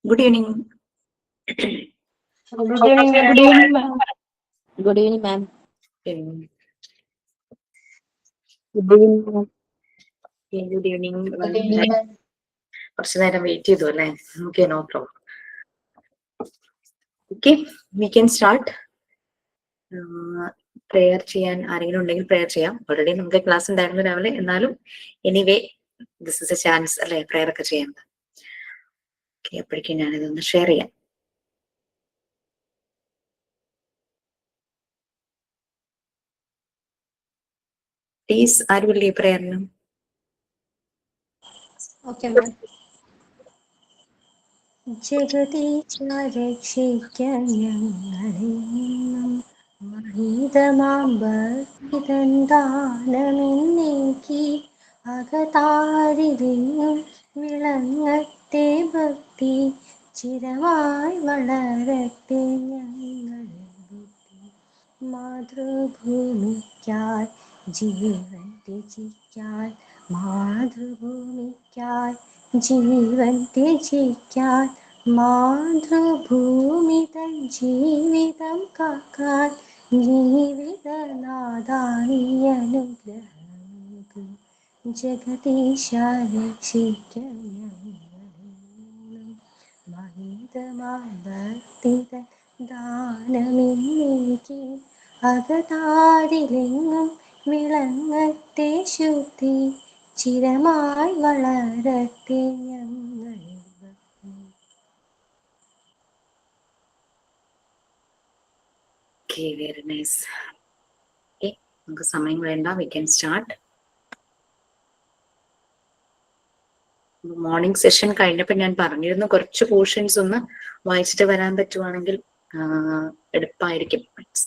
Good evening. Good evening, ma'am. Good evening, ma'am. Good evening, ma'am. Good evening. Good evening, ma'am. കുറച്ചു നേരം wait ചെയ്തു അല്ലേ? Okay, no problem. Okay, we can start. Prayer ചെയ്യാൻ ആരെങ്കിലും ഉണ്ടെങ്കിൽ prayer ചെയ്യാം. Already നമുക്ക് ക്ലാസ് ഉണ്ടായിരുന്നു രാവിലെ, എന്നാലും anyway this is A chance അല്ലെ പ്രെയർ ഒക്കെ ചെയ്യാൻ. ഓക്കെ, അപ്പോഴേക്കും ഞാനിതൊന്ന് ഷെയർ ചെയ്യാം. പ്ലീസ് ആരുമില്ലേ പ്രേയറിന്? Okay, ma'am. ജഗദീശ രക്ഷിക്കാൻ ഞങ്ങളെന്നും മഹിതമാം ഭക്തിതന്താനമെന്നേക്ക് അകതാരിലും വിളങ്ങത്തെ ഭക്തി ചിരമായി വളരട്ടെ ഞങ്ങളുടെ ബുദ്ധി. മാതൃഭൂമിക്കായി ജീവൻ ത്യജിക്കാൻ, മാതൃഭൂമിക്കായി ജീവൻ ത്യജിക്കാൻ, മാതൃഭൂമി തൻ ജീവിതം കാക്കാൻ ജീവിതനാഥാനീ അനുഗ്രഹമേകൂ. ജഗദീശ രക്ഷിക്കാൻ ഞങ്ങളെന്നും മഹിതമാം ഭക്തിതൻ ദാനമെന്നേകി അകതാരിലെങ്ങും വിളങ്ങത്തെ ശുദ്ധി ചിരമായി വളരട്ടെ ഞങ്ങളിൽ ഭക്തി. Okay, very nice. ഓക്കെ, നമുക്ക് സമയം വേണ്ട, V can start. Morning session കഴിഞ്ഞപ്പോൾ ഞാൻ പറഞ്ഞിരുന്നു കുറച്ച് പോർഷൻസ് ഒന്ന് വായിച്ചിട്ട് വരാൻ പറ്റുവാണെങ്കിൽ എളുപ്പമായിരിക്കും.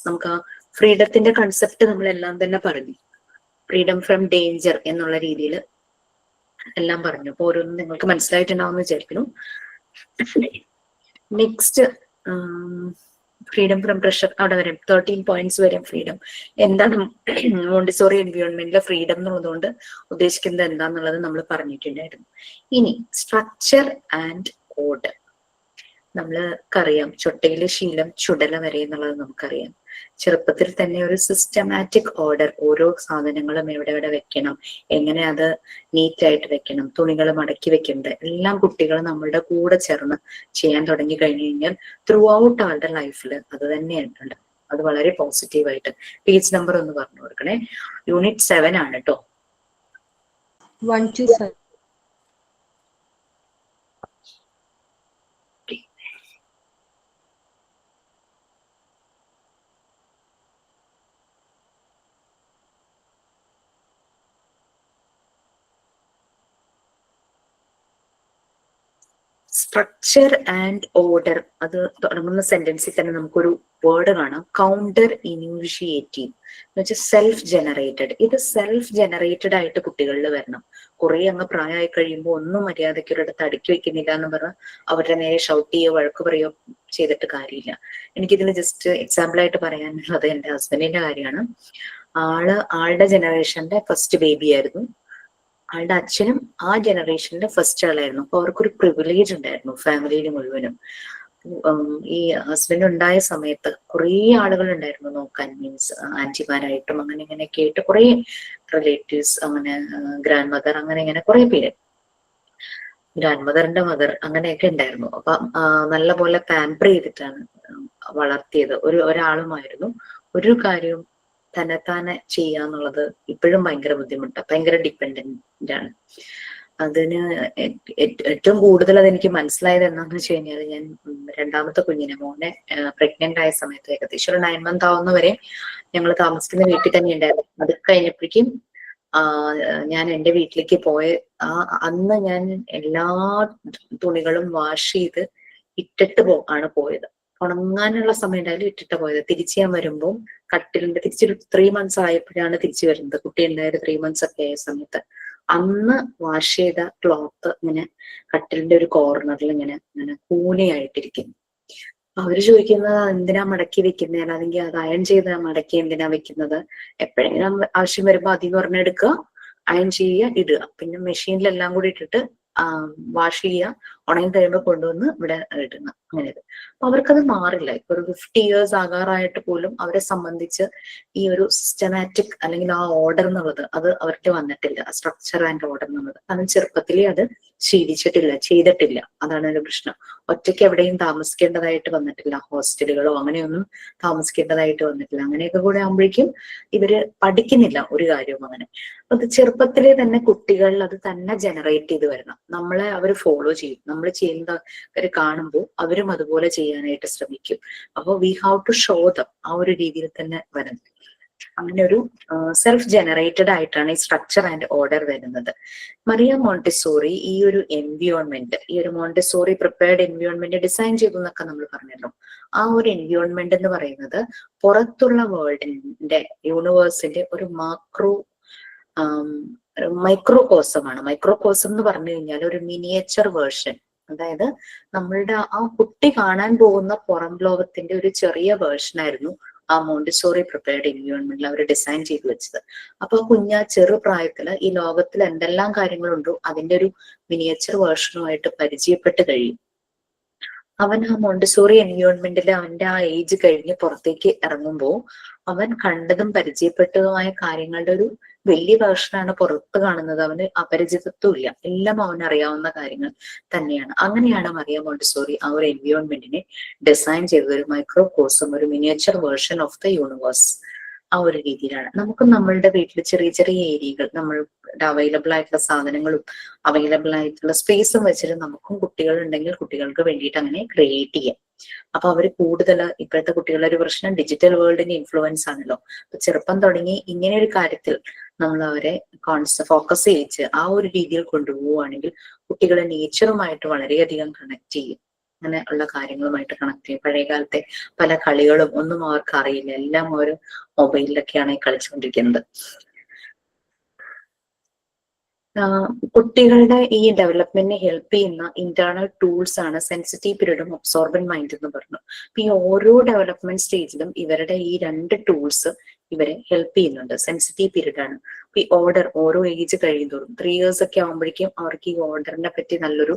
നമുക്ക് ആ ഫ്രീഡത്തിന്റെ കൺസെപ്റ്റ് നമ്മളെല്ലാം തന്നെ പറഞ്ഞു. ഫ്രീഡം ഫ്രം ഡേഞ്ചർ എന്നുള്ള രീതിയിൽ എല്ലാം പറഞ്ഞു. അപ്പൊ ഓരോന്നും നിങ്ങൾക്ക് മനസ്സിലായിട്ടുണ്ടാവും എന്ന് വിചാരിക്കുന്നു. നെക്സ്റ്റ് ഫ്രീഡം ഫ്രം പ്രഷർ, അവിടെ വരും 13 പോയിന്റ്സ് വരും. ഫ്രീഡം എന്താണ്, മോണ്ടിസോറി എൻവയോൺമെന്റിലെ ഫ്രീഡം എന്നുള്ളതുകൊണ്ട് ഉദ്ദേശിക്കുന്നത് എന്താന്നുള്ളത് നമ്മൾ പറഞ്ഞിട്ടുണ്ടായിരുന്നു. ഇനി സ്ട്രക്ചർ ആൻഡ് ഓർഡർ. നമ്മൾക്കറിയാം ചൊട്ടയിലെ ശീലം ചുടല വരെ എന്നുള്ളത് നമുക്കറിയാം. ചെറുപ്പത്തിൽ തന്നെ ഒരു സിസ്റ്റമാറ്റിക് ഓർഡർ, ഓരോ സാധനങ്ങളും എവിടെ എവിടെ വെക്കണം, എങ്ങനെ അത് നീറ്റായിട്ട് വെക്കണം, തുണികൾ മടക്കി വെക്കേണ്ടത് എല്ലാം കുട്ടികൾ നമ്മളുടെ കൂടെ ചേർന്ന് ചെയ്യാൻ തുടങ്ങി കഴിഞ്ഞു കഴിഞ്ഞാൽ ത്രൂ ഔട്ട് ആളുടെ ലൈഫിൽ അത് തന്നെയായിട്ടുണ്ട്. അത് വളരെ പോസിറ്റീവായിട്ട്. പേജ് നമ്പർ ഒന്ന് പറഞ്ഞു കൊടുക്കണേ. യൂണിറ്റ് 7 ആണ് കേട്ടോ. 1 to 7. സ്ട്രക്ചർ ആൻഡ് ഓർഡർ, അത് തുടങ്ങുന്ന സെന്റൻസിൽ തന്നെ നമുക്കൊരു വേർഡ് കാണാം, കൗണ്ടർ ഇനീഷ്യേറ്റീവ് എന്ന് വെച്ചാൽ സെൽഫ് ജനറേറ്റഡ്. ഇത് സെൽഫ് ജനറേറ്റഡ് ആയിട്ട് കുട്ടികളിൽ വരണം. കുറെ അങ്ങ് പ്രായമായി കഴിയുമ്പോൾ ഒന്നും മര്യാദയ്ക്ക് ഒരിടത്ത് അടുക്കി വെക്കുന്നില്ല എന്ന് പറഞ്ഞാൽ അവരുടെ നേരെ ഷൗട്ട് ചെയ്യുകയോ വഴക്ക് പറയുകയോ ചെയ്തിട്ട് കാര്യമില്ല. എനിക്കിതിന് ജസ്റ്റ് എക്സാമ്പിൾ ആയിട്ട് പറയാനുള്ളത് എൻ്റെ ഹസ്ബൻഡിന്റെ കാര്യമാണ്. ആളുടെ ജനറേഷന്റെ ഫസ്റ്റ് ബേബി ആയിരുന്നു. ആളുടെ അച്ഛനും ആ ജനറേഷന്റെ ഫസ്റ്റ് ആളായിരുന്നു. അപ്പൊ അവർക്കൊരു പ്രിവിലേജ് ഉണ്ടായിരുന്നു ഫാമിലിയിൽ മുഴുവനും. ഈ ഹസ്ബൻഡ് ഉണ്ടായ സമയത്ത് കുറേ ആളുകൾ ഉണ്ടായിരുന്നു നോക്കാൻ, മീൻസ് ആന്റിമാരായിട്ടും അങ്ങനെ ഇങ്ങനെയൊക്കെ ആയിട്ട് കുറെ റിലേറ്റീവ്സ്, അങ്ങനെ ഗ്രാൻഡ് മദർ, അങ്ങനെ ഇങ്ങനെ കുറെ പേര്, ഗ്രാൻഡ് മദറിന്റെ മദർ അങ്ങനെയൊക്കെ ഉണ്ടായിരുന്നു. അപ്പൊ നല്ല പോലെ പാമ്പർ ചെയ്തിട്ടാണ് വളർത്തിയത്. ഒരാളുമായിരുന്നു. ഒരു കാര്യവും തന്നെത്താനെ ചെയ്യാന്നുള്ളത് ഇപ്പോഴും ഭയങ്കര ബുദ്ധിമുട്ടാണ്, ഭയങ്കര ഡിപ്പെൻഡന്റ് ആണ്. അതിന് ഏറ്റവും കൂടുതൽ അതെനിക്ക് മനസ്സിലായത് എന്താണെന്ന് വെച്ച് കഴിഞ്ഞാൽ, ഞാൻ രണ്ടാമത്തെ കുഞ്ഞിനെ, മോനെ പ്രഗ്നന്റ് ആയ സമയത്ത് ഏകദേശം ഒരു 9 month ആവുന്നവരെ ഞങ്ങൾ താമസിക്കുന്ന വീട്ടിൽ തന്നെ ഉണ്ടായിരുന്നു. അത് കഴിഞ്ഞപ്പോഴേക്കും ഞാൻ എൻ്റെ വീട്ടിലേക്ക് പോയ അന്ന് ഞാൻ എല്ലാ തുണികളും വാഷ് ചെയ്ത് ഇട്ടിട്ട് ആണ് പോയത്. ഉണങ്ങാനുള്ള സമയം ഉണ്ടായാലും ഇട്ടിട്ട് പോയത്. തിരിച്ച് ഞാൻ വരുമ്പോൾ കട്ടിലിന്റെ തിരിച്ചൊരു 3 months ആയപ്പോഴാണ് തിരിച്ചു വരുന്നത്. കുട്ടി ഉണ്ടായത് 3 months ഒക്കെ ആയ സമയത്ത്. അന്ന് വാഷ് ചെയ്ത ക്ലോത്ത് ഇങ്ങനെ കട്ടിലിന്റെ ഒരു കോർണറിൽ ഇങ്ങനെ കൂനയായിട്ടിരിക്കുന്നു. അവര് ചോദിക്കുന്നത് എന്തിനാ മടക്കി വെക്കുന്നത്, അല്ലെങ്കിൽ അത് അയൺ ചെയ്ത് മടക്കി എന്തിനാ വെക്കുന്നത്, എപ്പോഴെങ്കിലും ആവശ്യം വരുമ്പോ അതിന്ന് പറഞ്ഞെടുക്കുക, അയൺ ചെയ്യുക, ഇടുക. പിന്നെ മെഷീനിലെല്ലാം കൂടി ഇട്ടിട്ട് വാഷ് ചെയ്യുക, ഉണങ്ങി കഴിയുമ്പോൾ കൊണ്ടുവന്ന് ഇവിടെ ഇടുന്ന അങ്ങനെ. അപ്പൊ അവർക്കത് മാറില്ല. ഇപ്പൊ ഒരു 50 years ആകാറായിട്ട് പോലും അവരെ സംബന്ധിച്ച് ഈ ഒരു സിസ്റ്റമാറ്റിക് അല്ലെങ്കിൽ ആ ഓർഡർ എന്നുള്ളത് അത് അവർക്ക് വന്നിട്ടില്ല, സ്ട്രക്ചർ ആൻഡ് ഓർഡർ എന്നുള്ളത്. കാരണം ചെറുപ്പത്തിലേ അത് ശീലിച്ചിട്ടില്ല, ചെയ്തിട്ടില്ല. അതാണ് ഒരു പ്രശ്നം. ഒറ്റയ്ക്ക് എവിടെയും താമസിക്കേണ്ടതായിട്ട് വന്നിട്ടില്ല, ഹോസ്റ്റലുകളോ അങ്ങനെയൊന്നും താമസിക്കേണ്ടതായിട്ട് വന്നിട്ടില്ല. അങ്ങനെയൊക്കെ കൂടെ ആകുമ്പോഴേക്കും ഇവര് പഠിക്കുന്നില്ല ഒരു കാര്യവും അങ്ങനെ. അത് ചെറുപ്പത്തിലെ തന്നെ കുട്ടികളിൽ അത് തന്നെ ജനറേറ്റ് ചെയ്ത് വരണം. നമ്മളെ അവർ ഫോളോ ചെയ്യും, നമ്മൾ ചെയ്യുന്നവർ കാണുമ്പോൾ അവരും അതുപോലെ ചെയ്യാനായിട്ട് ശ്രമിക്കും. അപ്പോൾ we have to show them, ആ ഒരു രീതിയിൽ തന്നെ വരണം. അങ്ങനെ ഒരു സെൽഫ് ജനറേറ്റഡ് ആയിട്ടാണ് ഈ സ്ട്രക്ചർ ആൻഡ് ഓർഡർ വരുന്നത്. മറിയ മോണ്ടിസോറി ഈ ഒരു എൻവിയോൺമെന്റ്, ഈ ഒരു മോണ്ടിസോറി പ്രിപ്പയർഡ് എൻവിയോൺമെന്റ് ഡിസൈൻ ചെയ്തു എന്നൊക്കെ നമ്മൾ പറഞ്ഞല്ലോ. ആ ഒരു എൻവിയോൺമെന്റ് എന്ന് പറയുന്നത് പുറത്തുള്ള വേൾഡിന്റെ, യൂണിവേഴ്സിന്റെ ഒരു മൈക്രോകോസമാണ്. മൈക്രോകോസം എന്ന് പറഞ്ഞു കഴിഞ്ഞാൽ ഒരു മിനിയേച്ചർ വേർഷൻ. അതായത് നമ്മളുടെ ആ കുട്ടി കാണാൻ പോകുന്ന പുറം ലോകത്തിന്റെ ഒരു ചെറിയ വേർഷൻ ആയിരുന്നു ആ മോണ്ടിസോറി പ്രിപ്പയർഡ് എൻവിയോൺമെന്റിൽ അവർ ഡിസൈൻ ചെയ്തു വെച്ചത്. അപ്പൊ കുഞ്ഞ് ചെറു പ്രായത്തില് ഈ ലോകത്തിൽ എന്തെല്ലാം കാര്യങ്ങളുണ്ടോ അതിന്റെ ഒരു മിനിയേച്ചർ വേർഷനുമായിട്ട് പരിചയപ്പെട്ട് കഴിയും. അവൻ ആ മോണ്ടിസോറി എൻവിയോൺമെന്റിൽ അവന്റെ ആ ഏജ് കഴിഞ്ഞ് പുറത്തേക്ക് ഇറങ്ങുമ്പോൾ അവൻ കണ്ടതും പരിചയപ്പെട്ടതുമായ കാര്യങ്ങളുടെ ഒരു വലിയ വേർഷനാണ് പുറത്ത് കാണുന്നത്. അവന് അപരിചിതത്വം ഇല്ല, എല്ലാം അവന് അറിയാവുന്ന കാര്യങ്ങൾ തന്നെയാണ്. അങ്ങനെയാണ് മറിയ മോണ്ടിസോറി ആ ഒരു എൻവിയോൺമെന്റിനെ ഡിസൈൻ ചെയ്തത്. ഒരു മൈക്രോകോസം, ഒരു miniature version of the universe. ആ ഒരു രീതിയിലാണ്. നമുക്ക് നമ്മളുടെ വീട്ടിൽ ചെറിയ ചെറിയ ഏരിയകൾ, നമ്മളുടെ അവൈലബിൾ ആയിട്ടുള്ള സാധനങ്ങളും അവൈലബിൾ ആയിട്ടുള്ള സ്പേസും വെച്ചിട്ട് നമുക്കും കുട്ടികൾ ഉണ്ടെങ്കിൽ കുട്ടികൾക്ക് വേണ്ടിയിട്ട് അങ്ങനെ ക്രിയേറ്റ് ചെയ്യാം. അപ്പൊ അവര് കൂടുതൽ, ഇപ്പോഴത്തെ കുട്ടികളുടെ ഒരു പ്രശ്നം ഡിജിറ്റൽ വേൾഡിന്റെ ഇൻഫ്ലുവൻസ് ആണല്ലോ. അപ്പൊ ചെറുപ്പം തുടങ്ങി ഇങ്ങനെ ഒരു കാര്യത്തിൽ നമ്മൾ അവരെ ഫോക്കസ് ചെയ്യിച്ച് ആ ഒരു രീതിയിൽ കൊണ്ടുപോവുകയാണെങ്കിൽ കുട്ടികളെ നേച്ചറുമായിട്ട് വളരെയധികം കണക്ട് ചെയ്യും. അങ്ങനെ ഉള്ള കാര്യങ്ങളുമായിട്ട് കണക്ട് ചെയ്യും. പഴയ കാലത്തെ പല കളികളും ഒന്നും അവർക്ക് അറിയില്ല, എല്ലാം ഒരു മൊബൈലിലൊക്കെയാണ് കളിച്ചുകൊണ്ടിരിക്കുന്നത്. കുട്ടികളുടെ ഈ ഡെവലപ്മെന്റിനെ ഹെൽപ്പ് ചെയ്യുന്ന ഇന്റേണൽ ടൂൾസ് ആണ് സെൻസിറ്റീവ് പീരീഡും അബ്സോർബന്റ് മൈൻഡ് എന്ന് പറഞ്ഞു. അപ്പൊ ഈ ഓരോ ഡെവലപ്മെന്റ് സ്റ്റേജിലും ഇവരുടെ ഈ 2 ടൂൾസ് ഇവരെ ഹെൽപ്പ് ചെയ്യുന്നുണ്ട്. സെൻസിറ്റീവ് പീരീഡ് ആണ്. അപ്പൊ ഈ ഓർഡർ ഓരോ ഏജ് കഴിയുന്തോറും 3 years ഒക്കെ ആകുമ്പോഴേക്കും അവർക്ക് ഈ ഓർഡറിനെ പറ്റി നല്ലൊരു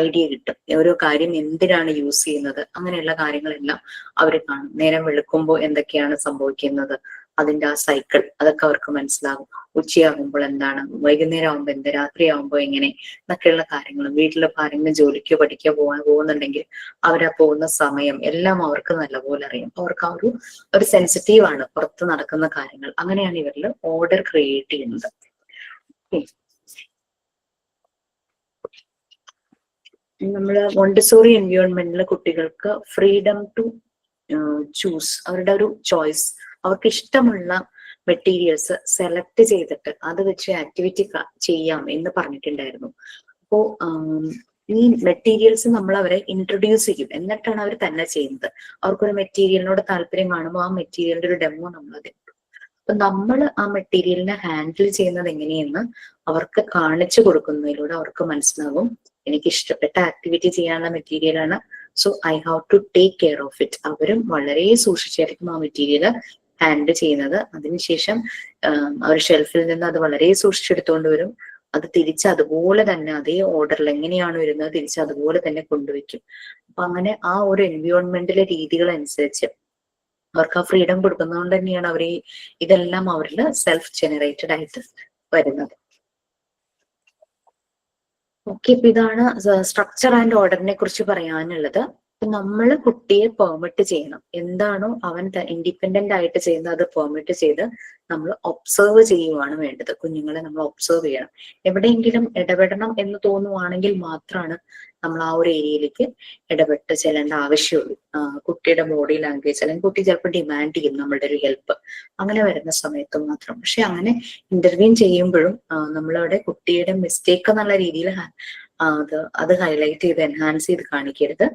ഐഡിയ കിട്ടും. ഓരോ കാര്യം എന്തിനാണ് യൂസ് ചെയ്യുന്നത് അങ്ങനെയുള്ള കാര്യങ്ങളെല്ലാം അവർ കാണും. നേരം വെളുക്കുമ്പോൾ എന്തൊക്കെയാണ് സംഭവിക്കുന്നത്, അതിന്റെ ആ സൈക്കിൾ അതൊക്കെ അവർക്ക് മനസ്സിലാകും. ഉച്ചയാകുമ്പോൾ എന്താണ്, വൈകുന്നേരം ആകുമ്പോൾ എന്ത്, രാത്രിയാകുമ്പോൾ എങ്ങനെ എന്നൊക്കെയുള്ള കാര്യങ്ങളും, വീട്ടിലിപ്പോൾ ആരെങ്കിലും ജോലിക്കോ പഠിക്കോ പോകുന്നുണ്ടെങ്കിൽ അവരാ പോകുന്ന സമയം എല്ലാം അവർക്ക് നല്ലപോലെ അറിയാം. അവർക്ക് ആ ഒരു സെൻസിറ്റീവ് ആണ് പുറത്ത് നടക്കുന്ന കാര്യങ്ങൾ. അങ്ങനെയാണ് ഇവരിൽ ഓർഡർ ക്രിയേറ്റ് ചെയ്യുന്നത്. നമ്മള് മോണ്ടിസോറി എൻവിയോൺമെന്റിൽ കുട്ടികൾക്ക് ഫ്രീഡം ടു ചൂസ്, അവരുടെ ഒരു ചോയ്സ്, അവർക്ക് ഇഷ്ടമുള്ള മെറ്റീരിയൽസ് സെലക്ട് ചെയ്തിട്ട് അത് വെച്ച് ആക്ടിവിറ്റി ചെയ്യാം എന്ന് പറഞ്ഞിട്ടുണ്ടായിരുന്നു. അപ്പോ ഈ മെറ്റീരിയൽസ് നമ്മൾ അവരെ ഇൻട്രൊഡ്യൂസ് ചെയ്യും, എന്നിട്ടാണ് അവർ തന്നെ ചെയ്യുന്നത്. അവർക്കൊരു മെറ്റീരിയലിനോട് താല്പര്യം കാണുമ്പോൾ ആ മെറ്റീരിയലിന്റെ ഒരു ഡെമോ നമ്മൾ അത്. അപ്പൊ നമ്മൾ ആ മെറ്റീരിയലിനെ ഹാൻഡിൽ ചെയ്യുന്നത് എങ്ങനെയെന്ന് അവർക്ക് കാണിച്ചു കൊടുക്കുന്നതിലൂടെ അവർക്ക് മനസ്സിലാകും, എനിക്ക് ഇഷ്ടപ്പെട്ട ആക്ടിവിറ്റി ചെയ്യാനുള്ള മെറ്റീരിയലാണ്, so I have to take care of it. അവരും വളരെ സൂക്ഷിച്ചായിരിക്കും ആ മെറ്റീരിയൽ ഹാൻഡിൽ ചെയ്യുന്നത്. അതിനുശേഷം അവർ ഷെൽഫിൽ നിന്ന് അത് വളരെ സൂക്ഷിച്ചെടുത്തുകൊണ്ട് വരും. അത് തിരിച്ച് അതുപോലെ തന്നെ അതേ ഓർഡറിൽ എങ്ങനെയാണ് വരുന്നത് തിരിച്ച് അതുപോലെ തന്നെ കൊണ്ടുവയ്ക്കും. അപ്പൊ അങ്ങനെ ആ ഒരു എൻവിയോൺമെന്റിലെ രീതികൾ അനുസരിച്ച് അവർക്ക് ആ ഫ്രീഡം കൊടുക്കുന്നതുകൊണ്ട് തന്നെയാണ് അവർ ഇതെല്ലാം അവരിൽ സെൽഫ് ജനറേറ്റഡ് ആയിട്ട് വരുന്നത്. ഓക്കെ, ഇപ്പൊ ഇതാണ് സ്ട്രക്ചർ ആൻഡ് ഓർഡറിനെ കുറിച്ച് പറയാനുള്ളത്. നമ്മൾ കുട്ടിയെ പെർമിറ്റ് ചെയ്യണം. എന്താണോ അവൻ ഇൻഡിപെൻഡന്റ് ആയിട്ട് ചെയ്യുന്നത് അത് പെർമിറ്റ് ചെയ്ത് നമ്മൾ ഒബ്സർവ് ചെയ്യുവാണ് വേണ്ടത്. കുഞ്ഞുങ്ങളെ നമ്മൾ ഒബ്സർവ് ചെയ്യണം. എവിടെയെങ്കിലും ഇടപെടണം എന്ന് തോന്നുവാണെങ്കിൽ മാത്രമാണ് നമ്മൾ ആ ഒരു ഏരിയയിലേക്ക് ഇടപെട്ട് ചെല്ലേണ്ട ആവശ്യമുള്ളൂ. കുട്ടിയുടെ ബോഡി ലാംഗ്വേജ് അല്ലെങ്കിൽ കുട്ടി ചിലപ്പോൾ ഡിമാൻഡ് ചെയ്യും നമ്മളുടെ ഒരു ഹെൽപ്പ്, അങ്ങനെ വരുന്ന സമയത്ത് മാത്രം. പക്ഷെ അങ്ങനെ ഇന്റർവ്യൂ ചെയ്യുമ്പോഴും നമ്മളവിടെ കുട്ടിയുടെ മിസ്റ്റേക്ക് എന്നുള്ള രീതിയിൽ അത് ഹൈലൈറ്റ് ചെയ്ത് എൻഹാൻസ് ചെയ്ത് കാണിക്കരുത്.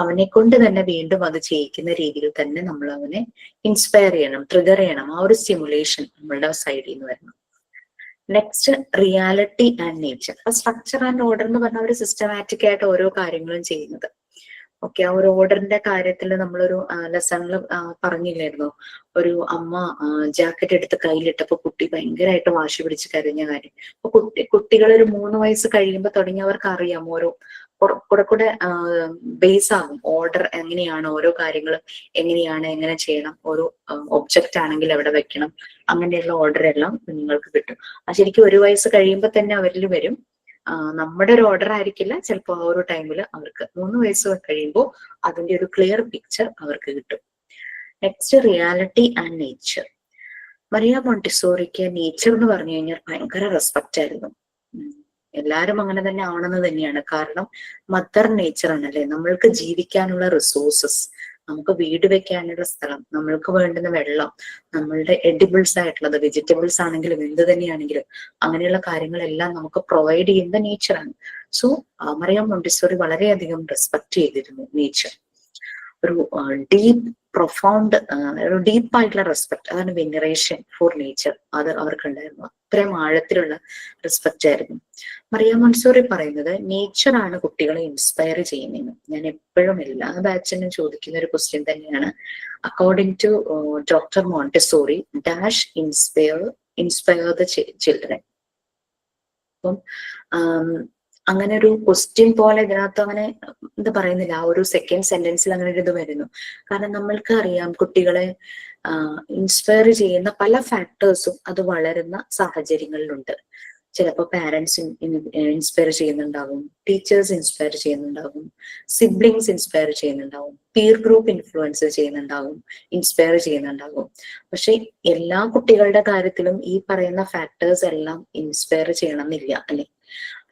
അവനെ കൊണ്ട് തന്നെ വീണ്ടും അത് ചെയ്യിക്കുന്ന രീതിയിൽ തന്നെ നമ്മൾ അവനെ ഇൻസ്പയർ ചെയ്യണം, ട്രിഗർ ചെയ്യണം. ആ ഒരു സ്റ്റിമുലേഷൻ നമ്മളുടെ സൈഡിൽ നിന്ന് വരണം. Next, reality and nature. Structure and order എന്ന് പറഞ്ഞാൽ ഒരു സിസ്റ്റമാറ്റിക് ആയിട്ട് ഓരോ കാര്യങ്ങളും ചെയ്യുന്നത്. ഓക്കെ, ആ ഒരു ഓർഡറിന്റെ കാര്യത്തിൽ നമ്മളൊരു ലെസണിൽ പറഞ്ഞില്ലായിരുന്നു, ഒരു അമ്മ ജാക്കറ്റ് എടുത്ത് കയ്യിലിട്ടപ്പോ കുട്ടി ഭയങ്കരമായിട്ട് വാശി പിടിച്ച് കരഞ്ഞ കാര്യം. അപ്പൊ കുട്ടികൾ ഒരു 3 വയസ്സ് കഴിയുമ്പോൾ തുടങ്ങിയവർക്ക് അറിയാം, ഓരോ കുറെ കൂടെ ബേസ് ആകും ഓർഡർ എങ്ങനെയാണ്, ഓരോ കാര്യങ്ങൾ എങ്ങനെയാണ്, എങ്ങനെ ചെയ്യണം, ഓരോ ഒബ്ജക്റ്റ് ആണെങ്കിൽ എവിടെ വെക്കണം, അങ്ങനെയുള്ള ഓർഡർ എല്ലാം നിങ്ങൾക്ക് കിട്ടും. അത് ശരിക്കും 1 വയസ്സ് കഴിയുമ്പോൾ തന്നെ അവരിൽ വരും. നമ്മുടെ ഒരു ഓർഡർ ആയിരിക്കില്ല, ചിലപ്പോൾ ആ ഒരു ടൈമിൽ അവർക്ക് 3 വയസ്സ് കഴിയുമ്പോൾ അതിന്റെ ഒരു ക്ലിയർ പിക്ചർ അവർക്ക് കിട്ടും. Next, reality and nature. Maria മോണ്ടിസോറിക്ക് നേച്ചർ എന്ന് പറഞ്ഞു കഴിഞ്ഞാൽ ഭയങ്കര റെസ്പെക്റ്റ് ആയിരുന്നു. എല്ലാവരും അങ്ങനെ തന്നെ ആണെന്ന് തന്നെയാണ്. കാരണം മദർ നേച്ചർ ആണല്ലേ, നമ്മൾക്ക് ജീവിക്കാനുള്ള റിസോഴ്സസ്, നമുക്ക് വീട് വെക്കാനുള്ള സ്ഥലം, നമ്മൾക്ക് വേണ്ടുന്ന വെള്ളം, നമ്മളുടെ എഡിബിൾസ് ആയിട്ടുള്ളത്, വെജിറ്റബിൾസ് ആണെങ്കിലും എന്ത് തന്നെയാണെങ്കിലും അങ്ങനെയുള്ള കാര്യങ്ങളെല്ലാം നമുക്ക് പ്രൊവൈഡ് ചെയ്യുന്ന നേച്ചറാണ്. സോ മറിയ മോണ്ടിസോറി വളരെയധികം റെസ്പെക്ട് ചെയ്തിരുന്നു നേച്ചർ. ഒരു പ്രൊഫൗണ്ട്, ഒരു ഡീപ്പായിട്ടുള്ള റെസ്പെക്ട്, അതാണ് വെനറേഷൻ ഫോർ നേച്ചർ, അത് അവർക്കുണ്ടായിരുന്നു. അത്രയും ആഴത്തിലുള്ള റെസ്പെക്റ്റ് ആയിരുന്നു. മറിയ മോണ്ടിസോറി പറയുന്നത് നേച്ചറാണ് കുട്ടികളെ ഇൻസ്പയർ ചെയ്യുന്നത്. ഞാൻ എപ്പോഴും എല്ലാ ബാച്ചിനും ചോദിക്കുന്ന ഒരു ക്വസ്റ്റ്യൻ തന്നെയാണ്, according to doctor Montessori dash inspire the children. അപ്പം അങ്ങനെ ഒരു ക്വസ്റ്റ്യൻ പോലെ ഇതിനകത്ത് അങ്ങനെ എന്താ പറയുന്നില്ല, ആ ഒരു സെക്കൻഡ് സെന്റൻസിൽ അങ്ങനെ ഒരു ഇത് വരുന്നു. കാരണം നമ്മൾക്ക് അറിയാം, കുട്ടികളെ ഇൻസ്പയർ ചെയ്യുന്ന പല ഫാക്ടേഴ്സും അത് വളരുന്ന സാഹചര്യങ്ങളിലുണ്ട്. ചിലപ്പോൾ പാരന്റ്സ് ഇൻസ്പയർ ചെയ്യുന്നുണ്ടാവും, ടീച്ചേഴ്സ് ഇൻസ്പയർ ചെയ്യുന്നുണ്ടാവും, സിബ്ലിങ്സ് ഇൻസ്പയർ ചെയ്യുന്നുണ്ടാവും, പീർ ഗ്രൂപ്പ് ഇൻഫ്ലുവൻസ് ചെയ്യുന്നുണ്ടാവും, ഇൻസ്പയർ ചെയ്യുന്നുണ്ടാവും. പക്ഷെ എല്ലാ കുട്ടികളുടെ കാര്യത്തിലും ഈ പറയുന്ന ഫാക്ടേഴ്സ് എല്ലാം ഇൻസ്പയർ ചെയ്യണമെന്നില്ല, അല്ലെ?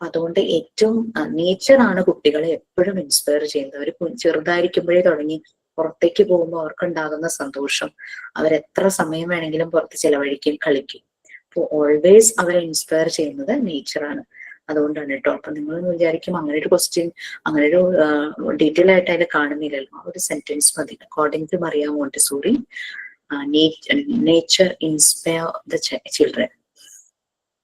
അതുകൊണ്ട് ഏറ്റവും നേച്ചറാണ് കുട്ടികളെ എപ്പോഴും ഇൻസ്പയർ ചെയ്യുന്നത്. അവർ ചെറുതായിരിക്കുമ്പോഴേ തുടങ്ങി പുറത്തേക്ക് പോകുമ്പോൾ അവർക്കുണ്ടാകുന്ന സന്തോഷം, അവരെത്ര സമയം വേണമെങ്കിലും പുറത്ത് ചെലവഴിക്കും, കളിക്കും. അപ്പോൾ ഓൾവേസ് അവരെ ഇൻസ്പയർ ചെയ്യുന്നത് നേച്ചറാണ്. അതുകൊണ്ടാണ് കേട്ടോ. അപ്പൊ നിങ്ങൾ വിചാരിക്കും അങ്ങനെ ഒരു ക്വസ്റ്റ്യൻ, അങ്ങനെ ഒരു ഡീറ്റെയിൽ ആയിട്ട് അതിൽ കാണുന്നില്ലല്ലോ, ആ ഒരു സെന്റൻസ് മതി. According to Maria Montessori, nature inspire the children.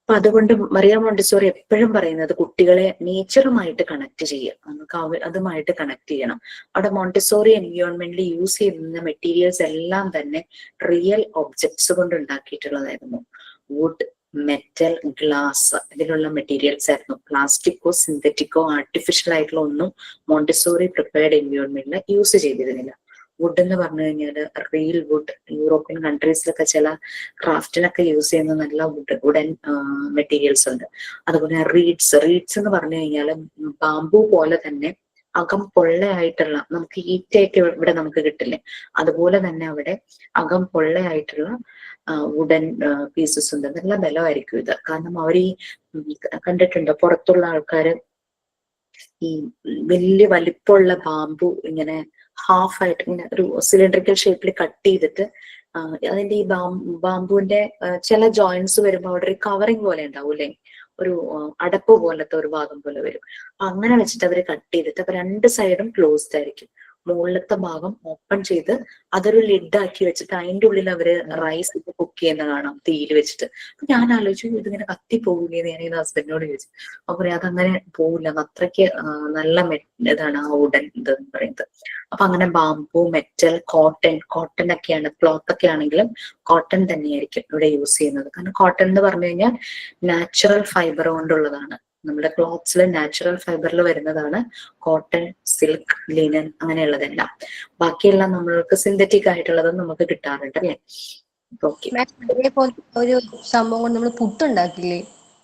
അപ്പൊ അതുകൊണ്ട് മറിയ മോണ്ടിസോറി എപ്പോഴും പറയുന്നത് കുട്ടികളെ നേച്ചറുമായിട്ട് കണക്ട് ചെയ്യുക, നമുക്ക് അതുമായിട്ട് കണക്ട് ചെയ്യണം. അവിടെ മോണ്ടിസോറി എൻവയോൺമെന്റിൽ യൂസ് ചെയ്യുന്ന മെറ്റീരിയൽസ് എല്ലാം തന്നെ റിയൽ ഒബ്ജക്ട്സ് കൊണ്ട് ഉണ്ടാക്കിയിട്ടുള്ളതായിരുന്നു. വുഡ്, മെറ്റൽ, ഗ്ലാസ്, ഇതിലുള്ള മെറ്റീരിയൽസ് ആയിരുന്നു. പ്ലാസ്റ്റിക്കോ സിന്തറ്റിക്കോ ആർട്ടിഫിഷ്യൽ ആയിട്ടുള്ള ഒന്നും മോണ്ടിസോറി പ്രിപ്പയർഡ് എൻവയോൺമെന്റിൽ യൂസ് ചെയ്തിരുന്നില്ല. വുഡ് എന്ന് പറഞ്ഞു കഴിഞ്ഞാൽ റിയൽ വുഡ്, യൂറോപ്യൻ കൺട്രീസിലൊക്കെ ചില ക്രാഫ്റ്റിനൊക്കെ യൂസ് ചെയ്യുന്ന നല്ല വുഡൻ മെറ്റീരിയൽസ് ഉണ്ട്. അതുപോലെ റീഡ്സ് എന്ന് പറഞ്ഞു കഴിഞ്ഞാൽ ബാംബു പോലെ തന്നെ അകം പൊള്ളയായിട്ടുള്ള, നമുക്ക് ഈറ്റയൊക്കെ ഇവിടെ നമുക്ക് കിട്ടില്ലേ, അതുപോലെ തന്നെ അവിടെ അകം പൊള്ളയായിട്ടുള്ള വുഡൻ പീസസ് ഉണ്ട്. നല്ല ബലമായിരിക്കും ഇത്. കാരണം അവർ ഈ കണ്ടിട്ടുണ്ടോ, പുറത്തുള്ള ആൾക്കാര് ഈ വലിയ വലിപ്പമുള്ള ബാംബു ഇങ്ങനെ ഹാഫായിട്ട് ഇങ്ങനെ ഒരു സിലിണ്ടറിക്കൽ ഷേപ്പിൽ കട്ട് ചെയ്തിട്ട് അതിന്റെ ഈ ബാംബുവിന്റെ ചില ജോയിന്റ്സ് വരുമ്പോൾ അവിടെ ഒരു കവറിങ് പോലെ ഉണ്ടാവും അല്ലെ, ഒരു അടപ്പ് പോലത്തെ ഒരു ഭാഗം പോലെ വരും. അങ്ങനെ വെച്ചിട്ട് അവര് കട്ട് ചെയ്തിട്ട് അപ്പൊ 2 സൈഡും ക്ലോസ്ഡ് ആയിരിക്കും. മുകളിലത്തെ ഭാഗം ഓപ്പൺ ചെയ്ത് അതൊരു ലിഡ് ആക്കി വെച്ചിട്ട് അതിന്റെ ഉള്ളിൽ അവര് റൈസ് കുക്ക് ചെയ്യുന്ന കാണാം തീയിൽ വെച്ചിട്ട്. അപ്പൊ ഞാൻ ആലോചിച്ചു, ഇതിങ്ങനെ കത്തി പോകില്ലേ, ഞാൻ ഇത് ഹസ്ബൻഡിനോട് ചോദിച്ചു. അപ്പൊ പറയാം അതങ്ങനെ പോകില്ല, അത്രയ്ക്ക് നല്ല ഇതാണ് ആ വുഡൻ ഇതെന്ന് പറയുന്നത്. അപ്പൊ അങ്ങനെ ബാംബു, മെറ്റൽ, കോട്ടൺ ഒക്കെയാണ്, ക്ലോത്ത് ഒക്കെ ആണെങ്കിലും കോട്ടൺ തന്നെയായിരിക്കും ഇവിടെ യൂസ് ചെയ്യുന്നത്. കാരണം കോട്ടൺ എന്ന് പറഞ്ഞു കഴിഞ്ഞാൽ നാച്ചുറൽ ഫൈബർ കൊണ്ടുള്ളതാണ്. നമ്മുടെ ക്ലോത്ത്സിൽ നാച്ചുറൽ ഫൈബറിൽ വരുന്നതാണ് കോട്ടൺ, സിൽക്ക്, ലിനൻ അങ്ങനെയുള്ളതെല്ലാം. ബാക്കിയെല്ലാം നമ്മൾക്ക് സിന്തറ്റിക് ആയിട്ടുള്ളതും നമുക്ക് കിട്ടാറുണ്ട് അല്ലേ. ഓക്കെ, അതേപോലത്തെ ഒരു സംഭവം കൊണ്ട് നമ്മൾ പുട്ടുണ്ടാക്കില്ലേ?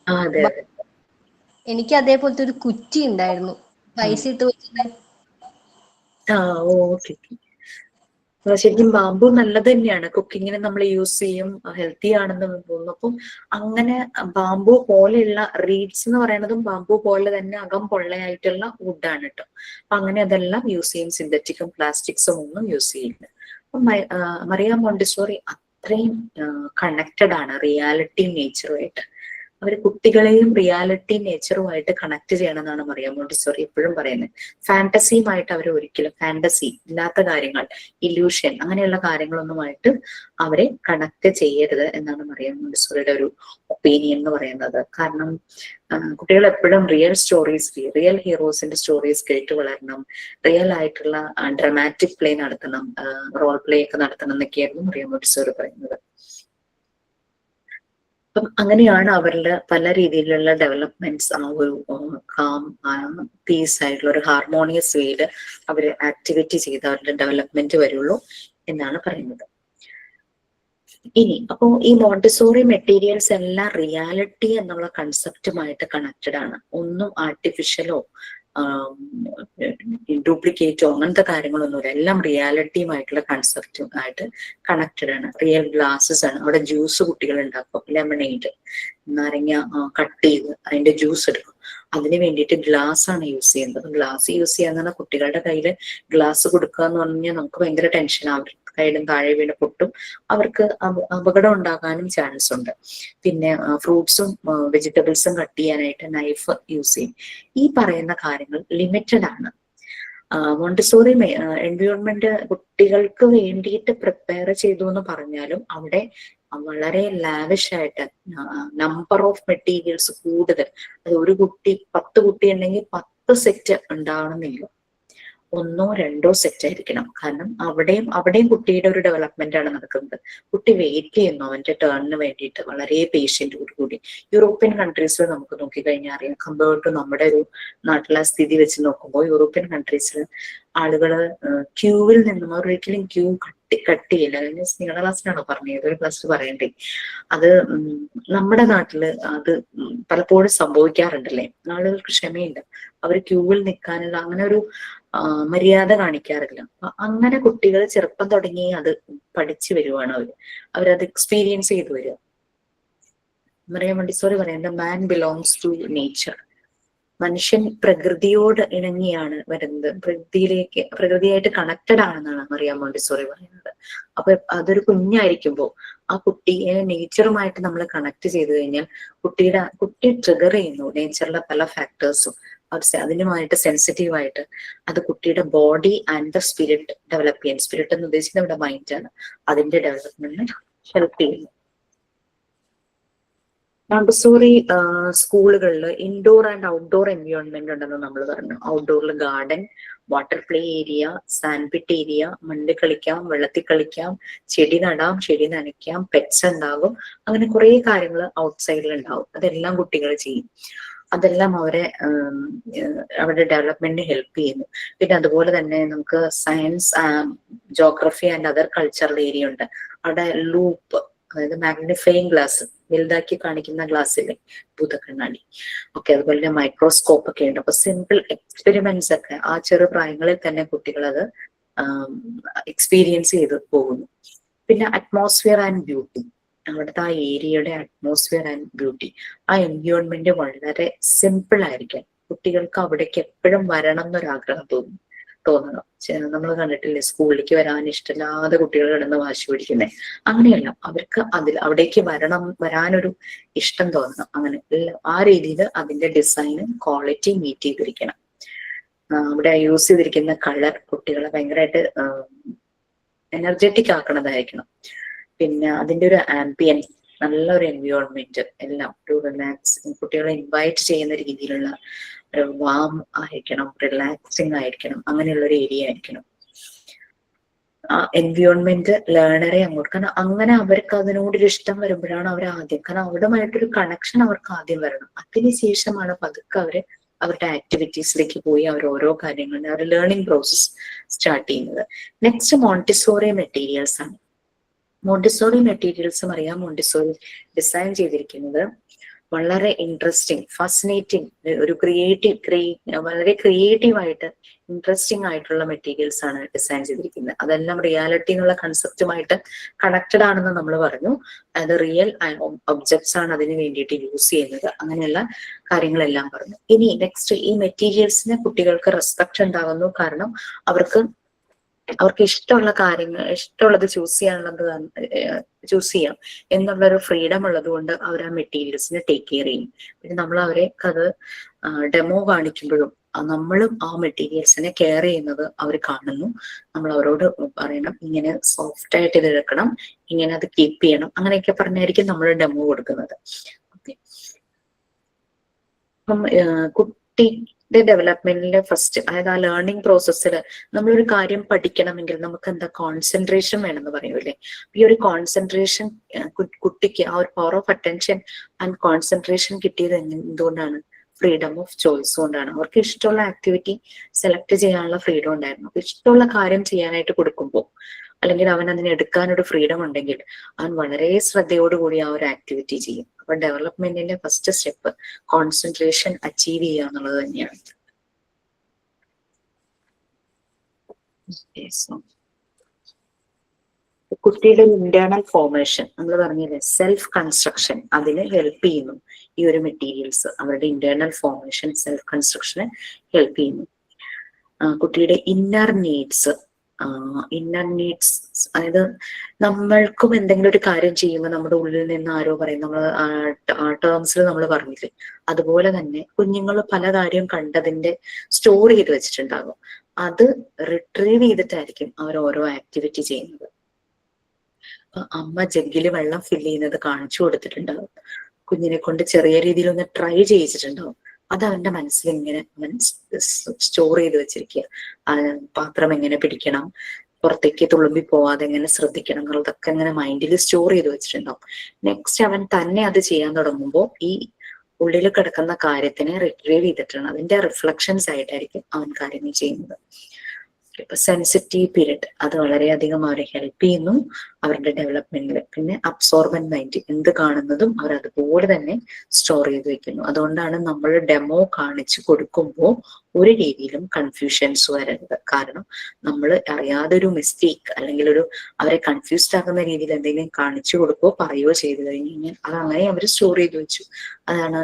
അതെ അതെ. എനിക്ക് അതേപോലത്തെ ഒരു കുറ്റി ഉണ്ടായിരുന്നു, പൈസ ഇട്ട് വെച്ചിട്ട്. ഓക്കെ. ശരിക്കും ബാംബു നല്ലത് തന്നെയാണ്, കുക്കിങ്ങിന് നമ്മൾ യൂസ് ചെയ്യും, ഹെൽത്തി ആണെന്ന് തോന്നുന്നു. അപ്പം അങ്ങനെ ബാംബു പോലെയുള്ള റീഡ്സ് എന്ന് പറയുന്നതും ബാംബു പോലെ തന്നെ അകം പൊള്ളയായിട്ടുള്ള വുഡാണ് കേട്ടോ. അപ്പൊ അങ്ങനെ അതെല്ലാം യൂസ് ചെയ്യും, സിന്തറ്റിക്കും പ്ലാസ്റ്റിക്സും ഒന്നും യൂസ് ചെയ്യില്ല. അപ്പൊ മറിയ മോണ്ടിസോറി അത്രയും കണക്റ്റഡ് ആണ് റിയാലിറ്റി നേച്ചറുമായിട്ട്. അവർ കുട്ടികളെയും റിയാലിറ്റി നേച്ചറുമായിട്ട് കണക്ട് ചെയ്യണം എന്നാണ് മറിയാം മോണ്ടിസോറി എപ്പോഴും പറയുന്നത്. ഫാന്റസിയുമായിട്ട് അവർ ഒരിക്കലും, ഫാന്റസി ഇല്ലാത്ത കാര്യങ്ങൾ, ഇല്യൂഷൻ അങ്ങനെയുള്ള കാര്യങ്ങളൊന്നുമായിട്ട് അവരെ കണക്ട് ചെയ്യരുത് എന്നാണ് മറിയാം മോണ്ടിസോറിയുടെ ഒരു ഒപ്പീനിയൻ എന്ന് പറയുന്നത്. കാരണം കുട്ടികൾ എപ്പോഴും റിയൽ സ്റ്റോറീസ്, റിയൽ ഹീറോസിന്റെ സ്റ്റോറീസ് കേട്ട് വളരണം, റിയൽ ആയിട്ടുള്ള ഡ്രമാറ്റിക് പ്ലേ നടത്തണം, റോൾ പ്ലേ ഒക്കെ നടത്തണം എന്നൊക്കെയായിരുന്നു മറിയാം മോണ്ടിസോറി പറയുന്നത്. അപ്പം അങ്ങനെയാണ് അവരുടെ പല രീതിയിലുള്ള ഡെവലപ്മെന്റ്സ് ആ ഒരു കാം പീസ് ആയിട്ടുള്ള ഒരു ഹാർമോണിയസ് വേയില് അവര് ആക്ടിവിറ്റി ചെയ്ത് അവരുടെ ഡെവലപ്മെന്റ് വരുള്ളൂ എന്നാണ് പറയുന്നത്. ഇനി അപ്പോ ഈ മോണ്ടിസോറി മെറ്റീരിയൽസ് എല്ലാം റിയാലിറ്റി എന്നുള്ള കൺസെപ്റ്റുമായിട്ട് കണക്റ്റഡ് ആണ്. ഒന്നും ആർട്ടിഫിഷ്യലോ ഡ്യൂപ്ലിക്കേറ്റോ അങ്ങനത്തെ കാര്യങ്ങളൊന്നുമില്ല. എല്ലാം റിയാലിറ്റിയുമായിട്ടുള്ള കൺസെപ്റ്റുമായിട്ട് കണക്റ്റഡ് ആണ്. റിയൽ ഗ്ലാസസ് ആണ്. അവിടെ ജ്യൂസ് കുട്ടികൾ ഉണ്ടാക്കും, ലെമണേഡ്, നാരങ്ങ കട്ട് ചെയ്ത് അതിന്റെ ജ്യൂസ് എടുക്കും. അതിന് വേണ്ടിയിട്ട് ഗ്ലാസ് ആണ് യൂസ് ചെയ്യുന്നത്. ഗ്ലാസ് യൂസ് ചെയ്യാന്ന് കുട്ടികളുടെ കയ്യിൽ ഗ്ലാസ് കൊടുക്കുക എന്ന് പറഞ്ഞാൽ നമുക്ക് ഭയങ്കര ടെൻഷൻ. അവർ കയ്യിലും താഴെ വീണ് പൊട്ടും, അവർക്ക് അപകടം ഉണ്ടാകാനും ചാൻസ് ഉണ്ട്. പിന്നെ ഫ്രൂട്ട്സും വെജിറ്റബിൾസും കട്ട് ചെയ്യാനായിട്ട് നൈഫ് യൂസ് ചെയ്യും. ഈ പറയുന്ന കാര്യങ്ങൾ ലിമിറ്റഡ് ആണ്. മോണ്ടിസോറി എൻവയോൺമെന്റ് കുട്ടികൾക്ക് വേണ്ടിയിട്ട് പ്രിപ്പയർ ചെയ്തു എന്ന് പറഞ്ഞാലും അവിടെ വളരെ ലാവിഷ് ആയിട്ട് നമ്പർ ഓഫ് മെറ്റീരിയൽസ് കൂടുതൽ, അത് ഒരു കുട്ടി 10 കുട്ടി ഉണ്ടെങ്കിൽ 10 സെറ്റ് ഉണ്ടാവണമെന്നില്ല, 1 or 2 സെറ്റ് ആയിരിക്കണം. കാരണം അവിടെയും കുട്ടിയുടെ ഒരു ഡെവലപ്മെന്റ് ആണ് നടക്കുന്നത്. കുട്ടി വെയിറ്റ് ചെയ്യുന്നു അവന്റെ ടേണിന് വേണ്ടിയിട്ട് വളരെ പേഷ്യന്റോട് കൂടി. യൂറോപ്യൻ കൺട്രീസിൽ നമുക്ക് നോക്കിക്കഴിഞ്ഞാൽ അറിയാം, കമ്പയർഡ് ടു നമ്മുടെ ഒരു നാട്ടിലെ സ്ഥിതി വെച്ച് നോക്കുമ്പോൾ യൂറോപ്യൻ കൺട്രീസിൽ ആളുകള് ക്യൂവിൽ നിന്നും ഒരിക്കലും ക്യൂ കട്ട് ചെയ്യില്ല. നിങ്ങളുടെ ക്ലാസ്സിലാണോ പറഞ്ഞത്? ഏതൊരു ക്ലാസ്സിൽ പറയണ്ടേ? അത് നമ്മുടെ നാട്ടില് അത് പലപ്പോഴും സംഭവിക്കാറുണ്ടല്ലേ. ആളുകൾക്ക് ക്ഷമയില്ല, അവർ ക്യൂവിൽ നിൽക്കാനുള്ള അങ്ങനെ ഒരു മര്യാദ കാണിക്കാറില്ല. അങ്ങനെ കുട്ടികൾ ചെറുപ്പം തുടങ്ങി അത് പഠിച്ചു വരുവാണ്. അവരത് എക്സ്പീരിയൻസ് ചെയ്തു വരിക. മറിയം മോണ്ടിസോറി പറയുന്നത് മാൻ ബിലോങ്സ് ടു നേച്ചർ. മനുഷ്യൻ പ്രകൃതിയോട് ഇണങ്ങിയാണ് വരുന്നത്, പ്രകൃതിയായിട്ട് കണക്റ്റഡ് ആണെന്നാണ് മറിയം മോണ്ടിസോറി പറയുന്നത്. അപ്പൊ അതൊരു കുഞ്ഞായിരിക്കുമ്പോൾ ആ കുട്ടിയെ നേച്ചറുമായിട്ട് നമ്മൾ കണക്ട് ചെയ്തു കഴിഞ്ഞാൽ കുട്ടി ട്രിഗർ ചെയ്യുന്നു നേച്ചറിലെ പല ഫാക്ടേഴ്സും. അതിനുമായിട്ട് സെൻസിറ്റീവ് ആയിട്ട് അത് കുട്ടിയുടെ body and the spirit develop ചെയ്യാൻ, സ്പിരിറ്റ് എന്ന് ഉദ്ദേശിക്കുന്നത് നമ്മുടെ മൈൻഡാണ്, അതിന്റെ ഡെവലപ്മെന്റിന് ഹെൽപ്പ് ചെയ്യുന്നു. മോണ്ടിസോറി സ്കൂളുകളിൽ ഇൻഡോർ ആൻഡ് ഔട്ട്ഡോർ എൻവയോൺമെന്റ് ഉണ്ടെന്ന് നമ്മൾ പറഞ്ഞു. ഔട്ട്ഡോറിൽ garden, water play area, sand pit area, മണ്ണിൽ കളിക്കാം, വെള്ളത്തിൽ കളിക്കാം, ചെടി നടാം, ചെടി നനയ്ക്കാം, പെറ്റ്സ് ഉണ്ടാകും. അങ്ങനെ കുറെ കാര്യങ്ങൾ ഔട്ട്സൈഡിൽ ഉണ്ടാവും. അതെല്ലാം കുട്ടികൾ ചെയ്യും. അതെല്ലാം അവരുടെ ഡെവലപ്മെന്റിന് ഹെൽപ്പ് ചെയ്യുന്നു. പിന്നെ അതുപോലെ തന്നെ നമുക്ക് science, geography and other cultural area ഉണ്ട്. അവിടെ ലൂപ്പ്, അതായത് മാഗ്നിഫൈയിങ് ഗ്ലാസ്, വലുതാക്കി കാണിക്കുന്ന ഗ്ലാസ്സിലെ ഭൂതക്കണ്ണാടി ഒക്കെ, അതുപോലെ തന്നെ മൈക്രോസ്കോപ്പ് ഒക്കെ ഉണ്ട്. അപ്പൊ സിമ്പിൾ എക്സ്പെരിമെന്റ്സ് ഒക്കെ ആ ചെറു പ്രായങ്ങളിൽ തന്നെ കുട്ടികൾ അത് എക്സ്പീരിയൻസ് ചെയ്ത് പോകുന്നു. പിന്നെ അറ്റ്മോസ്ഫിയർ ആൻഡ് ബ്യൂട്ടി, അവിടുത്തെ ആ ഏരിയയുടെ അറ്റ്മോസ്ഫിയർ ആൻഡ് ബ്യൂട്ടി, ആ എൻവയോൺമെന്റ് വളരെ സിമ്പിൾ ആയിരിക്കാം. കുട്ടികൾക്ക് അവിടേക്ക് എപ്പോഴും വരണം എന്നൊരാഗ്രഹം തോന്നണം. നമ്മൾ കണ്ടിട്ടില്ലേ, സ്കൂളിലേക്ക് വരാൻ ഇഷ്ടമില്ലാതെ കുട്ടികൾ കിടന്ന് വാശി പിടിക്കുന്നത്. അങ്ങനെയല്ല, അവർക്ക് അവിടേക്ക് വരാനൊരു ഇഷ്ടം തോന്നണം. അങ്ങനെ ആ രീതിയിൽ അതിന്റെ ഡിസൈനും ക്വാളിറ്റി മീറ്റ് ചെയ്തിരിക്കണം. അവിടെ യൂസ് ചെയ്തിരിക്കുന്ന കളർ കുട്ടികളെ ഭയങ്കരമായിട്ട് എനർജറ്റിക് ആക്കണതായിരിക്കണം. പിന്നെ അതിന്റെ ഒരു ആംബിയൻസ്, നല്ലൊരു എൻവയോൺമെന്റ്, എല്ലാം ഒരു റിലാക്സ്, കുട്ടികളെ ഇൻവൈറ്റ് ചെയ്യുന്ന രീതിയിലുള്ള ഒരു വാം ആയിരിക്കണം, റിലാക്സിങ് ആയിരിക്കണം, അങ്ങനെയുള്ള ഒരു ഏരിയ ആയിരിക്കണം. ആ എൻവയോൺമെന്റ് ലേണറെ അങ്ങോട്ട്, കാരണം അങ്ങനെ അവർക്ക് അതിനോടൊരു ഇഷ്ടം വരുമ്പോഴാണ് അവർ ആദ്യം, കാരണം അവിടുമായിട്ടൊരു കണക്ഷൻ അവർക്ക് ആദ്യം വരണം. അതിനുശേഷമാണ് പതുക്കെ അവരുടെ ആക്ടിവിറ്റീസിലേക്ക് പോയി അവർ ഓരോ കാര്യങ്ങളും അവർ ലേണിംഗ് പ്രോസസ് സ്റ്റാർട്ട് ചെയ്യുന്നത്. നെക്സ്റ്റ് മോണ്ടിസോറി മെറ്റീരിയൽസ് ആണ്. മോണ്ടിസോറി മെറ്റീരിയൽസും അറിയാം, മോണ്ടിസോറി ഡിസൈൻ ചെയ്തിരിക്കുന്നത് വളരെ ഇൻട്രസ്റ്റിംഗ്, ഫാസിനേറ്റിംഗ്, ഒരു വളരെ ക്രിയേറ്റീവായിട്ട് ഇൻട്രസ്റ്റിംഗ് ആയിട്ടുള്ള മെറ്റീരിയൽസ് ആണ് ഡിസൈൻ ചെയ്തിരിക്കുന്നത്. അതെല്ലാം റിയാലിറ്റി എന്നുള്ള കൺസെപ്റ്റുമായിട്ട് കണക്റ്റഡ് ആണെന്ന് നമ്മൾ പറഞ്ഞു. അത് റിയൽ ഒബ്ജക്ട്സ് ആണ് അതിന് വേണ്ടിയിട്ട് യൂസ് ചെയ്യുന്നത്. അങ്ങനെയുള്ള കാര്യങ്ങളെല്ലാം പറഞ്ഞു. ഇനി നെക്സ്റ്റ്, ഈ മെറ്റീരിയൽസിന് കുട്ടികൾക്ക് റെസ്പെക്ട് ഉണ്ടാകുന്നു. കാരണം അവർക്ക് അവർക്ക് ഇഷ്ടമുള്ള കാര്യങ്ങൾ, ഇഷ്ടമുള്ളത് ചൂസ് ചെയ്യാം എന്നുള്ളൊരു ഫ്രീഡം ഉള്ളത് കൊണ്ട് അവർ ആ മെറ്റീരിയൽസിനെ ടേക്ക് കെയർ ചെയ്യും. പിന്നെ നമ്മൾ അവരെ അത് ഡെമോ കാണിക്കുമ്പോഴും നമ്മളും ആ മെറ്റീരിയൽസിനെ കെയർ ചെയ്യുന്നത് അവർ കാണുന്നു. നമ്മൾ അവരോട് പറയണം ഇങ്ങനെ സോഫ്റ്റ് ആയിട്ട് ഇത് എടുക്കണം, ഇങ്ങനെ അത് കീപ്പ് ചെയ്യണം, അങ്ങനെയൊക്കെ പറഞ്ഞായിരിക്കും നമ്മൾ ഡെമോ കൊടുക്കുന്നത്. ഓക്കെ, അപ്പം കുട്ടിയുടെ ഡെവലപ്മെന്റിന്റെ ഫസ്റ്റ്, അതായത് ആ ലേണിംഗ് പ്രോസസ്സിൽ നമ്മളൊരു കാര്യം പഠിക്കണമെങ്കിൽ നമുക്ക് എന്താ കോൺസെൻട്രേഷൻ വേണമെന്ന് പറയൂലേ. ഈ ഒരു കോൺസെൻട്രേഷൻ കുട്ടിക്ക് ആ ഒരു power of attention and concentration കിട്ടിയത് എന്തുകൊണ്ടാണ്? ഫ്രീഡം ഓഫ് ചോയ്സ് കൊണ്ടാണ്. അവർക്ക് ഇഷ്ടമുള്ള ആക്ടിവിറ്റി സെലക്ട് ചെയ്യാനുള്ള ഫ്രീഡം ഉണ്ടായിരുന്നു. അപ്പൊ ഇഷ്ടമുള്ള കാര്യം ചെയ്യാനായിട്ട് കൊടുക്കുമ്പോൾ, അല്ലെങ്കിൽ അവൻ അതിനെ എടുക്കാനൊരു ഫ്രീഡം ഉണ്ടെങ്കിൽ അവൻ വളരെ ശ്രദ്ധയോടുകൂടി ആ ഒരു ആക്ടിവിറ്റി ചെയ്യും. അപ്പൊ ഡെവലപ്മെന്റിന്റെ ഫസ്റ്റ് സ്റ്റെപ്പ് കോൺസെൻട്രേഷൻ അച്ചീവ് ചെയ്യുക എന്നുള്ളത് തന്നെയാണ്. കുട്ടിയുടെ ഇന്റേണൽ ഫോർമേഷൻ നമ്മൾ പറഞ്ഞില്ലേ, സെൽഫ് കൺസ്ട്രക്ഷൻ, അതിന് ഹെൽപ്പ് ചെയ്യുന്നു ഈ ഒരു മെറ്റീരിയൽസ്. അവരുടെ ഇന്റേണൽ ഫോർമേഷൻ, സെൽഫ് കൺസ്ട്രക്ഷന് ഹെൽപ്പ് ചെയ്യുന്നു. കുട്ടിയുടെ ഇന്നർ നീഡ്സ്, അതായത് നമ്മൾക്കും എന്തെങ്കിലും ഒരു കാര്യം ചെയ്യുമ്പോൾ നമ്മുടെ ഉള്ളിൽ നിന്ന് ആരോ പറയും, നമ്മൾ ആ ടേംസിൽ നമ്മൾ പറഞ്ഞില്ലേ, അതുപോലെ തന്നെ കുഞ്ഞുങ്ങൾ പല കാര്യം കണ്ടതിന്റെ സ്റ്റോർ ചെയ്ത് വെച്ചിട്ടുണ്ടാകും. അത് റിട്രീവ് ചെയ്തിട്ടായിരിക്കും അവർ ഓരോ ആക്ടിവിറ്റി ചെയ്യുന്നത്. അമ്മ ജഗ്ഗില് വെള്ളം ഫില്ല് ചെയ്യുന്നത് കാണിച്ചു കൊടുത്തിട്ടുണ്ടാവും, കുഞ്ഞിനെ കൊണ്ട് ചെറിയ രീതിയിൽ ഒന്ന് ട്രൈ ചെയ്യിച്ചിട്ടുണ്ടാവും. അത് അവന്റെ മനസ്സിൽ ഇങ്ങനെ സ്റ്റോർ ചെയ്ത് വെച്ചിരിക്കുക. പാത്രം എങ്ങനെ പിടിക്കണം, പുറത്തേക്ക് തുളുമ്പി പോവാതെ എങ്ങനെ ശ്രദ്ധിക്കണം എന്നുള്ളതൊക്കെ ഇങ്ങനെ മൈൻഡിൽ സ്റ്റോർ ചെയ്ത് വെച്ചിട്ടുണ്ടാവും. നെക്സ്റ്റ് അവൻ തന്നെ അത് ചെയ്യാൻ തുടങ്ങുമ്പോൾ ഈ ഉള്ളിൽ കിടക്കുന്ന കാര്യത്തിനെ റിട്രീവ് ചെയ്തിട്ടാണ്, അതിന്റെ റിഫ്ലക്ഷൻസ് ആയിട്ടായിരിക്കും അവൻ കാര്യങ്ങൾ ചെയ്യുന്നത്. ഇപ്പൊ സെൻസിറ്റീവ് പീരിയഡ്, അത് വളരെയധികം അവരെ ഹെൽപ്പ് ചെയ്യുന്നു അവരുടെ ഡെവലപ്മെന്റിൽ. പിന്നെ അബ്സോർബന്റ് മൈൻഡ്, എന്ത് കാണുന്നതും അവർ അതുപോലെ തന്നെ സ്റ്റോർ ചെയ്ത് വെക്കുന്നു. അതുകൊണ്ടാണ് നമ്മൾ ഡെമോ കാണിച്ചു കൊടുക്കുമ്പോൾ ഒരു രീതിയിലും കൺഫ്യൂഷൻസ് വരരുത്. കാരണം നമ്മൾ അറിയാതെ ഒരു മിസ്റ്റേക്ക് അല്ലെങ്കിൽ അവരെ കൺഫ്യൂസ്ഡ് ആക്കുന്ന രീതിയിൽ എന്തെങ്കിലും കാണിച്ചു കൊടുക്കുകയോ പറയുകയോ ചെയ്തു കഴിഞ്ഞു കഴിഞ്ഞാൽ അതങ്ങനെ അവർ സ്റ്റോർ ചെയ്ത് വെച്ചു. അതാണ്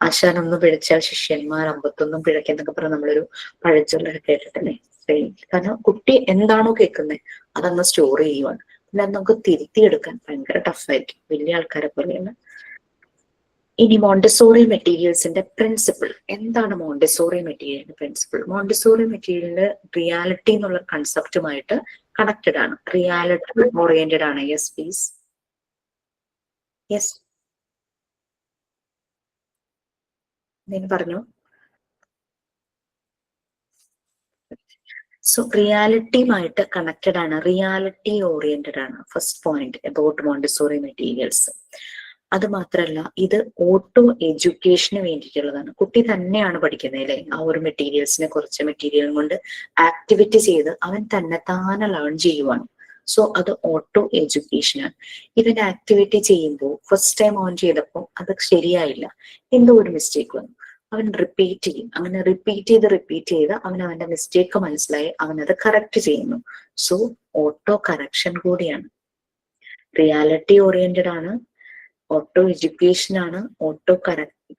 ആശാനൊന്നും പിഴച്ചാൽ ശിഷ്യന്മാർ അമ്പത്തൊന്നും പിഴക്കെന്നൊക്കെ പറഞ്ഞ് നമ്മളൊരു പഴഞ്ചൊല്ലൊക്കെ കേട്ടിട്ടില്ലേ. കാരണം കുട്ടി എന്താണോ കേൾക്കുന്നത് അതങ്ങ് സ്റ്റോർ ചെയ്യുവാണ്. പിന്നെ അത് നമുക്ക് തിരുത്തിയെടുക്കാൻ ഭയങ്കര ടഫായിരിക്കും വലിയ ആൾക്കാരെ പോലെയാണ്. ഇനി മോണ്ടിസോറി മെറ്റീരിയൽസിന്റെ പ്രിൻസിപ്പിൾ എന്താണ്? മോണ്ടിസോറി മെറ്റീരിയലിന്റെ പ്രിൻസിപ്പിൾ, മോണ്ടിസോറി മെറ്റീരിയലിന്റെ റിയാലിറ്റി എന്നുള്ള കൺസെപ്റ്റുമായിട്ട് കണക്റ്റഡ് ആണ്, റിയാലിറ്റി ഓറിയന്റഡ് ആണ്. Yes please. യെസ്, ഞാൻ പറഞ്ഞു. സോ റിയാലിറ്റിയുമായിട്ട് കണക്റ്റഡ് ആണ്, റിയാലിറ്റി ഓറിയന്റഡ് ആണ് first point about Montessori materials. അത് മാത്രല്ല, ഇത് ഓട്ടോ എഡ്യൂക്കേഷന് വേണ്ടിയിട്ടുള്ളതാണ്. കുട്ടി തന്നെയാണ് പഠിക്കുന്നത് അല്ലേ, ആ ഒരു മെറ്റീരിയൽസിനെ കുറച്ച് മെറ്റീരിയൽ കൊണ്ട് ആക്ടിവിറ്റി ചെയ്ത് അവൻ തന്നെ ലേൺ ചെയ്യുവാണ്. സോ അത് ഓട്ടോ എഡ്യൂക്കേഷനാണ്. ഇവൻ ആക്ടിവിറ്റി ചെയ്യുമ്പോൾ ഫസ്റ്റ് ടൈം ഓൺ ചെയ്തപ്പോൾ അത് ശരിയായില്ല, എന്തോ ഒരു മിസ്റ്റേക്ക് വന്നു, അവൻ റിപ്പീറ്റ് ചെയ്യും. അങ്ങനെ റിപ്പീറ്റ് ചെയ്ത് അവന്റെ മിസ്റ്റേക്ക് മനസ്സിലായി അവനത് കറക്റ്റ് ചെയ്യുന്നു. സോ ഓട്ടോ കറക്ഷൻ കൂടിയാണ്, റിയാലിറ്റി ഓറിയന്റഡ് ആണ്, ഓട്ടോ എഡ്യൂക്കേഷൻ ആണ്, ഓട്ടോ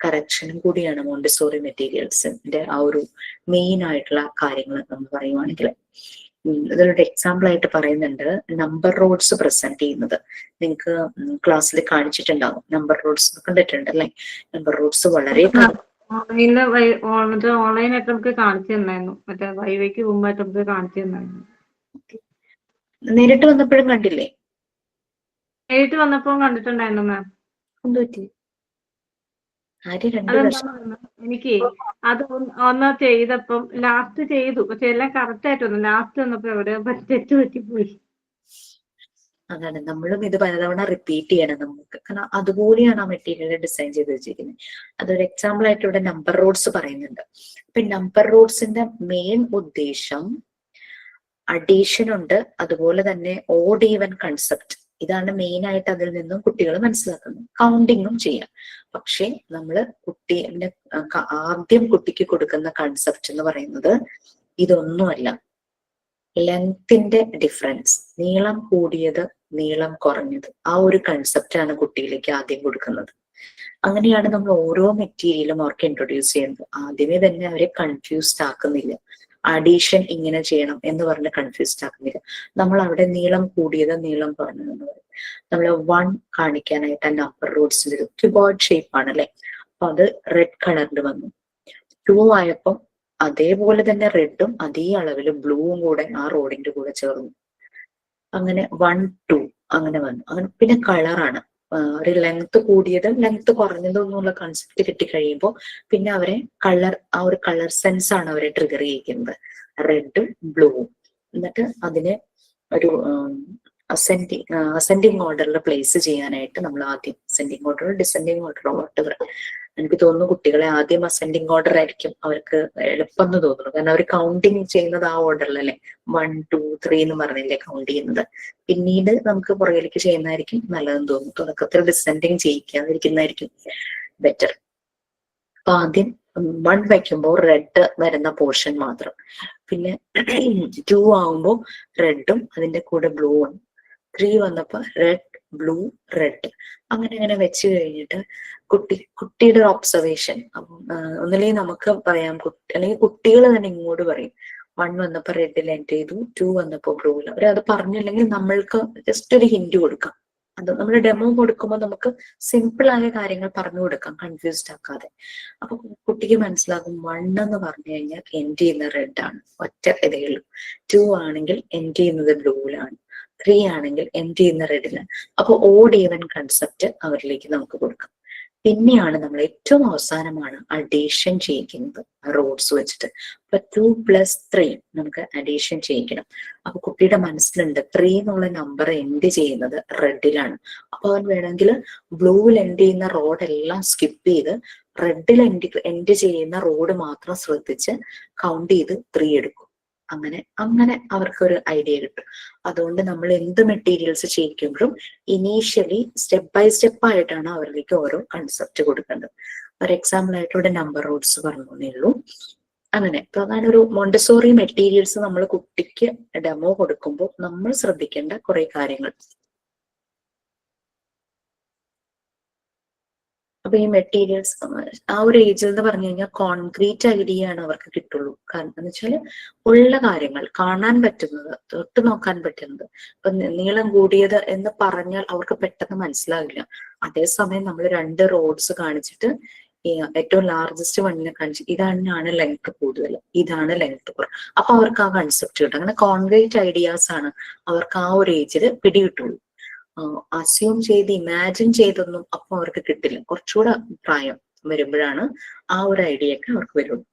കറക്ഷനും കൂടിയാണ് മോണ്ടിസോറി മെറ്റീരിയൽസിന്റെ ആ ഒരു മെയിൻ ആയിട്ടുള്ള കാര്യങ്ങൾ നമ്മൾ പറയുവാണെങ്കിൽ. ഇതിലൊരു എക്സാമ്പിൾ ആയിട്ട് പറയുന്നുണ്ട് നമ്പർ റോഡ്സ് പ്രസന്റ് ചെയ്യുന്നത്. നിങ്ങൾക്ക് ക്ലാസ്സിൽ കാണിച്ചിട്ടുണ്ടാവും, നമ്പർ റോഡ്സ് കണ്ടിട്ടുണ്ട് അല്ലെ. നമ്പർ റോഡ്സ് വളരെ ഓൺലൈനായിട്ട് നമുക്ക് കാണിച്ചു തന്നായിരുന്നു, മറ്റേ വൈവയ്ക്ക് മുമ്പായിട്ട് നമുക്ക് കാണിച്ചു തന്നായിരുന്നു. നേരിട്ട് വന്നപ്പോഴും കണ്ടില്ലേ? നേരിട്ട് വന്നപ്പോൾ കണ്ടിട്ടുണ്ടായിരുന്നു മാം. എനിക്ക് അത് ഒന്ന് ചെയ്തപ്പം ലാസ്റ്റ് ചെയ്തു, പക്ഷെ എല്ലാം കറക്റ്റ് ആയിട്ട് വന്നു. ലാസ്റ്റ് വന്നപ്പോ എവിടെ തെറ്റ് പറ്റിപ്പോയി. അതാണ്, നമ്മളും ഇത് പലതവണ റിപ്പീറ്റ് ചെയ്യണം നമുക്ക്, കാരണം അതുപോലെയാണ് ആ മെറ്റീരിയൽ ഡിസൈൻ ചെയ്ത് വെച്ചിരിക്കുന്നത്. അതൊരു എക്സാമ്പിൾ ആയിട്ട് ഇവിടെ നമ്പർ റോഡ്സ് പറയുന്നുണ്ട്. അപ്പൊ നമ്പർ റോഡ്സിന്റെ മെയിൻ ഉദ്ദേശം അഡീഷൻ ഉണ്ട്, അതുപോലെ തന്നെ ഓഡ് ഈവൻ കൺസെപ്റ്റ്. ഇതാണ് മെയിൻ ആയിട്ട് അതിൽ നിന്നും കുട്ടികൾ മനസ്സിലാക്കുന്നത്. കൗണ്ടിങ്ങും ചെയ്യാം. പക്ഷെ നമ്മൾ ആദ്യം കുട്ടിക്ക് കൊടുക്കുന്ന കൺസെപ്റ്റ് എന്ന് പറയുന്നത് ഇതൊന്നുമല്ല, ലെങ്ത്തിന്റെ ഡിഫറൻസ്, നീളം കൂടിയത് നീളം കുറഞ്ഞത്, ആ ഒരു കൺസെപ്റ്റാണ് കുട്ടിയിലേക്ക് ആദ്യം കൊടുക്കുന്നത്. അങ്ങനെയാണ് നമ്മൾ ഓരോ മെറ്റീരിയലും അവർക്ക് ഇൻട്രൊഡ്യൂസ് ചെയ്യുന്നത്. ആദ്യമേ തന്നെ അവരെ കൺഫ്യൂസ്ഡ് ആക്കുന്നില്ല, അഡീഷൻ ഇങ്ങനെ ചെയ്യണം എന്ന് പറഞ്ഞ് കൺഫ്യൂസ്ഡ് ആക്കുന്നില്ല. നമ്മൾ അവിടെ നീളം കൂടിയത് നീളം കുറഞ്ഞതെന്ന് പറയും. നമ്മൾ 1 കാണിക്കാനായിട്ട് ആ നമ്പർ റോഡ്സിന്റെ ഒരു ക്യൂബോയിഡ് ഷേപ്പ് ആണ് അല്ലെ, അപ്പൊ അത് റെഡ് കളറിൽ വന്നു. 2 ആയപ്പം അതേപോലെ തന്നെ റെഡും അതേ അളവിൽ ബ്ലൂവും കൂടെ ആ റോഡിന്റെ കൂടെ ചേർന്നു. അങ്ങനെ 1, 2 അങ്ങനെ വന്നു. അങ്ങനെ പിന്നെ കളറാണ് ഒരു ലെങ്ത് കൂടിയതും ലെങ്ത് കുറഞ്ഞതും എന്നുള്ള കൺസെപ്റ്റ് കിട്ടിക്കഴിയുമ്പോൾ പിന്നെ അവരെ കളർ, ആ ഒരു കളർ സെൻസ് ആണ് അവരെ ട്രിഗർ ചെയ്യിക്കുന്നത്, റെഡും ബ്ലൂവും. എന്നിട്ട് അതിനെ ഒരു അസെൻഡിങ് ഓർഡറിൽ പ്ലേസ് ചെയ്യാനായിട്ട് നമ്മൾ ആദ്യം അസെൻഡിങ് ഓർഡറോ ഡിസെൻഡിങ് ഓർഡറോ വോട്ടെവർ, എനിക്ക് തോന്നുന്നു കുട്ടികളെ ആദ്യം അസെൻഡിങ് ഓർഡർ ആയിരിക്കും അവർക്ക് എളുപ്പം എന്ന് തോന്നുന്നു. കാരണം അവർ കൗണ്ടിങ് ചെയ്യുന്നത് ആ ഓർഡറിലല്ലേ, 1, 2, 3 എന്ന് പറഞ്ഞില്ലേ കൗണ്ട് ചെയ്യുന്നത്. പിന്നീട് നമുക്ക് പുറകിലേക്ക് ചെയ്യുന്നതായിരിക്കും നല്ലതെന്ന് തോന്നുന്നു. തുടക്കത്തിൽ ഡിസെൻഡിങ് ചെയ്യിക്കാതിരിക്കുന്നതായിരിക്കും ബെറ്റർ. അപ്പൊ ആദ്യം 1 വയ്ക്കുമ്പോൾ റെഡ് വരുന്ന പോർഷൻ മാത്രം, പിന്നെ 2 ആവുമ്പോൾ റെഡും അതിന്റെ കൂടെ ബ്ലൂവും, 3 വന്നപ്പോ റെഡ് ബ്ലൂ റെഡ്, അങ്ങനെ വെച്ച് കഴിഞ്ഞിട്ട് കുട്ടിയുടെ ഒരു ഒബ്സർവേഷൻ. അപ്പം ഒന്നില്ലെങ്കിൽ നമുക്ക് പറയാം, അല്ലെങ്കിൽ കുട്ടികൾ തന്നെ ഇങ്ങോട്ട് പറയും 1 വന്നപ്പോ റെഡിൽ എൻഡ് ചെയ്തു, 2 വന്നപ്പോ ബ്ലൂവിൽ. അവരത് പറഞ്ഞില്ലെങ്കിൽ നമ്മൾക്ക് ജസ്റ്റ് ഒരു ഹിന്റ് കൊടുക്കാം. അത് നമ്മൾ ഡെമോ കൊടുക്കുമ്പോൾ നമുക്ക് സിമ്പിൾ ആയ കാര്യങ്ങൾ പറഞ്ഞു കൊടുക്കാം, കൺഫ്യൂസ്ഡ് ആക്കാതെ. അപ്പൊ കുട്ടിക്ക് മനസ്സിലാകും 1 എന്ന് പറഞ്ഞു കഴിഞ്ഞാൽ എൻഡ് ചെയ്യുന്ന റെഡ് ആണ്, ഒറ്റ ഇതേ ഉള്ളൂ. 2 ആണെങ്കിൽ എൻഡ് ചെയ്യുന്നത് ബ്ലൂവിലാണ്, 3 ആണെങ്കിൽ എൻഡ് ചെയ്യുന്ന റെഡിലാണ്. അപ്പൊ ഓഡ് ഈവൻ കൺസെപ്റ്റ് അവരിലേക്ക് നമുക്ക് കൊടുക്കാം. പിന്നെയാണ് നമ്മൾ ഏറ്റവും അവസാനമാണ് അഡീഷൻ ചെയ്യിക്കുന്നത് റോഡ്സ് വെച്ചിട്ട്. അപ്പൊ 2 + 3 നമുക്ക് അഡീഷൻ ചെയ്യിക്കണം. അപ്പൊ കുട്ടിയുടെ മനസ്സിലുണ്ട് 3 എന്നുള്ള നമ്പർ എൻഡ് ചെയ്യുന്നത് റെഡിലാണ്. അപ്പൊ അവൻ വേണമെങ്കിൽ ബ്ലൂവിൽ എൻഡ് ചെയ്യുന്ന റോഡെല്ലാം സ്കിപ്പ് ചെയ്ത് റെഡിൽ എൻഡ് ചെയ്യുന്ന റോഡ് മാത്രം ശ്രദ്ധിച്ച് കൗണ്ട് ചെയ്ത് 3 എടുക്കും. അങ്ങനെ അവർക്കൊരു ഐഡിയ കിട്ടും. അതുകൊണ്ട് നമ്മൾ എന്ത് മെറ്റീരിയൽസ് ചെയ്യിക്കുമ്പോഴും ഇനീഷ്യലി സ്റ്റെപ്പ് ബൈ സ്റ്റെപ്പ് ആയിട്ടാണ് അവരിലേക്ക് ഓരോ കൺസെപ്റ്റ് കൊടുക്കേണ്ടത്. ഒരു എക്സാമ്പിൾ ആയിട്ട് ഇവിടെ നമ്പർ റോഡ്സ് പറഞ്ഞേ ഉള്ളൂ. അങ്ങനെ പ്രധാന ഒരു മോണ്ടസോറി മെറ്റീരിയൽസ് നമ്മൾ കുട്ടിക്ക് ഡെമോ കൊടുക്കുമ്പോൾ നമ്മൾ ശ്രദ്ധിക്കേണ്ട കുറെ കാര്യങ്ങൾ. അപ്പൊ ഈ മെറ്റീരിയൽസ് ആ ഒരു ഏജിൽ എന്ന് പറഞ്ഞു കഴിഞ്ഞാൽ കോൺക്രീറ്റ് ഐഡിയ ആണ് അവർക്ക് കിട്ടുള്ളൂ. കാരണം എന്ന് വെച്ചാൽ ഉള്ള കാര്യങ്ങൾ കാണാൻ പറ്റുന്നത്, തൊട്ട് നോക്കാൻ പറ്റുന്നത്. ഇപ്പൊ നീളം കൂടിയത് എന്ന് പറഞ്ഞാൽ അവർക്ക് പെട്ടെന്ന് മനസ്സിലാവില്ല. അതേസമയം നമ്മൾ 2 റോഡ്സ് കാണിച്ചിട്ട് ഏറ്റവും ലാർജസ്റ്റ് വണ്ണിനെ കാണിച്ച് ഇതാണ് ലെങ്ത് കൂടുതൽ, ഇതാണ് ലെങ്ത് കുറവ്, അപ്പൊ അവർക്ക് ആ കൺസെപ്റ്റ് കിട്ടും. അങ്ങനെ കോൺക്രീറ്റ് ഐഡിയാസ് ആണ് അവർക്ക് ആ ഒരു ഏജിൽ പിടികിട്ടുള്ളൂ. അസ്യൂം ചെയ്ത് ഇമാജിൻ ചെയ്തൊന്നും അപ്പൊ അവർക്ക് കിട്ടില്ല. കുറച്ചുകൂടെ പ്രായം വരുമ്പോഴാണ് ആ ഒരു ഐഡിയ ഒക്കെ അവർക്ക് വരുള്ളൂ.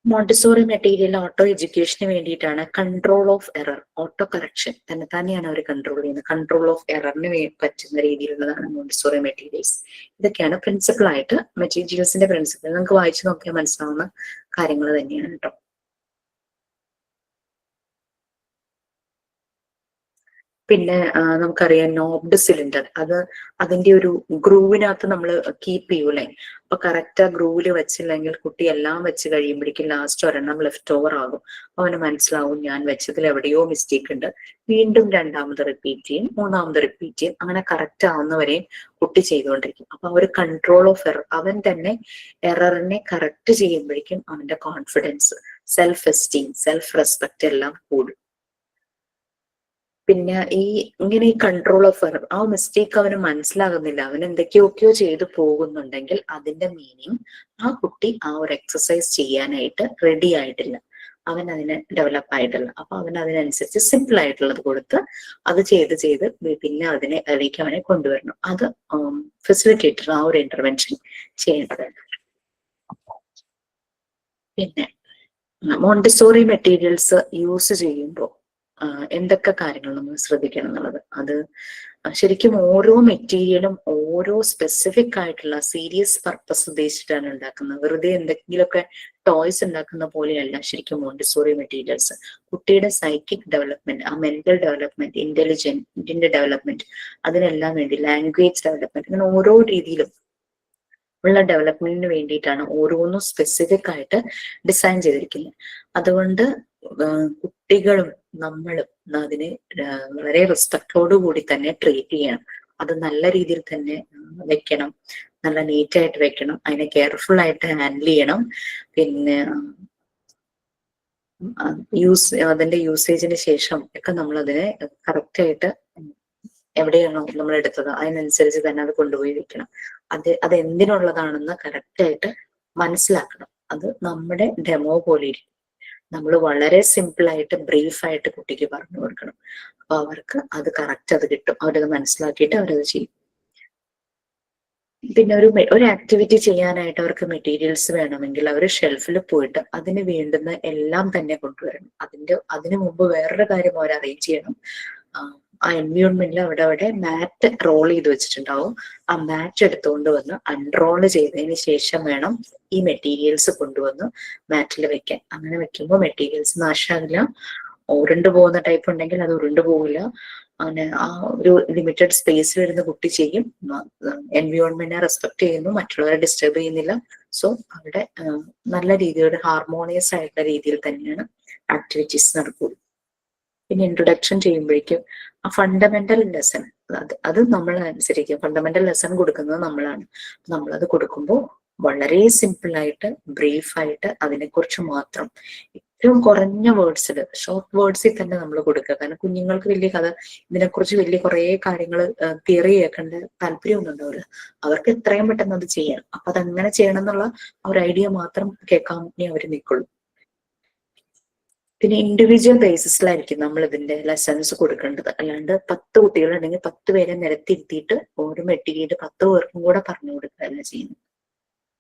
മോണ്ടിസോറി മെറ്റീരിയൽ ഓട്ടോ എഡ്യൂക്കേഷന് വേണ്ടിയിട്ടാണ് control of error, auto correction തന്നെയാണ് അവർ കൺട്രോൾ ചെയ്യുന്നത്. കൺട്രോൾ ഓഫ് എററിന് പറ്റുന്ന രീതിയിലുള്ളതാണ് മോണ്ടിസോറി മെറ്റീരിയൽസ്. ഇതൊക്കെയാണ് പ്രിൻസിപ്പിൾ ആയിട്ട് മെറ്റീരിയൽസിന്റെ പ്രിൻസിപ്പിൾ. നമുക്ക് വായിച്ചു നോക്കിയാൽ മനസ്സിലാവുന്ന കാര്യങ്ങൾ തന്നെയാണ് കേട്ടോ. പിന്നെ നമുക്കറിയാം നോബ്ഡ് സിലിണ്ടർ, അതിന്റെ ഒരു ഗ്രൂവിനകത്ത് നമ്മൾ കീപ്പ് ചെയ്യൂലേ. അപ്പൊ കറക്റ്റ് ആ ഗ്രൂവില് വെച്ചില്ലെങ്കിൽ കുട്ടി എല്ലാം വെച്ച് കഴിയുമ്പോഴേക്കും ലാസ്റ്റ് ഒരെണ്ണം ലെഫ്റ്റ് ഓവർ ആകും. അവന് മനസ്സിലാവും ഞാൻ വെച്ചതിൽ എവിടെയോ മിസ്റ്റേക്ക് ഉണ്ട്. വീണ്ടും 2ാമത് റിപ്പീറ്റ് ചെയ്യും, 3ാമത് റിപ്പീറ്റ് ചെയ്യും. അങ്ങനെ കറക്റ്റ് ആവുന്നവരെയും കുട്ടി ചെയ്തുകൊണ്ടിരിക്കും. അപ്പൊ ആ ഒരു കൺട്രോൾ ഓഫ് എറർ, അവൻ തന്നെ എററിനെ കറക്റ്റ് ചെയ്യുമ്പോഴേക്കും അവന്റെ confidence, self esteem, self respect എല്ലാം കൂടും. പിന്നെ ഇങ്ങനെ ഈ കൺട്രോൾ ഓഫ് എറർ, ആ മിസ്റ്റേക്ക് അവന് മനസ്സിലാകുന്നില്ല, അവൻ എന്തൊക്കെയൊക്കെയോ ചെയ്തു പോകുന്നുണ്ടെങ്കിൽ അതിന്റെ മീനിങ് ആ കുട്ടി ആ ഒരു എക്സസൈസ് ചെയ്യാനായിട്ട് റെഡി ആയിട്ടില്ല, അവൻ അതിന് ഡെവലപ്പ് ആയിട്ടില്ല. അപ്പൊ അവൻ അതിനനുസരിച്ച് സിമ്പിൾ ആയിട്ടുള്ളത് കൊടുത്ത് അത് ചെയ്ത് പിന്നെ അതിലേക്ക് അവനെ കൊണ്ടുവരണം. അത് ഫെസിലിറ്റേറ്റർ ആ ഒരു ഇന്റർവെൻഷൻ ചെയ്യേണ്ടതാണ്. പിന്നെ മോണ്ടിസോറി മെറ്റീരിയൽസ് യൂസ് ചെയ്യുമ്പോൾ എന്തൊക്കെ കാര്യങ്ങൾ നമ്മൾ ശ്രദ്ധിക്കണം എന്നുള്ളത്, അത് ശരിക്കും ഓരോ മെറ്റീരിയലും ഓരോ സ്പെസിഫിക് ആയിട്ടുള്ള സീരിയസ് പർപ്പസ് ഉദ്ദേശിച്ചിട്ടാണ് ഉണ്ടാക്കുന്നത്. വെറുതെ എന്തെങ്കിലുമൊക്കെ ടോയ്സ് ഉണ്ടാക്കുന്ന പോലെയല്ല ശരിക്കും മോണ്ടിസോറി മെറ്റീരിയൽസ്. കുട്ടിയുടെ സൈക്കിക് ഡെവലപ്മെന്റ്, ആ മെന്റൽ ഡെവലപ്മെന്റ്, ഇന്റലിജന്റിന്റെ ഡെവലപ്മെന്റ്, അതിനെല്ലാം വേണ്ടി ലാംഗ്വേജ് ഡെവലപ്മെന്റ്, അങ്ങനെ ഓരോ രീതിയിലും ഉള്ള ഡെവലപ്മെന്റിന് വേണ്ടിയിട്ടാണ് ഓരോന്നും സ്പെസിഫിക് ആയിട്ട് ഡിസൈൻ ചെയ്തിരിക്കുന്നത്. അതുകൊണ്ട് കുട്ടികളും നമ്മളും അതിനെ വളരെ റെസ്പെക്റ്റോടു കൂടി തന്നെ ട്രീറ്റ് ചെയ്യണം. അത് നല്ല രീതിയിൽ തന്നെ വെക്കണം, നല്ല നീറ്റായിട്ട് വെക്കണം, അതിനെ കെയർഫുൾ ആയിട്ട് ഹാൻഡിൽ ചെയ്യണം. പിന്നെ അതിന്റെ യൂസേജിന് ശേഷം ഒക്കെ നമ്മൾ അതിനെ കറക്റ്റ് ആയിട്ട് എവിടെയാണോ നമ്മൾ എടുത്തത് അതിനനുസരിച്ച് തന്നെ അത് കൊണ്ടുപോയി വെക്കണം. അത് എന്തിനുള്ളതാണെന്ന് കറക്റ്റ് ആയിട്ട് മനസ്സിലാക്കണം. അത് നമ്മുടെ ഡെമോ പോലെ ഇരിക്കും. നമ്മൾ വളരെ സിമ്പിൾ ആയിട്ട് ബ്രീഫായിട്ട് കുട്ടിക്ക് പറഞ്ഞു കൊടുക്കണം. അപ്പൊ അവർക്ക് അത് കറക്റ്റ് അത് കിട്ടും. അവരത് മനസ്സിലാക്കിയിട്ട് അവരത് ചെയ്യും. പിന്നെ ഒരു ആക്ടിവിറ്റി ചെയ്യാനായിട്ട് അവർക്ക് മെറ്റീരിയൽസ് വേണമെങ്കിൽ അവർ ഷെൽഫിൽ പോയിട്ട് അതിന് വേണ്ടുന്ന എല്ലാം തന്നെ കൊണ്ടുവരണം. അതിനു മുമ്പ് വേറൊരു കാര്യം അവർ അറേഞ്ച് ചെയ്യണം. ആ എൻവയോൺമെന്റിൽ അവിടെ മാറ്റ് റോൾ ചെയ്ത് വെച്ചിട്ടുണ്ടാവും. ആ മാറ്റ് എടുത്തുകൊണ്ട് വന്ന് അൺറോൾ ചെയ്തതിന് ശേഷം വേണം ഈ മെറ്റീരിയൽസ് കൊണ്ടുവന്ന് മാറ്റിൽ വെക്കാൻ. അങ്ങനെ വെക്കുമ്പോൾ മെറ്റീരിയൽസ് നാശാകില്ല. ഉരുണ്ടു പോകുന്ന ടൈപ്പ് ഉണ്ടെങ്കിൽ അത് ഉരുണ്ടു പോകില്ല. അങ്ങനെ ആ ഒരു ലിമിറ്റഡ് സ്പേസിൽ വരുന്ന കുട്ടി ചെയ്യും. എൻവയോൺമെന്റിനെ റെസ്പെക്ട് ചെയ്യുന്നു, മറ്റുള്ളവരെ ഡിസ്റ്റർബ് ചെയ്യുന്നില്ല. സോ അവിടെ നല്ല രീതിയിൽ ഹാർമോണിയസ് ആയിട്ടുള്ള രീതിയിൽ തന്നെയാണ് ആക്ടിവിറ്റീസ് നടക്കുക. പിന്നെ ഇൻട്രൊഡക്ഷൻ ചെയ്യുമ്പോഴേക്കും ആ ഫണ്ടമെന്റൽ ലെസൺ അത് നമ്മൾ അനുസരിക്കുക. ഫണ്ടമെന്റൽ ലെസൺ കൊടുക്കുന്നത് നമ്മളാണ്. നമ്മളത് കൊടുക്കുമ്പോൾ വളരെ സിമ്പിൾ ആയിട്ട് ബ്രീഫായിട്ട് അതിനെക്കുറിച്ച് മാത്രം ഏറ്റവും കുറഞ്ഞ വേർഡ്സിൽ, ഷോർട്ട് വേർഡ്സിൽ തന്നെ നമ്മൾ കൊടുക്കുക. കാരണം കുഞ്ഞുങ്ങൾക്ക് വലിയ കഥ ഇതിനെക്കുറിച്ച് വലിയ കുറേ കാര്യങ്ങൾ തിയറി കേൾക്കേണ്ട താല്പര്യമൊന്നും ഉണ്ടാവില്ല. അവർക്ക് എത്രയും പെട്ടെന്ന് അത് ചെയ്യാം. അപ്പൊ അതെങ്ങനെ ചെയ്യണം എന്നുള്ള ഒരു ഐഡിയ മാത്രം കേൾക്കാൻ അവർ നിൽക്കുള്ളൂ. പിന്നെ ഇൻഡിവിജ്വൽ ബേസിസിലായിരിക്കും നമ്മൾ ഇതിന്റെ ലെസൺസ് കൊടുക്കേണ്ടത്. അല്ലാണ്ട് 10 കുട്ടികളുണ്ടെങ്കിൽ 10 പേരെ നിരത്തിരുത്തിയിട്ട് ഓരോ മെറ്റീരിയൽ 10 പേർക്കും കൂടെ പറഞ്ഞു കൊടുക്കുകയല്ല ചെയ്യുന്നത്.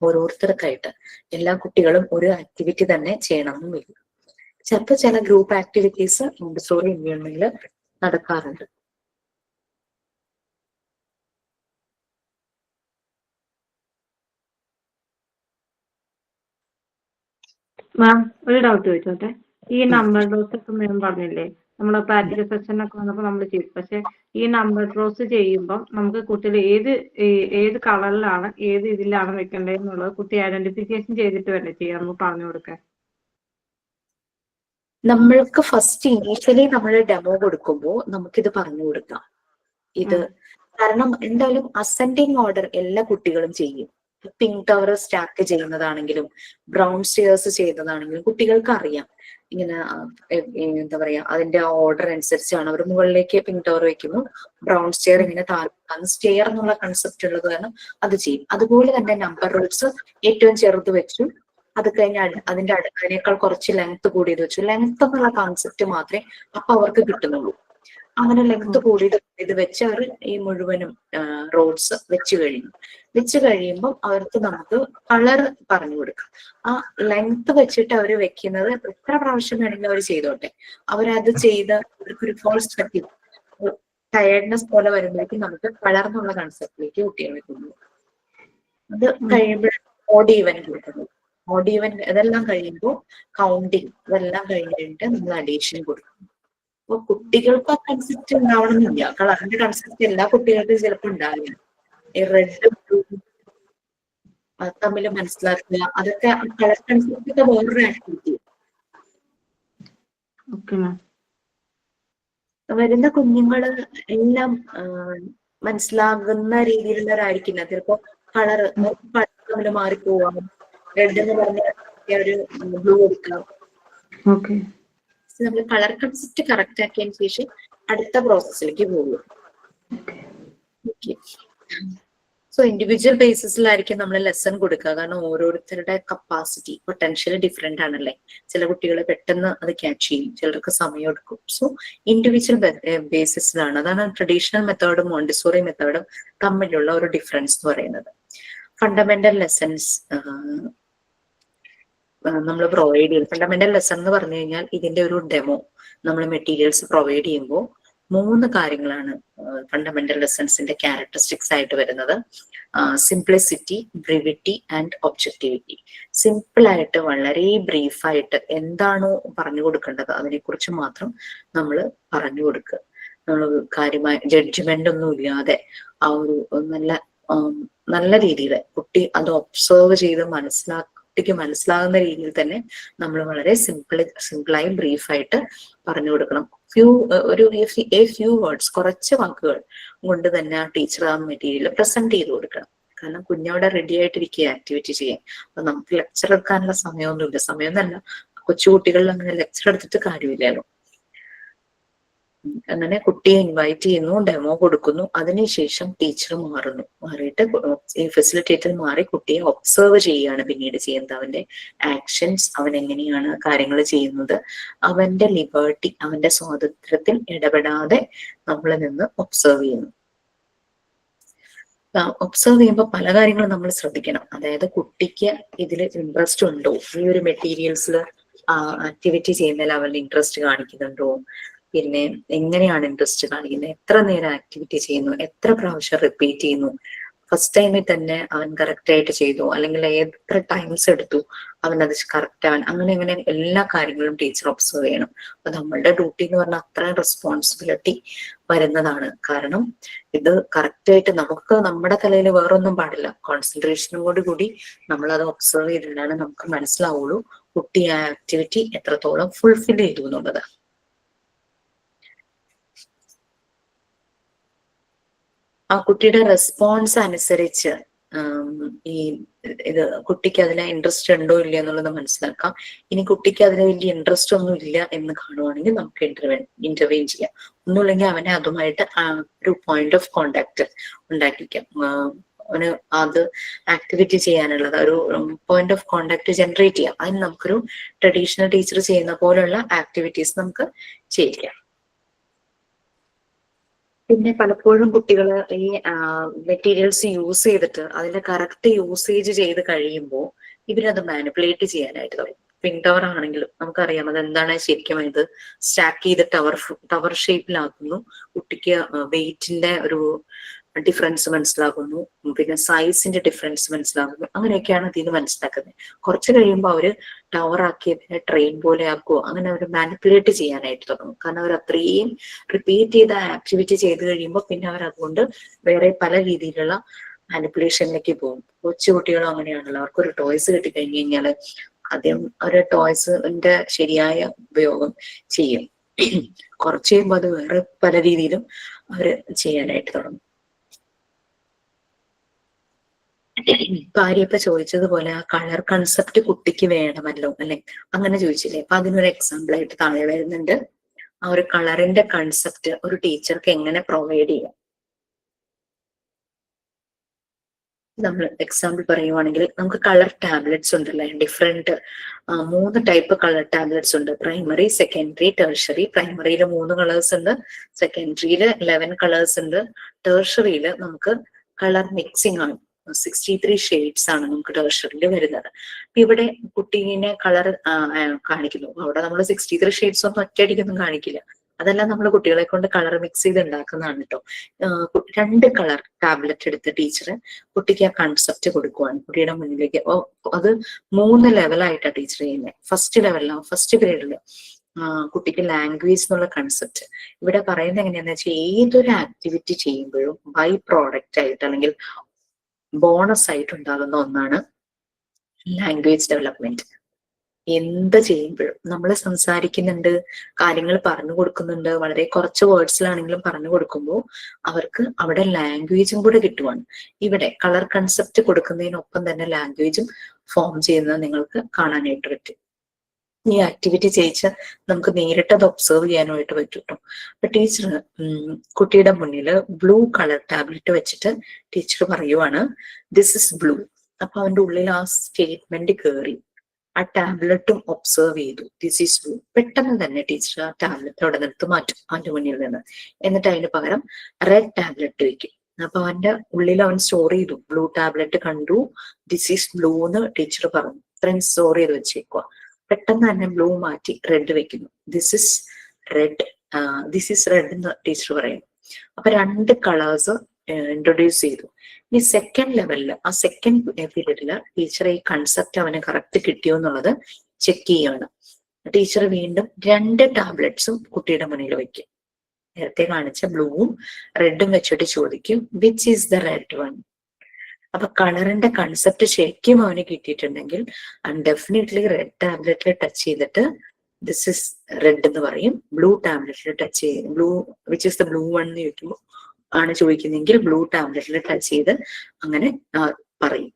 ഓരോരുത്തർക്കായിട്ട് എല്ലാ കുട്ടികളും ഒരു ആക്ടിവിറ്റി തന്നെ ചെയ്യണമെന്നില്ല. ചിലപ്പോൾ ചില ഗ്രൂപ്പ് ആക്ടിവിറ്റീസ് മോണ്ടിസോറി എൻവയോൺമെന്റിൽ നടക്കാറുണ്ട്. മാം ഒരു ഡൗട്ട് ചോദിച്ചോട്ടെ. ഈ നമ്പർ ഡ്രോസ് ഒക്കെ മാം പറഞ്ഞില്ലേ, നമ്മൾ പ്രാക്ടിക്കൽ സെഷനൊക്കെ വന്നപ്പോൾ നമ്മൾ ചെയ്തു. പക്ഷെ ഈ നമ്പർ ഡ്രോസ് ചെയ്യുമ്പോൾ നമുക്ക് കുട്ടികൾ ഏത് കളറിലാണ് ഏത് ഇതിലാണ് വെക്കേണ്ടത് എന്നുള്ളത് കുട്ടി ഐഡന്റിഫിക്കേഷൻ ചെയ്തിട്ട് വേണ്ടേ ചെയ്യാൻ, നമുക്ക് പറഞ്ഞു കൊടുക്കാൻ? നമ്മൾക്ക് ഫസ്റ്റ് ഇനീഷ്യലി നമ്മൾ ഡെമോ കൊടുക്കുമ്പോൾ നമുക്കിത് പറഞ്ഞു കൊടുക്കാം. ഇത് കാരണം എന്തായാലും അസെൻഡിങ് ഓർഡർ എല്ലാ കുട്ടികളും ചെയ്യും. പിങ്ക് ടവർ സ്റ്റാക്ക് ചെയ്യുന്നതാണെങ്കിലും ബ്രൗൺ സ്റ്റെയർസ് ചെയ്യുന്നതാണെങ്കിലും കുട്ടികൾക്ക് അറിയാം. ഇങ്ങനെ എന്താ പറയാ, അതിന്റെ ഓർഡർ അനുസരിച്ചാണ് അവർ മുകളിലേക്ക് പിങ്ക് ടവർ വെക്കുന്നു, ബ്രൗൺ സ്റ്റെയർ ഇങ്ങനെ താഴെ സ്റ്റെയർ എന്നുള്ള കൺസെപ്റ്റ് ഉള്ളത് കാരണം അത് ചെയ്യും. അതുപോലെ തന്നെ നമ്പർ റൂട്ട്സ് ഏറ്റവും ചെറുത് വെച്ചു, അത് കഴിഞ്ഞ് അതിനേക്കാൾ കുറച്ച് ലെങ്ത് കൂടിയത് വെച്ചു. ലെങ്ത് എന്നുള്ള കോൺസെപ്റ്റ് മാത്രമേ അപ്പൊ അവർക്ക് കിട്ടുന്നുള്ളൂ. അങ്ങനെ ലെങ്ത് കൂടിയത് ഇത് വെച്ച് അവർ ഈ മുഴുവനും റോഡ്സ് വെച്ച് കഴിയുമ്പോൾ അവർക്ക് നമുക്ക് കളർ പറഞ്ഞു കൊടുക്കാം. ആ ലെങ്ത് വെച്ചിട്ട് അവർ വെക്കുന്നത് എത്ര പ്രാവശ്യം വേണമെങ്കിലും അവർ ചെയ്തോട്ടെ. അവരത് ചെയ്ത് അവർക്കൊരു പെർസ്പെക്റ്റീവ് ടയർഡ്നെസ് പോലെ വരുമ്പോഴേക്കും നമുക്ക് കളർ എന്നുള്ള കൺസെപ്റ്റിലേക്ക് കുട്ടികളെ കൊണ്ടുപോകും. അത് കഴിയുമ്പോൾ ഓഡ് ഈവൻ കൊടുക്കുന്നു. ഓഡ് ഈവൻ ഇതെല്ലാം കഴിയുമ്പോൾ കൗണ്ടിങ്, ഇതെല്ലാം കഴിഞ്ഞിട്ട് നമ്മൾ അഡീഷൻ കൊടുക്കും. അപ്പൊ കുട്ടികൾക്ക് ആ കൺസെപ്റ്റ് ഉണ്ടാവണമെന്നില്ല. കളറിന്റെ കൺസെപ്റ്റ് എല്ലാ കുട്ടികൾക്കും ചിലപ്പോൾ ഉണ്ടാവില്ല. ഈ റെഡ് ബ്ലൂ തമ്മിൽ മനസ്സിലാക്കുക, അതൊക്കെ കളർ കൺസെപ്റ്റ് ഒക്കെ വേറൊരു ആക്ടിവിറ്റി. വരുന്ന കുഞ്ഞുങ്ങള് എല്ലാം മനസ്സിലാകുന്ന രീതിയിലുള്ളവരായിരിക്കില്ല. ചിലപ്പോ കളർ തമ്മിൽ മാറിപ്പോവാം. റെഡ് എന്ന് പറഞ്ഞ ഒരു ബ്ലൂ എടുക്കാം. നമ്മൾ കളർ കൺസെപ്റ്റ് കറക്റ്റ് ആക്കിയതിന് ശേഷം അടുത്ത പ്രോസസ്സിലേക്ക് പോകും. സോ ഇൻഡിവിജ്വൽ ബേസിസിലായിരിക്കും നമ്മൾ ലെസൺ കൊടുക്കുക. കാരണം ഓരോരുത്തരുടെ കപ്പാസിറ്റി പൊട്ടൻഷ്യൽ ഡിഫറെന്റ് ആണല്ലേ. ചില കുട്ടികൾ പെട്ടെന്ന് അത് ക്യാച്ച് ചെയ്യും, ചിലർക്ക് സമയം എടുക്കും. സോ ഇൻഡിവിജ്വൽ ബേസിസിലാണ്. അതാണ് ട്രഡീഷണൽ മെത്തേഡും മോണ്ടിസോറി മെത്തേഡും തമ്മിലുള്ള ഒരു ഡിഫറൻസ് എന്ന് പറയുന്നത്. ഫണ്ടമെന്റൽ ലെസൺസ് നമ്മൾ പ്രൊവൈഡ് ചെയ്യും. ഫണ്ടമെന്റൽ ലെസൺ എന്ന് പറഞ്ഞു കഴിഞ്ഞാൽ ഇതിന്റെ ഒരു ഡെമോ നമ്മൾ മെറ്റീരിയൽസ് പ്രൊവൈഡ് ചെയ്യുമ്പോൾ 3 കാര്യങ്ങളാണ് ഫണ്ടമെന്റൽ ലെസൺസിന്റെ ക്യാരക്ടറിസ്റ്റിക്സ് ആയിട്ട് വരുന്നത്. Simplicity, brevity and objectivity. Simple ആയിട്ട് വളരെ ബ്രീഫായിട്ട് എന്താണോ പറഞ്ഞു കൊടുക്കേണ്ടത് അതിനെക്കുറിച്ച് മാത്രം നമ്മൾ പറഞ്ഞു കൊടുക്കുക. നമ്മൾ കാര്യമായ ജഡ്ജ്മെന്റ് ഒന്നും ഇല്ലാതെ ആ ഒരു നല്ല രീതിയിൽ കുട്ടി അത് ഒബ്സർവ് ചെയ്ത് കുട്ടിക്ക് മനസ്സിലാകുന്ന രീതിയിൽ തന്നെ നമ്മൾ വളരെ സിമ്പിളായി ബ്രീഫായിട്ട് പറഞ്ഞു കൊടുക്കണം. ഫ്യൂ വേർഡ്സ്, കുറച്ച് വാക്കുകൾ കൊണ്ട് തന്നെ ആ ടീച്ചർ ആ മെറ്റീരിയൽ പ്രസന്റ് ചെയ്ത് കൊടുക്കണം. കാരണം കുഞ്ഞവിടെ റെഡി ആയിട്ടിരിക്കുക ആക്ടിവിറ്റി ചെയ്യാൻ. അപ്പൊ നമുക്ക് ലെക്ചർ എടുക്കാനുള്ള സമയമൊന്നുമില്ല. സമയമൊന്നല്ല, കൊച്ചുകുട്ടികളിൽ അങ്ങനെ ലെക്ചർ എടുത്തിട്ട് കാര്യമില്ലല്ലോ. അങ്ങനെ കുട്ടിയെ ഇൻവൈറ്റ് ചെയ്യുന്നു, ഡെമോ കൊടുക്കുന്നു, അതിനുശേഷം ടീച്ചർ മാറിയിട്ട് ഈ ഫെസിലിറ്റേറ്റർ മാറി കുട്ടിയെ ഒബ്സർവ് ചെയ്യുകയാണ് പിന്നീട് ചെയ്യുന്നത്. അവന്റെ ആക്ഷൻസ്, അവൻ എങ്ങനെയാണ് കാര്യങ്ങൾ ചെയ്യുന്നത്, അവന്റെ ലിബർട്ടി, അവന്റെ സ്വാതന്ത്ര്യത്തിൽ ഇടപെടാതെ നമ്മൾ നിന്ന് ഒബ്സർവ് ചെയ്യുന്നു. ഒബ്സർവ് ചെയ്യുമ്പോൾ പല കാര്യങ്ങളും നമ്മൾ ശ്രദ്ധിക്കണം. അതായത് കുട്ടിക്ക് ഇതിൽ ഇൻട്രസ്റ്റ് ഉണ്ടോ, ഈ ഒരു മെറ്റീരിയൽസിൽ ആക്ടിവിറ്റി ചെയ്യുന്നതിൽ അവൻ ഇൻട്രസ്റ്റ് കാണിക്കുന്നുണ്ടോ, പിന്നെ എങ്ങനെയാണ് ഇൻട്രസ്റ്റ് കാണിക്കുന്നത്, എത്ര നേരം ആക്ടിവിറ്റി ചെയ്യുന്നു, എത്ര പ്രാവശ്യം റിപ്പീറ്റ് ചെയ്യുന്നു, ഫസ്റ്റ് ടൈമിൽ തന്നെ അവൻ കറക്റ്റ് ആയിട്ട് ചെയ്തു, അല്ലെങ്കിൽ എത്ര ടൈംസ് എടുത്തു അവൻ അത് കറക്റ്റ് ആവാൻ, അങ്ങനെ എല്ലാ കാര്യങ്ങളും ടീച്ചർ ഒബ്സർവ് ചെയ്യണം. അപ്പൊ നമ്മളുടെ ഡ്യൂട്ടി എന്ന് പറഞ്ഞാൽ അത്രയും റെസ്പോൺസിബിലിറ്റി വരുന്നതാണ്. കാരണം ഇത് കറക്റ്റ് ആയിട്ട് നമുക്ക് നമ്മുടെ തലയിൽ വേറൊന്നും പാടില്ല, കോൺസെൻട്രേഷനോട് കൂടി നമ്മൾ അത് ഒബ്സർവ് ചെയ്തിട്ടാണ് നമുക്ക് മനസ്സിലാവുള്ളൂ കുട്ടി ആ ആക്ടിവിറ്റി എത്രത്തോളം ഫുൾഫിൽ ചെയ്തു എന്നുള്ളത്. ആ കുട്ടിയുടെ റെസ്പോൺസ് അനുസരിച്ച് ഈ ഇത് കുട്ടിക്ക് അതിന് ഇൻട്രസ്റ്റ് ഉണ്ടോ ഇല്ല എന്നുള്ളത് മനസ്സിലാക്കാം. ഇനി കുട്ടിക്ക് അതിന് വലിയ ഇൻട്രസ്റ്റ് ഒന്നും ഇല്ല എന്ന് കാണുവാണെങ്കിൽ നമുക്ക് ഇന്റർവെയിൻ ചെയ്യാം. ഒന്നുമില്ലെങ്കിൽ അവനെ അതുമായിട്ട് ഒരു പോയിന്റ് ഓഫ് കോണ്ടാക്ട് ഉണ്ടാക്കിക്കാം. അവന് അത് ആക്ടിവിറ്റി ചെയ്യാനുള്ളത് ഒരു പോയിന്റ് ഓഫ് കോണ്ടാക്ട് ജനറേറ്റ് ചെയ്യാം. അതിന് നമുക്കൊരു ട്രഡീഷണൽ ടീച്ചർ ചെയ്യുന്ന പോലെയുള്ള ആക്ടിവിറ്റീസ് നമുക്ക് ചെയ്യാം. പിന്നെ പലപ്പോഴും കുട്ടികൾ ഈ മെറ്റീരിയൽസ് യൂസ് ചെയ്തിട്ട് അതിന്റെ കറക്റ്റ് യൂസേജ് ചെയ്ത് കഴിയുമ്പോൾ ഇവരത് മാനിപ്പുലേറ്റ് ചെയ്യാനായിട്ട് തുടങ്ങും. പിൻ ടവർ ആണെങ്കിലും നമുക്കറിയാം അത് എന്താണ് ശരിക്കും. ഇത് സ്റ്റാക്ക് ചെയ്ത് ടവർ ഷേപ്പിലാക്കുന്നു. കുട്ടിക്ക് വെയിറ്റിന്റെ ഒരു ഡിഫറൻസ് മനസ്സിലാകുന്നു, പിന്നെ സൈസിന്റെ ഡിഫറൻസ് മനസ്സിലാകുന്നു. അങ്ങനെയൊക്കെയാണ് ഇതിന് മനസ്സിലാക്കുന്നത്. കുറച്ച് കഴിയുമ്പോൾ അവര് ടവർ ആക്കിയതിനെ ട്രെയിൻ പോലെ ആക്കുവോ, അങ്ങനെ അവർ മാനിപ്പുലേറ്റ് ചെയ്യാനായിട്ട് തുടങ്ങും. കാരണം അവർ അത്രയും റിപ്പീറ്റ് ചെയ്ത ആക്ടിവിറ്റി ചെയ്ത് കഴിയുമ്പോൾ പിന്നെ അവർ അതുകൊണ്ട് വേറെ പല രീതിയിലുള്ള മാനിപ്പുലേഷനിലേക്ക് പോകും. കൊച്ചുകുട്ടികളും അങ്ങനെയാണല്ലോ. അവർക്കൊരു ടോയ്സ് കിട്ടിക്കഴിഞ്ഞു കഴിഞ്ഞാല് ആദ്യം ഒരു ടോയ്സിന്റെ ശരിയായ ഉപയോഗം ചെയ്യും. കുറച്ച് കഴിയുമ്പോൾ അത് വേറെ പല രീതിയിലും അവര് ചെയ്യാനായിട്ട് തുടങ്ങും. ഭാര്യപ്പ ചോദിച്ചതുപോലെ ആ കളർ കൺസെപ്റ്റ് കുട്ടിക്ക് വേണമല്ലോ അല്ലെ, അങ്ങനെ ചോദിച്ചില്ലേ. അപ്പൊ അതിനൊരു എക്സാമ്പിൾ ആയിട്ട് താഴെ വരുന്നുണ്ട്. ആ ഒരു കളറിന്റെ കൺസെപ്റ്റ് ഒരു ടീച്ചർക്ക് എങ്ങനെ പ്രൊവൈഡ് ചെയ്യാം. നമ്മൾ എക്സാമ്പിൾ പറയുവാണെങ്കിൽ നമുക്ക് കളർ ടാബ്ലറ്റ്സ് ഉണ്ടല്ലേ, ഡിഫറെന്റ് 3 ടൈപ്പ് കളർ ടാബ്ലറ്റ്സ് ഉണ്ട്. Primary, secondary, tertiary. പ്രൈമറിയിൽ 3 കളേഴ്സ് ഉണ്ട്, സെക്കൻഡറിയിൽ 11 കളേഴ്സ് ഉണ്ട്, ടെർഷറിയിൽ നമുക്ക് കളർ മിക്സിംഗ് ആണ്. 63 ഷെയ്ഡ്സ് ആണ് നമുക്ക് ടെർഷറിൽ വരുന്നത്. ഇവിടെ കുട്ടീനെ കളർ കാണിക്കുന്നു. അവിടെ നമ്മൾ 63 ഷെയ്ഡ്സ് ഒന്നും ഒറ്റയടിക്കൊന്നും കാണിക്കില്ല. അതെല്ലാം നമ്മൾ കുട്ടികളെ കൊണ്ട് കളർ മിക്സ് ചെയ്ത് ഉണ്ടാക്കുന്നതാണ് കേട്ടോ. 2 കളർ ടാബ്ലറ്റ് എടുത്ത് ടീച്ചർ കുട്ടിക്ക് ആ കൺസെപ്റ്റ് കൊടുക്കുവാണ് കുട്ടിയുടെ മുന്നിലേക്ക്. അത് 3 ലെവലായിട്ടാണ് ടീച്ചർ ചെയ്യുന്നത്. ഫസ്റ്റ് ലെവലിലാണ്, ഫസ്റ്റ് ഗ്രേഡില് കുട്ടിക്ക് ലാംഗ്വേജ് എന്നുള്ള കൺസെപ്റ്റ് ഇവിടെ പറയുന്നത് എങ്ങനെയാന്ന് വെച്ചാൽ ഏതൊരു ആക്ടിവിറ്റി ചെയ്യുമ്പോഴും ബൈ പ്രോഡക്റ്റ് ആയിട്ട് അല്ലെങ്കിൽ ബോണസ് ആയിട്ട് ഉണ്ടാകുന്ന ഒന്നാണ് ലാംഗ്വേജ് ഡെവലപ്മെന്റ്. എന്ത് ചെയ്യുമ്പോഴും നമ്മൾ സംസാരിക്കുന്നുണ്ട്, കാര്യങ്ങൾ പറഞ്ഞു കൊടുക്കുന്നുണ്ട്, വളരെ കുറച്ച് വേർഡ്സിലാണെങ്കിലും പറഞ്ഞു കൊടുക്കുമ്പോൾ അവർക്ക് അവിടെ ലാംഗ്വേജും കൂടെ കിട്ടുവാണ്. ഇവിടെ കളർ കൺസെപ്റ്റ് കൊടുക്കുന്നതിനൊപ്പം തന്നെ ലാംഗ്വേജും ഫോം ചെയ്യുന്നത് നിങ്ങൾക്ക് കാണാനായിട്ട് പറ്റും. ഈ ആക്ടിവിറ്റി ചെയ്യിച്ച് നമുക്ക് നേരിട്ട് അത് ഒബ്സർവ് ചെയ്യാനായിട്ട് പറ്റും കേട്ടോ. അപ്പൊ ടീച്ചർ കുട്ടിയുടെ മുന്നിൽ ബ്ലൂ കളർ ടാബ്ലറ്റ് വെച്ചിട്ട് ടീച്ചർ പറയുവാണ് ദിസ് ഇസ് ബ്ലൂ. അപ്പൊ അവന്റെ ഉള്ളിൽ ആ സ്റ്റേറ്റ്മെന്റ് കയറി ആ ടാബ്ലറ്റും ഒബ്സർവ് ചെയ്തു ദിസ് ഈസ് ബ്ലൂ. പെട്ടെന്ന് തന്നെ ടീച്ചർ ആ ടാബ്ലറ്റ് അവിടെ നിർത്ത് മാറ്റും അവന്റെ മുന്നിൽ നിന്ന്. എന്നിട്ട് അതിന് പകരം റെഡ് ടാബ്ലറ്റ് വയ്ക്കും. അപ്പൊ അവന്റെ ഉള്ളിൽ അവൻ സ്റ്റോർ ചെയ്തു, ബ്ലൂ ടാബ്ലറ്റ് കണ്ടു, ദിസ് ഈസ് ബ്ലൂ എന്ന് ടീച്ചർ പറഞ്ഞു. ഇത്രയും സ്റ്റോർ ചെയ്ത് വെച്ചേക്കുക. പെട്ടെന്ന് തന്നെ ബ്ലൂ മാറ്റി റെഡ് വെക്കുന്നു. This is red, this is red എന്ന് ടീച്ചർ പറയുന്നു. അപ്പൊ 2 കളേഴ്സ് ഇൻട്രൊഡ്യൂസ് ചെയ്തു. ഇനി സെക്കൻഡ് ലെവലില് ആ സെക്കൻഡ് പീരീഡില് ടീച്ചർ ഈ കൺസെപ്റ്റ് അവന് കറക്റ്റ് കിട്ടിയോ എന്നുള്ളത് ചെക്ക് ചെയ്യാണ്. ടീച്ചർ വീണ്ടും 2 ടാബ്ലറ്റ്സും കുട്ടിയുടെ മുന്നിൽ വയ്ക്കും. നേരത്തെ കാണിച്ച ബ്ലൂവും റെഡും വെച്ചിട്ട് ചോദിക്കും which is the red one. അപ്പൊ കളറിന്റെ കൺസെപ്റ്റ് ശരിക്കും അവന് കിട്ടിയിട്ടുണ്ടെങ്കിൽ ഡെഫിനറ്റ്ലി റെഡ് ടാബ്ലറ്റിൽ ടച്ച് ചെയ്തിട്ട് ദിസ് ഇസ് റെഡ് എന്ന് പറയും. ബ്ലൂ ടാബ്ലറ്റിൽ ടച്ച് ചെയ്ത് blue which is the blue one എന്ന് ചോദിക്കുമ്പോൾ ആണ് ചോദിക്കുന്നെങ്കിൽ ബ്ലൂ ടാബ്ലറ്റിൽ ടച്ച് ചെയ്ത് അങ്ങനെ പറയും.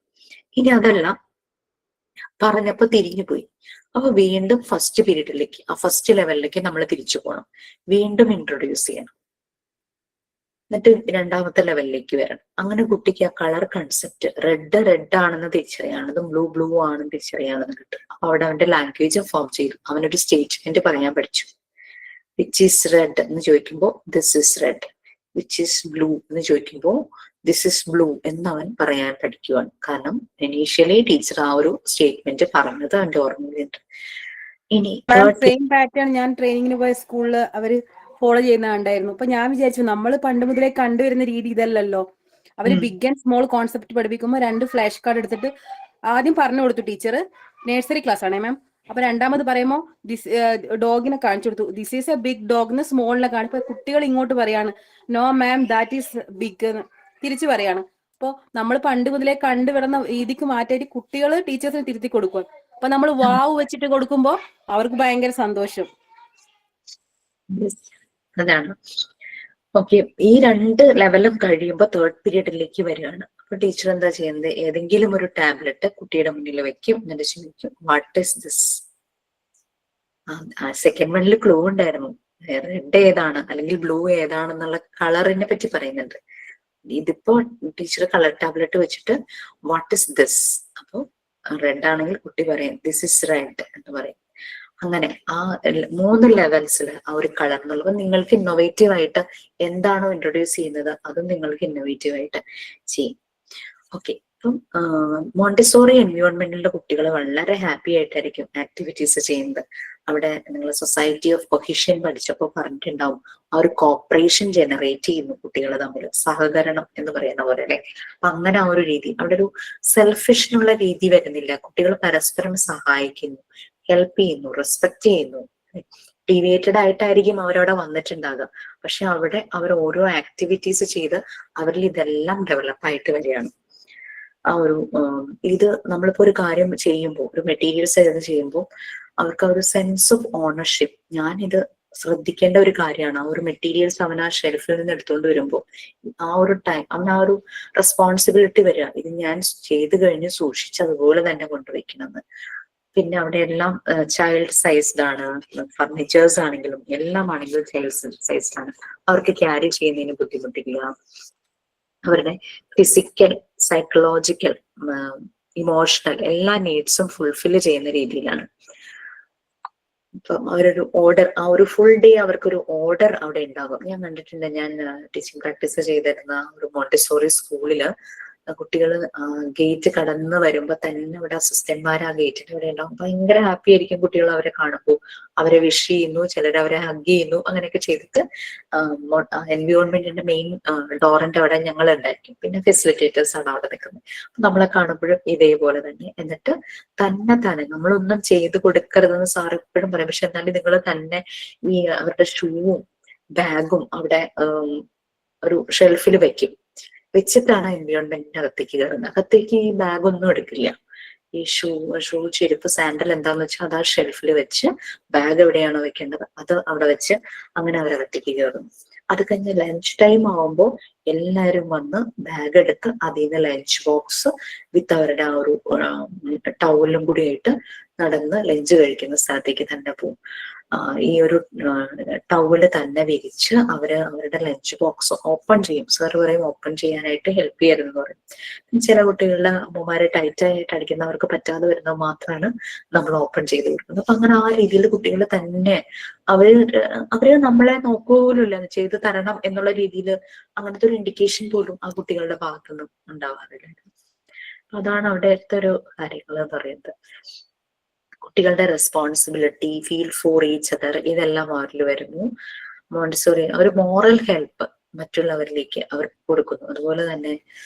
ഇനി അതല്ല പറഞ്ഞപ്പോ തിരിഞ്ഞു പോയി. അപ്പൊ വീണ്ടും ഫസ്റ്റ് പീരീഡിലേക്ക്, ആ ഫസ്റ്റ് ലെവലിലേക്ക് നമ്മൾ തിരിച്ചു പോകണം, വീണ്ടും ഇൻട്രൊഡ്യൂസ് ചെയ്യണം, എന്നിട്ട് രണ്ടാമത്തെ ലെവലിലേക്ക് വരണം. അങ്ങനെ കുട്ടിക്ക് ആ കളർ കൺസെപ്റ്റ്, റെഡ് ആണെന്ന് തിരിച്ചറിയാവുന്നതും ബ്ലൂ ആണെന്ന് തിരിച്ചറിയാവുന്നതും കിട്ടും. അപ്പൊ അവിടെ അവന്റെ ലാംഗ്വേജ് ഫോം ചെയ്തു, അവനൊരു സ്റ്റേറ്റ്മെന്റ് പറയാൻ പഠിച്ചു. വിച്ച് ഈസ് റെഡ് എന്ന് ചോദിക്കുമ്പോൾ this is red, which is blue എന്ന് ചോദിക്കുമ്പോൾ ദിസ് ഇസ് ബ്ലൂ എന്ന് അവൻ പറയാൻ പഠിക്കുവാണ്. കാരണം ഇനീഷ്യലി ടീച്ചർ ആ ഒരു സ്റ്റേറ്റ്മെന്റ് പറഞ്ഞത് അവന്റെ ഓർമ്മയിലുണ്ട്. ഇനി സെയിം പാറ്റേൺ ഞാൻ ട്രെയിനിങ്ങിന് പോയ സ്കൂളിൽ അവര് ഫോളോ ചെയ്യുന്ന കണ്ടായിരുന്നു. അപ്പൊ ഞാൻ വിചാരിച്ചു നമ്മൾ പണ്ട് മുതലേ കണ്ടുവരുന്ന രീതി ഇതല്ലല്ലോ. അവര് ബിഗ് ആൻഡ് സ്മോൾ കോൺസെപ്റ്റ് പഠിപ്പിക്കുമ്പോൾ 2 ഫ്ലാഷ് കാർഡ് എടുത്തിട്ട് ആദ്യം പറഞ്ഞു കൊടുത്തു ടീച്ചർ, നഴ്സറി ക്ലാസ് ആണേ മാം. അപ്പൊ രണ്ടാമത് പറയുമ്പോ ഡോഗിനെ കാണിച്ചു കൊടുത്തു, this is a big dog എന്ന് സ്മോളിനെ കാണിപ്പോ കുട്ടികൾ ഇങ്ങോട്ട് പറയാണ് no ma'am that is big എന്ന് തിരിച്ചു പറയാണ്. അപ്പൊ നമ്മൾ പണ്ട് മുതലേ കണ്ടുവരുന്ന രീതിക്ക് മാറ്റായിട്ട് കുട്ടികൾ ടീച്ചേഴ്സിന് തിരുത്തി കൊടുക്കുക. അപ്പൊ നമ്മൾ വാവ് വെച്ചിട്ട് കൊടുക്കുമ്പോ അവർക്ക് ഭയങ്കര സന്തോഷം. അതാണ്. ഓക്കെ, ഈ 2 ലെവലും കഴിയുമ്പോൾ 3rd പീരീഡിലേക്ക് വരികയാണ്. അപ്പൊ ടീച്ചർ എന്താ ചെയ്യുന്നത്, ഏതെങ്കിലും ഒരു ടാബ്ലറ്റ് കുട്ടിയുടെ മുന്നിൽ വെക്കും, എന്നിട്ട് ചോദിക്കും വാട്ട് ഇസ് ദിസ്. ആ സെക്കൻഡ് വണ്ണിൽ ക്ലൂ ഉണ്ടായിരുന്നു, റെഡ് ഏതാണ് അല്ലെങ്കിൽ ബ്ലൂ ഏതാണെന്നുള്ള കളറിനെ പറ്റി പറയുന്നുണ്ട്. ഇതിപ്പോ ടീച്ചർ കളർ ടാബ്ലറ്റ് വെച്ചിട്ട് വാട്ട് ഇസ് ദിസ്, അപ്പൊ റെഡ് ആണെങ്കിൽ കുട്ടി പറയും ദിസ് ഇസ് റെഡ് എന്ന് പറയും. അങ്ങനെ ആ 3 ലെവൽസിൽ ആ ഒരു കളർ എന്നുള്ളത് നിങ്ങൾക്ക് ഇന്നോവേറ്റീവ് ആയിട്ട് എന്താണോ ഇൻട്രൊഡ്യൂസ് ചെയ്യുന്നത് അതും നിങ്ങൾക്ക് ഇന്നോവേറ്റീവ് ആയിട്ട് ചെയ്യും. ഓക്കെ, അപ്പം മോണ്ടിസോറി എൻവയോൺമെന്റിലെ കുട്ടികൾ വളരെ ഹാപ്പി ആയിട്ടായിരിക്കും ആക്ടിവിറ്റീസ് ചെയ്യുന്നത്. അവിടെ നിങ്ങൾ സൊസൈറ്റി ഓഫ് കൊഹിഷൻ പഠിച്ചപ്പോൾ പറഞ്ഞിട്ടുണ്ടാവും, ആ ഒരു കോപ്പറേഷൻ ജനറേറ്റ് ചെയ്യുന്നു കുട്ടികൾ തമ്മിൽ, സഹകരണം എന്ന് പറയുന്ന പോലെ അല്ലെ. അപ്പൊ അങ്ങനെ ആ ഒരു രീതി, അവിടെ ഒരു സെൽഫിഷിനുള്ള രീതി വരുന്നില്ല, കുട്ടികൾ പരസ്പരം സഹായിക്കുന്നു, ഹെൽപ്പ് ചെയ്യുന്നു, റെസ്പെക്ട് ചെയ്യുന്നു. ഡീവിയേറ്റഡ് ആയിട്ടായിരിക്കും അവരവിടെ വന്നിട്ടുണ്ടാകുക, പക്ഷെ അവിടെ അവർ ഓരോ ആക്ടിവിറ്റീസ് ചെയ്ത് അവരിൽ ഇതെല്ലാം ഡെവലപ്പ് ആയിട്ട് വരികയാണ്. ആ ഒരു ഇത് നമ്മളിപ്പോ ഒരു കാര്യം ചെയ്യുമ്പോൾ, ഒരു മെറ്റീരിയൽസ് ഏത് ചെയ്യുമ്പോൾ അവർക്ക് ആ ഒരു സെൻസ് ഓഫ് ഓണർഷിപ്പ്, ഞാനിത് ശ്രദ്ധിക്കേണ്ട ഒരു കാര്യമാണ്. ആ ഒരു മെറ്റീരിയൽസ് അവൻ ആ ഷെൽഫിൽ നിന്ന് എടുത്തുകൊണ്ട് വരുമ്പോൾ ആ ഒരു ടൈം അവൻ ആ ഒരു റെസ്പോൺസിബിലിറ്റി വരിക, ഇത് ഞാൻ ചെയ്ത് കഴിഞ്ഞ് സൂക്ഷിച്ച് അതുപോലെ തന്നെ കൊണ്ടുവയ്ക്കണമെന്ന്. പിന്നെ അവിടെ എല്ലാം ചൈൽഡ് സൈസ്ഡ് ആണ്, ഫർണിച്ചേഴ്സ് ആണെങ്കിലും എല്ലാം ആണെങ്കിലും ചൈൽഡ് സൈസ്ഡ് ആണ്. അവർക്ക് ക്യാരി ചെയ്യുന്നതിന് ബുദ്ധിമുട്ടില്ല. അവരുടെ ഫിസിക്കൽ, സൈക്കോളജിക്കൽ, ഇമോഷണൽ എല്ലാ നീഡ്സും ഫുൾഫിൽ ചെയ്യുന്ന രീതിയിലാണ്. ഇപ്പം അവരൊരു ഓർഡർ, ആ ഒരു ഫുൾ ഡേ അവർക്കൊരു ഓർഡർ അവിടെ ഉണ്ടാകും. ഞാൻ കണ്ടിട്ടുണ്ട്, ഞാൻ ടീച്ചിങ് പ്രാക്ടീസ് ചെയ്തിരുന്ന ഒരു മോണ്ടിസോറി സ്കൂളില് കുട്ടികൾ ഗേറ്റ് കടന്ന് വരുമ്പോ തന്നെ അവിടെ അസിസ്റ്റന്റ്മാർ ആ ഗേറ്റിന്റെ അവിടെ ഉണ്ടാവും. ഭയങ്കര ഹാപ്പി ആയിരിക്കും കുട്ടികൾ അവരെ കാണുമ്പോൾ, അവരെ വിഷ് ചെയ്യുന്നു, ചിലർ അവരെ ഹഗ് ചെയ്യുന്നു, അങ്ങനെയൊക്കെ ചെയ്തിട്ട് എൻവയോൺമെന്റിന്റെ മെയിൻ ഡോറിന്റെ അവിടെ ഞങ്ങൾ ഉണ്ടായിരിക്കും. പിന്നെ ഫെസിലിറ്റേറ്റേഴ്സ് ആണ് അവിടെ നിൽക്കുന്നത്. നമ്മളെ കാണുമ്പോഴും ഇതേപോലെ തന്നെ. എന്നിട്ട് തന്നെ നമ്മളൊന്നും ചെയ്ത് കൊടുക്കരുതെന്ന് സാർ എപ്പോഴും പറയും, പക്ഷെ എന്നാലും നിങ്ങൾ തന്നെ ഈ അവരുടെ ഷൂവും ബാഗും അവിടെ ഒരു ഷെൽഫിൽ വെച്ചിട്ടാണ് എൻവയോൺമെന്റിന്റെ അകത്തേക്ക് കയറുന്നത്. അകത്തേക്ക് ഈ ബാഗ് ഒന്നും എടുക്കില്ല. ഈ ഷൂ ചെരുപ്പ് സാൻഡൽ എന്താന്ന് വെച്ചാൽ അത് ആ ഷെൽഫിൽ വെച്ച്, ബാഗ് എവിടെയാണോ വെക്കേണ്ടത് അത് അവിടെ വെച്ച്, അങ്ങനെ അവരകത്തേക്ക് കയറുന്നു. അത് കഴിഞ്ഞ് ലഞ്ച് ടൈം ആവുമ്പോൾ എല്ലാവരും വന്ന് ബാഗ് എടുത്ത് അതിൽ നിന്ന് ലഞ്ച് ബോക്സ് വിത്ത് അവരുടെ ആ ഒരു ടവലും കൂടി ആയിട്ട് നടന്ന് ലഞ്ച് കഴിക്കുന്ന സ്ഥലത്തേക്ക് തന്നെ പോകും. ഈ ഒരു ടവല് തന്നെ വിരിച്ച് അവരുടെ ലഞ്ച് ബോക്സ് ഓപ്പൺ ചെയ്യും. സാർ പറയും ഓപ്പൺ ചെയ്യാനായിട്ട് ഹെൽപ്പ് ചെയ്യരുതെന്ന് പറയും. ചില കുട്ടികളുടെ അമ്മമാരെ ടൈറ്റ് ആയിട്ട് അടിക്കുന്നവർക്ക് പറ്റാതെ വരുന്നത് മാത്രമാണ് നമ്മൾ ഓപ്പൺ ചെയ്ത് കൊടുക്കുന്നത്. അപ്പൊ അങ്ങനെ ആ രീതിയിൽ കുട്ടികൾ തന്നെ അവര് നമ്മളെ നോക്കുപോലുമില്ല, ചെയ്ത് തരണം എന്നുള്ള രീതിയിൽ അങ്ങനത്തെ ഒരു ഇൻഡിക്കേഷൻ പോലും ആ കുട്ടികളുടെ ഭാഗത്തുനിന്നും ഉണ്ടാവാറില്ല. അതാണ് അവിടുത്തെ ഒരു കാര്യങ്ങൾ എന്ന് പറയുന്നത്. കുട്ടികളുടെ responsibility, feel for each other, ഇതെല്ലാം അവരിൽ വരുന്നു. മോണ്ടിസോറി ഒരു മോറൽ ഹെൽപ്പ് മറ്റുള്ളവരിലേക്ക് അവർ കൊടുക്കുന്നു. അതുപോലെ തന്നെ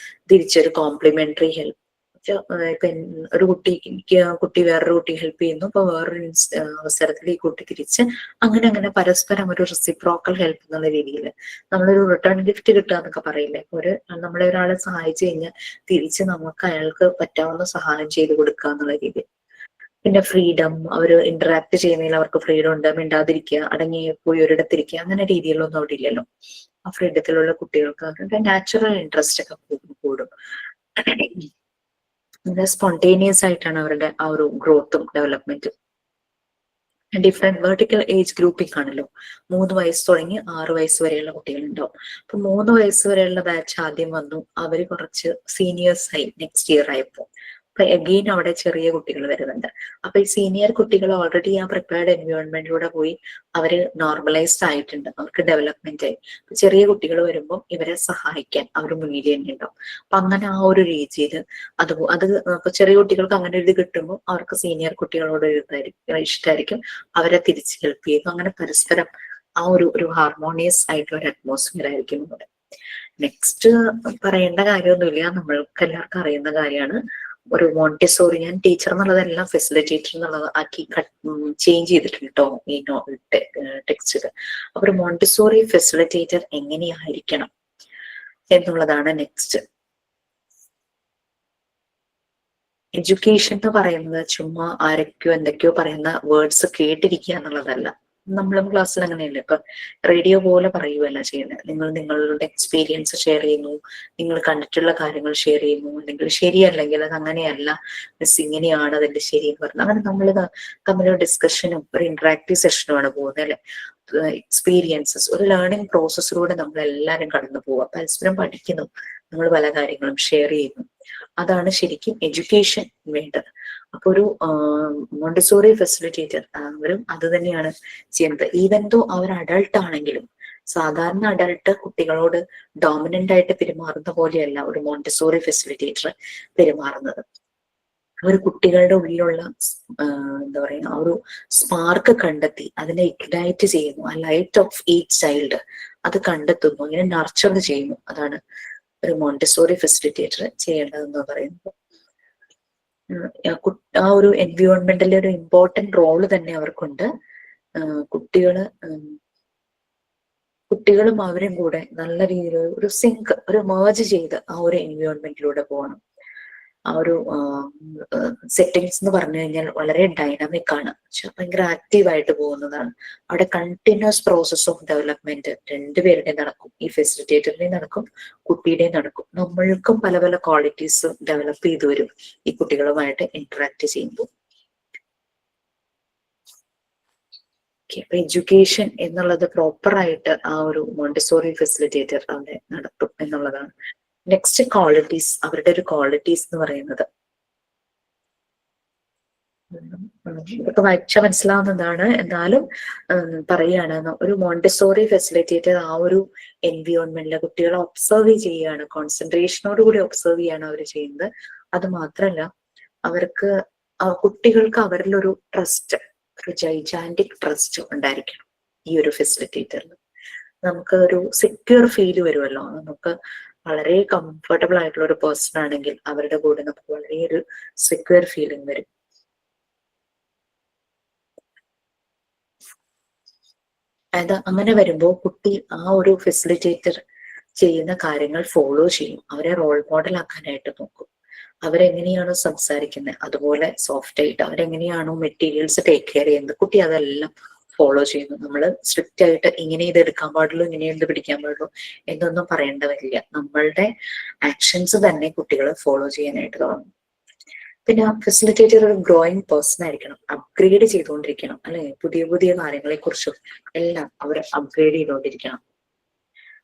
തിരിച്ചൊരു കോംപ്ലിമെന്ററി ഹെൽപ്പ്. ഇപ്പൊ ഒരു കുട്ടി വേറൊരു കുട്ടി ഹെൽപ്പ് ചെയ്യുന്നു, അപ്പൊ വേറൊരു അവസരത്തിൽ ഈ കുട്ടി തിരിച്ച് അങ്ങനെ പരസ്പരം ഒരു റെസിപ്രോക്കൽ ഹെൽപ്പ് എന്നുള്ള രീതിയിൽ നമ്മളൊരു റിട്ടേൺ ഗിഫ്റ്റ് കിട്ടുക എന്നൊക്കെ പറയില്ലേ. നമ്മളെ ഒരാളെ സഹായിച്ചു കഴിഞ്ഞാൽ തിരിച്ച് നമുക്ക് അയാൾക്ക് പറ്റാവുന്ന സഹായം ചെയ്ത് കൊടുക്കുക എന്നുള്ള രീതി. പിന്നെ ഫ്രീഡം, അവർ ഇന്ററാക്ട് ചെയ്യുന്നതിൽ അവർക്ക് ഫ്രീഡം ഉണ്ട്. മിണ്ടാതിരിക്കുക, അടങ്ങി പോയി ഒരിടത്തിരിക്കുക, അങ്ങനെ രീതിയിലൊന്നും അവിടെ ഇല്ലല്ലോ. ആ ഫ്രീഡത്തിലുള്ള കുട്ടികൾക്ക് അവരുടെ നാച്ചുറൽ ഇൻട്രസ്റ്റ് ഒക്കെ കൂടും. അങ്ങനെ സ്പോണ്ടേനിയസ് ആയിട്ടാണ് അവരുടെ ആ ഒരു ഗ്രോത്തും ഡെവലപ്മെന്റും. ഡിഫറെന്റ് വെർട്ടിക്കൽ ഏജ് ഗ്രൂപ്പിംഗ് ആണല്ലോ. 3 വയസ്സ് തുടങ്ങി 6 വയസ്സ് വരെയുള്ള കുട്ടികളുണ്ടാവും. അപ്പൊ 3 വയസ്സ് വരെയുള്ള ബാച്ച് ആദ്യം വന്നു, അവര് കുറച്ച് സീനിയേഴ്സ് ആയി നെക്സ്റ്റ് ഇയർ ആയപ്പോ. അപ്പൊ അഗെയിൻ അവിടെ ചെറിയ കുട്ടികൾ വരുന്നുണ്ട്. അപ്പൊ ഈ സീനിയർ കുട്ടികൾ ഓൾറെഡി ആ പ്രിപ്പയർഡ് എൻവയോൺമെന്റിലൂടെ പോയി അവര് നോർമലൈസ്ഡ് ആയിട്ടുണ്ട്, അവർക്ക് ഡെവലപ്മെന്റ് ആയി. ചെറിയ കുട്ടികൾ വരുമ്പോൾ ഇവരെ സഹായിക്കാൻ അവർ മുന്നിൽ തന്നെ ഉണ്ടാവും. അപ്പൊ അങ്ങനെ ആ ഒരു രീതിയിൽ അത് ഇപ്പൊ ചെറിയ കുട്ടികൾക്ക് അങ്ങനെ ഒരു ഇത് കിട്ടുമ്പോൾ അവർക്ക് സീനിയർ കുട്ടികളോട് ഇഷ്ടമായിരിക്കും, അവരെ തിരിച്ച് ഹെൽപ്പ് ചെയ്യുന്നു. അങ്ങനെ പരസ്പരം ആ ഒരു ഹാർമോണിയസ് ആയിട്ടുള്ള ഒരു അറ്റ്മോസ്ഫിയർ ആയിരിക്കും ഇവിടെ. നെക്സ്റ്റ് പറയേണ്ട കാര്യമൊന്നുമില്ല, നമ്മൾക്ക് എല്ലാവർക്കും അറിയുന്ന കാര്യമാണ്. ഒരു മോണ്ടിസോറി, ഞാൻ ടീച്ചർ എന്നുള്ളതെല്ലാം ഫെസിലിറ്റേറ്റർ എന്നുള്ളത് ആക്കി ചേഞ്ച് ചെയ്തിട്ടുണ്ട് കേട്ടോ ഈ ടെക്സ്റ്റിൽ. അപ്പൊ ഒരു മോണ്ടിസോറി ഫെസിലിറ്റേറ്റർ എങ്ങനെയായിരിക്കണം എന്നുള്ളതാണ് നെക്സ്റ്റ്. എഡ്യൂക്കേഷൻ എന്ന് പറയുന്നത് ചുമ്മാ ആരൊക്കെയോ എന്തൊക്കെയോ പറയുന്ന വേർഡ്സ് കേട്ടിരിക്കുക എന്നുള്ളതല്ല. നമ്മളും ക്ലാസ്സിൽ അങ്ങനെയല്ലേ, ഇപ്പൊ റേഡിയോ പോലെ പറയുകയല്ല ചെയ്യുന്നത്. നിങ്ങൾ നിങ്ങളുടെ എക്സ്പീരിയൻസ് ഷെയർ ചെയ്യുന്നു, നിങ്ങൾ കണ്ടിട്ടുള്ള കാര്യങ്ങൾ ഷെയർ ചെയ്യുന്നു. അല്ലെങ്കിൽ ശരിയല്ലെങ്കിൽ അത് അങ്ങനെയല്ല മിസ്, ഇങ്ങനെയാണ് അതിന്റെ ശരി എന്ന് പറഞ്ഞത്. അങ്ങനെ നമ്മൾ തമ്മിലൊരു ഡിസ്കഷനും ഒരു ഇന്ററാക്റ്റീവ് സെഷനുമാണ് പോകുന്നത് അല്ലെ. എക്സ്പീരിയൻസസ്, ഒരു ലേണിംഗ് പ്രോസസ്സിലൂടെ നമ്മൾ എല്ലാവരും കടന്നു പോവുക, പരസ്പരം പഠിക്കുന്നു, നമ്മൾ പല കാര്യങ്ങളും ഷെയർ ചെയ്യുന്നു. അതാണ് ശരിക്കും എഡ്യൂക്കേഷൻ വേണ്ടത്. അപ്പൊ ഒരു മോണ്ടിസോറി ഫെസിലിറ്റേറ്റർ അവരും അത് തന്നെയാണ് ചെയ്യുന്നത്. ഈവൻ ദോ അവർ അഡൾട്ട് ആണെങ്കിലും, സാധാരണ അഡൾട്ട് കുട്ടികളോട് ഡോമിനന്റ് ആയിട്ട് പെരുമാറുന്ന പോലെയല്ല ഒരു മോണ്ടിസോറി ഫെസിലിറ്റേറ്റർ പെരുമാറുന്നത്. അവർ കുട്ടികളുടെ ഉള്ളിലുള്ള എന്താ പറയുക ആ ഒരു സ്പാർക്ക് കണ്ടെത്തി അതിനെ ഇഗ്നൈറ്റ് ചെയ്യുന്നു. ആ ലൈറ്റ് ഓഫ് ഈച്ച് ചൈൽഡ് അത് കണ്ടെത്തുന്നു, അങ്ങനെ നർച്ചർ ചെയ്യുന്നു. അതാണ് ഒരു മോണ്ടിസോറി ഫെസിലിറ്റേറ്റർ ചെയ്യേണ്ടതെന്ന് പറയുന്നത്. ആ ഒരു എൻവയോൺമെന്റിലെ ഒരു ഇമ്പോർട്ടന്റ് റോള് തന്നെ അവർക്കുണ്ട്. കുട്ടികളും അവരും കൂടെ നല്ല രീതിയിൽ ഒരു സിങ്ക്, ഒരു മേർജ് ചെയ്ത് ആ ഒരു എൻവയോൺമെന്റിലൂടെ പോകണം. ആ ഒരു സെറ്റിങ്സ് എന്ന് പറഞ്ഞു കഴിഞ്ഞാൽ വളരെ ഡൈനാമിക് ആണ്, ഭയങ്കര ആക്റ്റീവായിട്ട് പോകുന്നതാണ്. അവിടെ കണ്ടിന്യൂസ് പ്രോസസ് ഓഫ് ഡെവലപ്മെന്റ് രണ്ടുപേരുടെയും നടക്കും, ഈ ഫെസിലിറ്റേറ്ററിന്റെയും നടക്കും, കുട്ടിയുടെയും നടക്കും. നമ്മൾക്കും പല പല ക്വാളിറ്റീസ് ഡെവലപ്പ് ചെയ്തു വരും ഈ കുട്ടികളുമായിട്ട് ഇന്ററാക്ട് ചെയ്യുമ്പോൾ. അപ്പൊ എഡ്യൂക്കേഷൻ എന്നുള്ളത് പ്രോപ്പറായിട്ട് ആ ഒരു മോണ്ടിസോറി ഫെസിലിറ്റേറ്റർ അവിടെ നടത്തും എന്നുള്ളതാണ്. നെക്സ്റ്റ് ക്വാളിറ്റീസ്, അവരുടെ ഒരു ക്വാളിറ്റീസ് എന്ന് പറയുന്നത് ഇതൊക്കെ വായിച്ചാൽ മനസ്സിലാവുന്നതാണ്, എന്നാലും പറയുകയാണ്. ഒരു മോണ്ടിസോറി ഫെസിലിറ്റേറ്റർ ആ ഒരു എൻവിയോൺമെന്റിലെ കുട്ടികളെ ഒബ്സർവ് ചെയ്യുകയാണ്, കോൺസെൻട്രേഷനോട് കൂടി ഒബ്സർവ് ചെയ്യാണ് അവർ ചെയ്യുന്നത്. അത് മാത്രമല്ല അവർക്ക് കുട്ടികൾക്ക് അവരിലൊരു ട്രസ്റ്റ്, ഒരു ജൈജാന്റിക് ട്രസ്റ്റ് ഉണ്ടായിരിക്കണം ഈ ഒരു ഫെസിലിറ്റേറ്ററിൽ. നമുക്ക് ഒരു സെക്യൂർ ഫീൽ വരുമല്ലോ, നമുക്ക് വളരെ കംഫർട്ടബിൾ ആയിട്ടുള്ള ഒരു പേഴ്സൺ ആണെങ്കിൽ അവരുടെ കൂടെ നമുക്ക് വളരെ ഒരു സെക്യൂർ ഫീലിംഗ് വരും. അത് അങ്ങനെ വരുമ്പോൾ കുട്ടി ആ ഒരു ഫെസിലിറ്റേറ്റർ ചെയ്യുന്ന കാര്യങ്ങൾ ഫോളോ ചെയ്യും, അവരെ റോൾ മോഡൽ ആക്കാനായിട്ട് നോക്കും. അവരെങ്ങനെയാണോ സംസാരിക്കുന്നത് അതുപോലെ സോഫ്റ്റ് ആയിട്ട്, അവരെങ്ങനെയാണോ മെറ്റീരിയൽസ് ടേക്ക് കെയർ ചെയ്യുന്നത്, കുട്ടി അതെല്ലാം ഫോളോ ചെയ്യുന്നു. നമ്മൾ സ്ട്രിക്റ്റ് ആയിട്ട് ഇങ്ങനെ ഇത് എടുക്കാൻ പാടുള്ളൂ, ഇങ്ങനെ ഇത് പിടിക്കാൻ പാടുള്ളൂ എന്നൊന്നും പറയേണ്ട വരില്ല. നമ്മളുടെ ആക്ഷൻസ് തന്നെ കുട്ടികൾ ഫോളോ ചെയ്യാനായിട്ട് തുടങ്ങും. പിന്നെ ഫെസിലിറ്റേറ്റർ ഒരു ഗ്രോയിങ് പേഴ്സൺ ആയിരിക്കണം, അപ്ഗ്രേഡ് ചെയ്തുകൊണ്ടിരിക്കണം അല്ലെ. പുതിയ പുതിയ കാര്യങ്ങളെ കുറിച്ചും എല്ലാം അവർ അപ്ഗ്രേഡ് ചെയ്തുകൊണ്ടിരിക്കണം.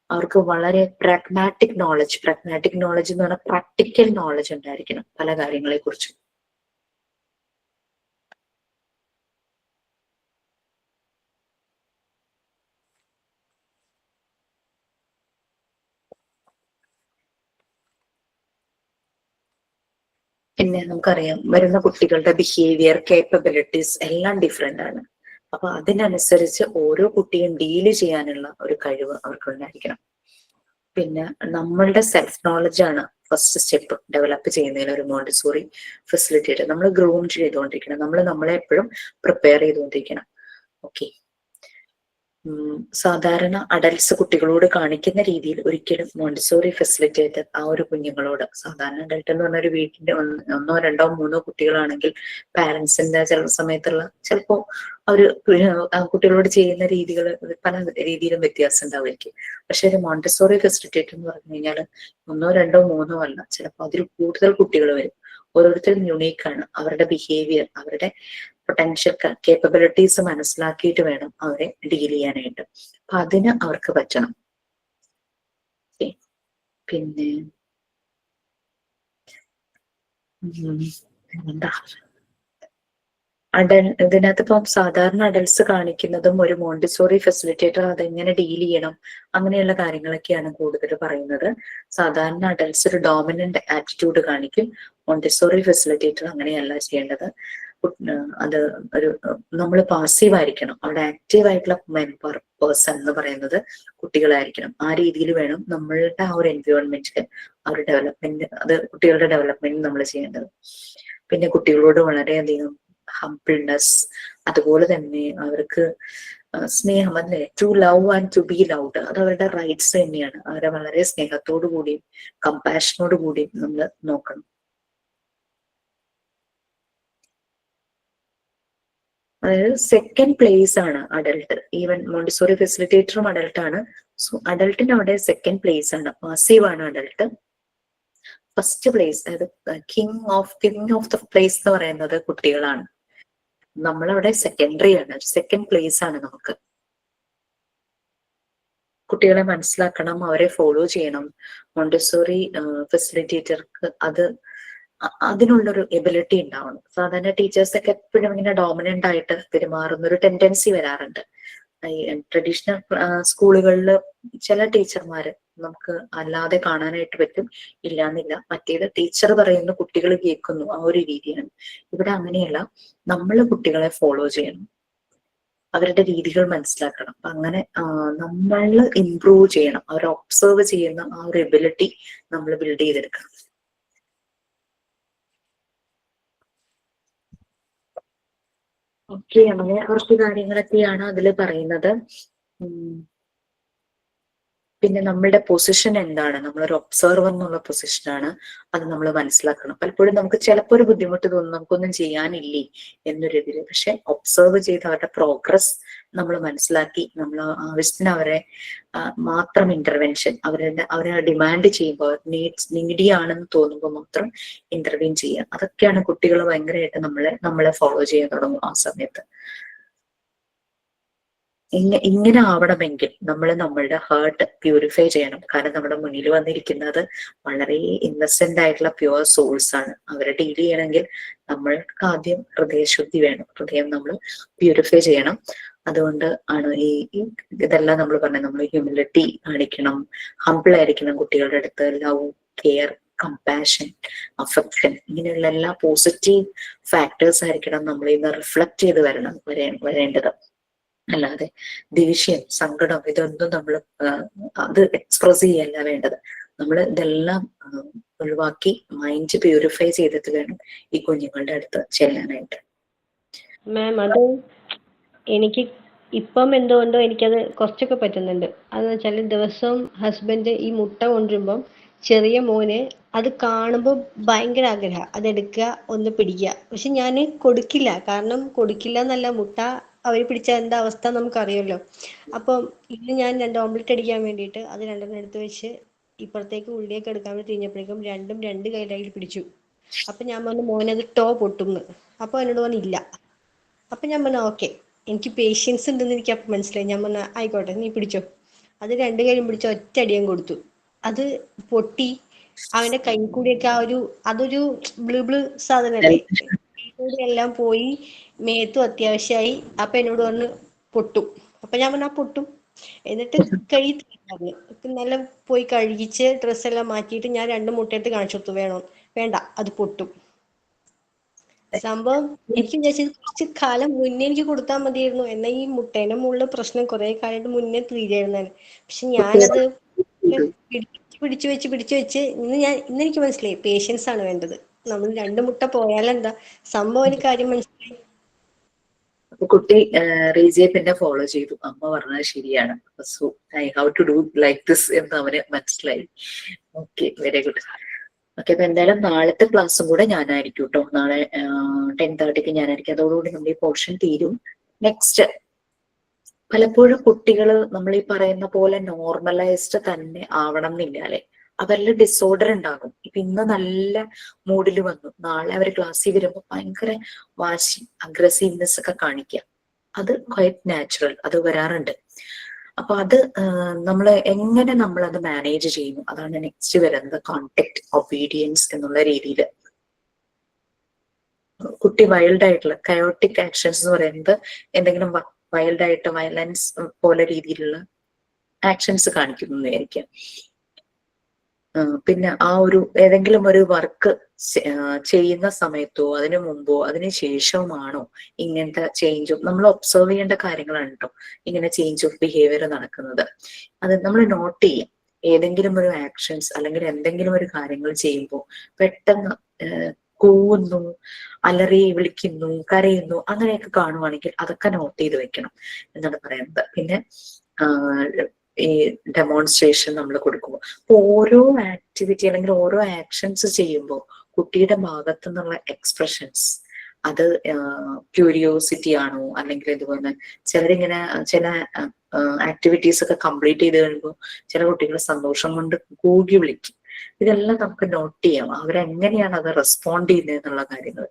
അവർക്ക് വളരെ പ്രാഗ്മാറ്റിക് നോളജ് എന്ന് പറഞ്ഞാൽ പ്രാക്ടിക്കൽ നോളജ് ഉണ്ടായിരിക്കണം പല കാര്യങ്ങളെ കുറിച്ചും. പിന്നെ നമുക്കറിയാം വരുന്ന കുട്ടികളുടെ ബിഹേവിയർ, കേപ്പബിലിറ്റീസ് എല്ലാം ഡിഫറെന്റ് ആണ്. അപ്പൊ അതിനനുസരിച്ച് ഓരോ കുട്ടിയും ഡീല് ചെയ്യാനുള്ള ഒരു കഴിവ് അവർക്കുണ്ടായിരിക്കണം. പിന്നെ നമ്മളുടെ സെൽഫ് നോളജ് ആണ് ഫസ്റ്റ് സ്റ്റെപ്പ് ഡെവലപ്പ് ചെയ്യുന്നതിന് ഒരു മോണ്ടിസോറി ഫെസിലിറ്റേറ്റർ. നമ്മൾ ഗ്രൂം ചെയ്തുകൊണ്ടിരിക്കണം, നമ്മൾ നമ്മളെ എപ്പോഴും പ്രിപ്പയർ ചെയ്തുകൊണ്ടിരിക്കണം. ഓക്കെ, സാധാരണ അഡൽട്സ് കുട്ടികളോട് കാണിക്കുന്ന രീതിയിൽ ഒരിക്കലും മോണ്ടിസോറി ഫെസിലിറ്റേറ്റർ ആ ഒരു കുഞ്ഞുങ്ങളോട്, സാധാരണ അഡൽട്ട് എന്ന് പറഞ്ഞ ഒരു വീട്ടിന്റെ 1, 2, 3 കുട്ടികളാണെങ്കിൽ പാരന്റ്സിന്റെ ചില സമയത്തുള്ള ചിലപ്പോ അവര് കുട്ടികളോട് ചെയ്യുന്ന രീതികൾ പല രീതിയിലും വ്യത്യാസം ഉണ്ടാവുമായിരിക്കും. പക്ഷെ ഒരു മോണ്ടിസോറി ഫെസിലിറ്റേറ്റർ എന്ന് പറഞ്ഞു കഴിഞ്ഞാൽ 1, 2, 3 അല്ല, ചിലപ്പോൾ അതിൽ കൂടുതൽ കുട്ടികൾ വരും. ഓരോരുത്തരും യുണീക്ക് ആണ്. അവരുടെ ബിഹേവിയർ, അവരുടെ പൊട്ടൻഷ്യൽ കേപ്പബിലിറ്റീസ് മനസ്സിലാക്കിയിട്ട് വേണം അവരെ ഡീൽ ചെയ്യാനായിട്ട്. അപ്പൊ അതിന് അവർക്ക് പറ്റണം. പിന്നെ എന്താ ഇതിനകത്ത് ഇപ്പം സാധാരണ അഡൽട്സ് കാണിക്കുന്നതും ഒരു മോണ്ടിസോറി ഫെസിലിറ്റേറ്റർ അതെങ്ങനെ ഡീൽ ചെയ്യണം അങ്ങനെയുള്ള കാര്യങ്ങളൊക്കെയാണ് കൂടുതൽ പറയുന്നത്. സാധാരണ അഡൽട്സ് ഒരു ഡോമിനന്റ് ആറ്റിറ്റ്യൂഡ് കാണിക്കും. മോണ്ടിസോറി ഫെസിലിറ്റേറ്റർ അങ്ങനെയല്ല ചെയ്യേണ്ടത്. അത് ഒരു നമ്മൾ പാസീവ് ആയിരിക്കണം. അവിടെ ആക്റ്റീവ് ആയിട്ടുള്ള പേഴ്സൺ എന്ന് പറയുന്നത് കുട്ടികളായിരിക്കണം. ആ രീതിയിൽ വേണം നമ്മളുടെ ആ ഒരു എൻവയോൺമെന്റിൽ ആ ഒരു ഡെവലപ്മെന്റ്, അത് കുട്ടികളുടെ ഡെവലപ്മെന്റ് നമ്മൾ ചെയ്യേണ്ടത്. പിന്നെ കുട്ടികളോട് വളരെയധികം ഹംബിൾനെസ്, അതുപോലെ തന്നെ അവർക്ക് സ്നേഹം, അല്ലേ, to love and to be loved, അത് അവരുടെ റൈറ്റ്സ് തന്നെയാണ്. അവരെ വളരെ സ്നേഹത്തോടു കൂടിയും കമ്പാഷനോട് കൂടിയും നമ്മൾ നോക്കണം. അതായത് സെക്കൻഡ് പ്ലേസ് ആണ് അഡൽട്ട്. ഈവൻ മോണ്ടിസോറി ഫെസിലിറ്റേറ്ററും അഡൽട്ട് ആണ്. സോ അഡൽട്ടിന് അവിടെ സെക്കൻഡ് പ്ലേസ് ആണ്. പാസീവ് ആണ് അഡൽട്ട്. ഫസ്റ്റ് പ്ലേസ്, അതായത് കിങ് ഓഫ് ദ പ്ലേസ് എന്ന് പറയുന്നത് കുട്ടികളാണ്. നമ്മളവിടെ സെക്കൻഡറി ആണ്, സെക്കൻഡ് പ്ലേസ് ആണ് നമുക്ക്. കുട്ടികളെ മനസ്സിലാക്കണം, അവരെ ഫോളോ ചെയ്യണം. മോണ്ടിസോറി ഫെസിലിറ്റേറ്റർക്ക് അതിനുള്ളൊരു എബിലിറ്റി ഉണ്ടാവണം. സാധാരണ ടീച്ചേഴ്സ് ഒക്കെ എപ്പോഴും ഇങ്ങനെ ഡോമിനന്റ് ആയിട്ട് പെരുമാറുന്ന ഒരു ടെൻഡൻസി വരാറുണ്ട്. ഈ ട്രഡീഷണൽ സ്കൂളുകളിൽ ചില ടീച്ചർമാര് നമുക്ക് അല്ലാതെ കാണാനായിട്ട് പറ്റും, ഇല്ലാന്നില്ല. മറ്റേത് ടീച്ചർ പറയുന്ന കുട്ടികൾ കേൾക്കുന്നു, ആ ഒരു രീതിയാണ്. ഇവിടെ അങ്ങനെയല്ല, നമ്മൾ കുട്ടികളെ ഫോളോ ചെയ്യണം, അവരുടെ രീതികൾ മനസ്സിലാക്കണം. അപ്പൊ അങ്ങനെ നമ്മൾ ഇംപ്രൂവ് ചെയ്യണം. അവരെ ഒബ്സർവ് ചെയ്യുന്ന ആ ഒരു എബിലിറ്റി നമ്മൾ ബിൽഡ് ചെയ്തെടുക്കണം. ഓക്കെ, അങ്ങനെ കുറച്ച് കാര്യങ്ങളൊക്കെയാണ് അതിൽ പറയുന്നത്. പിന്നെ നമ്മളുടെ പൊസിഷൻ എന്താണ്, നമ്മളൊരു ഒബ്സർവർ എന്നുള്ള പൊസിഷനാണ്, അത് നമ്മൾ മനസ്സിലാക്കണം. പലപ്പോഴും നമുക്ക് ചിലപ്പോൾ ഒരു ബുദ്ധിമുട്ട് തോന്നും, നമുക്കൊന്നും ചെയ്യാനില്ലേ എന്നൊരു ഇതില്. പക്ഷെ ഒബ്സർവ് ചെയ്ത് അവരുടെ പ്രോഗ്രസ് നമ്മൾ മനസ്സിലാക്കി, നമ്മൾ ആവശ്യത്തിന് അവരെ മാത്രം ഇന്റർവെൻഷൻ, അവരെ ഡിമാൻഡ് ചെയ്യുമ്പോൾ, നീഡി ആണെന്ന് തോന്നുമ്പോൾ മാത്രം ഇന്റർവ്യൂൻ ചെയ്യുക. അതൊക്കെയാണ് കുട്ടികൾ ഭയങ്കരമായിട്ട് നമ്മളെ ഫോളോ ചെയ്യാൻ തുടങ്ങും ആ സമയത്ത്. ഇങ്ങനെ ആവണമെങ്കിൽ നമ്മൾ നമ്മളുടെ ഹാർട്ട് പ്യൂരിഫൈ ചെയ്യണം. കാരണം നമ്മുടെ മുന്നിൽ വന്നിരിക്കുന്നത് വളരെ ഇന്നസെന്റ് ആയിട്ടുള്ള പ്യുവർ സോൾസ് ആണ്. അവരെ ഡീൽ ചെയ്യണമെങ്കിൽ നമ്മൾക്ക് ആദ്യം ഹൃദയശുദ്ധി വേണം. ഹൃദയം നമ്മൾ പ്യൂരിഫൈ ചെയ്യണം. അതുകൊണ്ട് ആണ് ഇതെല്ലാം നമ്മൾ പറഞ്ഞത്. നമ്മൾ ഹ്യൂമിലിറ്റി കാണിക്കണം, ഹംബിൾ ആയിരിക്കണം കുട്ടികളുടെ അടുത്ത്, ലവ്, കെയർ, കമ്പാഷൻ, അഫെക്ഷൻ, ഇങ്ങനെയുള്ള എല്ലാ പോസിറ്റീവ് ഫാക്ടേഴ്സ് ആയിരിക്കണം നമ്മൾ ഇന്ന് റിഫ്ലക്ട് ചെയ്ത് വരേണ്ടത്. അല്ലാതെ ദേഷ്യം, സങ്കടം ഇതൊന്നും നമ്മൾ അത് എക്സ്പ്രസ് ചെയ്യല്ല വേണ്ടത്. നമ്മൾ ഇതെല്ലാം ഒഴിവാക്കി മൈൻഡ് പ്യൂരിഫൈ ചെയ്തിട്ട് വേണം ഈ കുഞ്ഞുങ്ങളുടെ അടുത്ത് ചെല്ലാനായിട്ട്. മാം, അത് എനിക്ക് ഇപ്പം എന്തുകൊണ്ടോ എനിക്കത് കുറച്ചൊക്കെ പറ്റുന്നുണ്ട്. അതെന്ന് വെച്ചാൽ ദിവസവും ഹസ്ബൻഡ് ഈ മുട്ട കൊണ്ടുവരുമ്പം ചെറിയ മോന് അത് കാണുമ്പോൾ ഭയങ്കര ആഗ്രഹം, അതെടുക്കുക, ഒന്ന് പിടിക്കുക. പക്ഷെ ഞാൻ കൊടുക്കില്ല. കാരണം കൊടുക്കില്ല എന്നല്ല, മുട്ട അവർ പിടിച്ചാൽ എന്താ അവസ്ഥ നമുക്കറിയാമല്ലോ. അപ്പം ഇന്ന് ഞാൻ 2 ഓംലെറ്റ് അടിക്കാൻ വേണ്ടിയിട്ട് അത് 2 എടുത്ത് വെച്ച് ഇപ്പുറത്തേക്ക് ഉള്ളിലേക്ക് എടുക്കാൻ വേണ്ടി തിരിഞ്ഞപ്പോഴേക്കും രണ്ടും 2 കയ്യിലായി പിടിച്ചു. അപ്പൊ ഞാൻ പറഞ്ഞു, മോനത് പൊട്ടുന്നു. അപ്പൊ എന്നോട് പറഞ്ഞില്ല. അപ്പൊ ഞാൻ പറഞ്ഞു ഓക്കെ, എനിക്ക് പേഷ്യൻസ് ഉണ്ടെന്ന് എനിക്ക് അപ്പം മനസ്സിലായി. ഞാൻ പറഞ്ഞു ആയിക്കോട്ടെ, നീ പിടിച്ചോ. അത് 2 കൈയും പിടിച്ച് ഒറ്റ അടിയാൻ കൊടുത്തു. അത് പൊട്ടി. അവന്റെ കൈ കൂടിയൊക്കെ അതൊരു ബ്ലൂ സാധനല്ലേ, കൂടി എല്ലാം പോയി, മേത്തും അത്യാവശ്യമായി. അപ്പൊ എന്നോട് പറഞ്ഞു പൊട്ടും. അപ്പൊ ഞാൻ പറഞ്ഞു പൊട്ടും. എന്നിട്ട് നല്ല പോയി കഴുകിച്ച് ഡ്രസ്സെല്ലാം മാറ്റിയിട്ട് ഞാൻ 2 മുട്ടയെടുത്ത് കാണിച്ചു കൊടുത്തു. വേണ്ട, അത് പൊട്ടും. സംഭവം എനിക്ക് വിചാരിച്ചത് കുറച്ച് കാലം മുന്നേ എനിക്ക് കൊടുത്താൽ മതിയായിരുന്നു. എന്നാൽ ഈ മുട്ടേന്റെ മുകളിൽ പ്രശ്നം കുറെ കാലമായിട്ട് മുന്നേ തീരായിരുന്നാണ്. പക്ഷെ ഞാനത് പിടിച്ചു വെച്ച് ഇന്ന് എനിക്ക് മനസ്സിലായി, പേഷ്യൻസ് ആണ് വേണ്ടത്. നമ്മൾ 2 മുട്ട പോയാലെന്താ സംഭവം, എനിക്ക് കാര്യം മനസ്സിലായി. കുട്ടി റീജിയെ പിന്നെ ഫോളോ ചെയ്തു. അമ്മ പറഞ്ഞത് ശരിയാണ്, so I have to do like this എന്ന് അവന് മനസ്സിലായി. Okay, very good. ഓക്കെ, അപ്പൊ എന്തായാലും നാളത്തെ ക്ലാസ്സും കൂടെ ഞാനായിരിക്കും കേട്ടോ. നാളെ 10:30 ഞാനായിരിക്കും. അതോടുകൂടി നമ്മുടെ ഈ പോർഷൻ തീരും. നെക്സ്റ്റ്, പലപ്പോഴും കുട്ടികൾ നമ്മൾ ഈ പറയുന്ന പോലെ നോർമലൈസ്ഡ് തന്നെ ആവണം എന്നില്ല അല്ലെ. അവരിൽ ഡിസോർഡർ ഉണ്ടാകും. ഇപ്പൊ ഇന്ന് നല്ല മൂഡിൽ വന്നു, നാളെ അവർ ക്ലാസ്സിൽ വരുമ്പോൾ ഭയങ്കര വാശി, അഗ്രസീവ്നെസ് ഒക്കെ കാണിക്കുക. അത് ക്വൈറ്റ് നാച്ചുറൽ, അത് വരാറുണ്ട്. അപ്പൊ അത് നമ്മൾ എങ്ങനെ നമ്മൾ അത് മാനേജ് ചെയ്യുന്നു, അതാണ് നെക്സ്റ്റ് വരുന്നത് കോൺടാക്ട് ഒബീഡിയൻസ് എന്നുള്ള രീതിയിൽ. കുട്ടി വൈൽഡ് ആയിട്ടുള്ള കയോട്ടിക് ആക്ഷൻസ് എന്ന് പറയുന്നത് എന്തെങ്കിലും വൈൽഡ് ആയിട്ട് വയലൻസ് പോലെ രീതിയിലുള്ള ആക്ഷൻസ് കാണിക്കുന്നു വിചാരിക്കാം. പിന്നെ ആ ഒരു ഏതെങ്കിലും ഒരു വർക്ക് ചെയ്യുന്ന സമയത്തോ അതിനു മുമ്പോ അതിന് ശേഷവുമാണോ ഇങ്ങനത്തെ ചേഞ്ച് നമ്മൾ ഒബ്സർവ് ചെയ്യേണ്ട കാര്യങ്ങളാണ് കേട്ടോ, ഇങ്ങനെ ചേഞ്ച് ഓഫ് ബിഹേവിയർ നടക്കുന്നത്. അത് നമ്മൾ നോട്ട് ചെയ്യാം. ഏതെങ്കിലും ഒരു ആക്ഷൻസ് അല്ലെങ്കിൽ എന്തെങ്കിലും ഒരു കാര്യങ്ങൾ ചെയ്യുമ്പോൾ പെട്ടെന്ന് കൂവുന്നു, അലറി വിളിക്കുന്നു, കരയുന്നു, അങ്ങനെയൊക്കെ കാണുവാണെങ്കിൽ അതൊക്കെ നോട്ട് ചെയ്ത് വെക്കണം എന്നാണ് പറയുന്നത്. പിന്നെ ഈ ഡെമോൺസ്ട്രേഷൻ നമ്മൾ കൊടുക്കുമ്പോൾ ഓരോ ആക്ടിവിറ്റി അല്ലെങ്കിൽ ഓരോ ആക്ഷൻസ് ചെയ്യുമ്പോൾ കുട്ടിയുടെ ഭാഗത്തു നിന്നുള്ള എക്സ്പ്രഷൻസ്, അത് ക്യൂരിയോസിറ്റി ആണോ അല്ലെങ്കിൽ ഇതുപോലെ ചിലരിങ്ങനെ ചില ആക്ടിവിറ്റീസ് ഒക്കെ കംപ്ലീറ്റ് ചെയ്ത് കഴിയുമ്പോൾ ചില കുട്ടികൾ സന്തോഷം കൊണ്ട് കൂകി വിളിക്കും. ഇതെല്ലാം നമുക്ക് നോട്ട് ചെയ്യാം, അവരെങ്ങനെയാണ് അത് റെസ്പോണ്ട് ചെയ്യുന്നത് എന്നുള്ള കാര്യങ്ങൾ.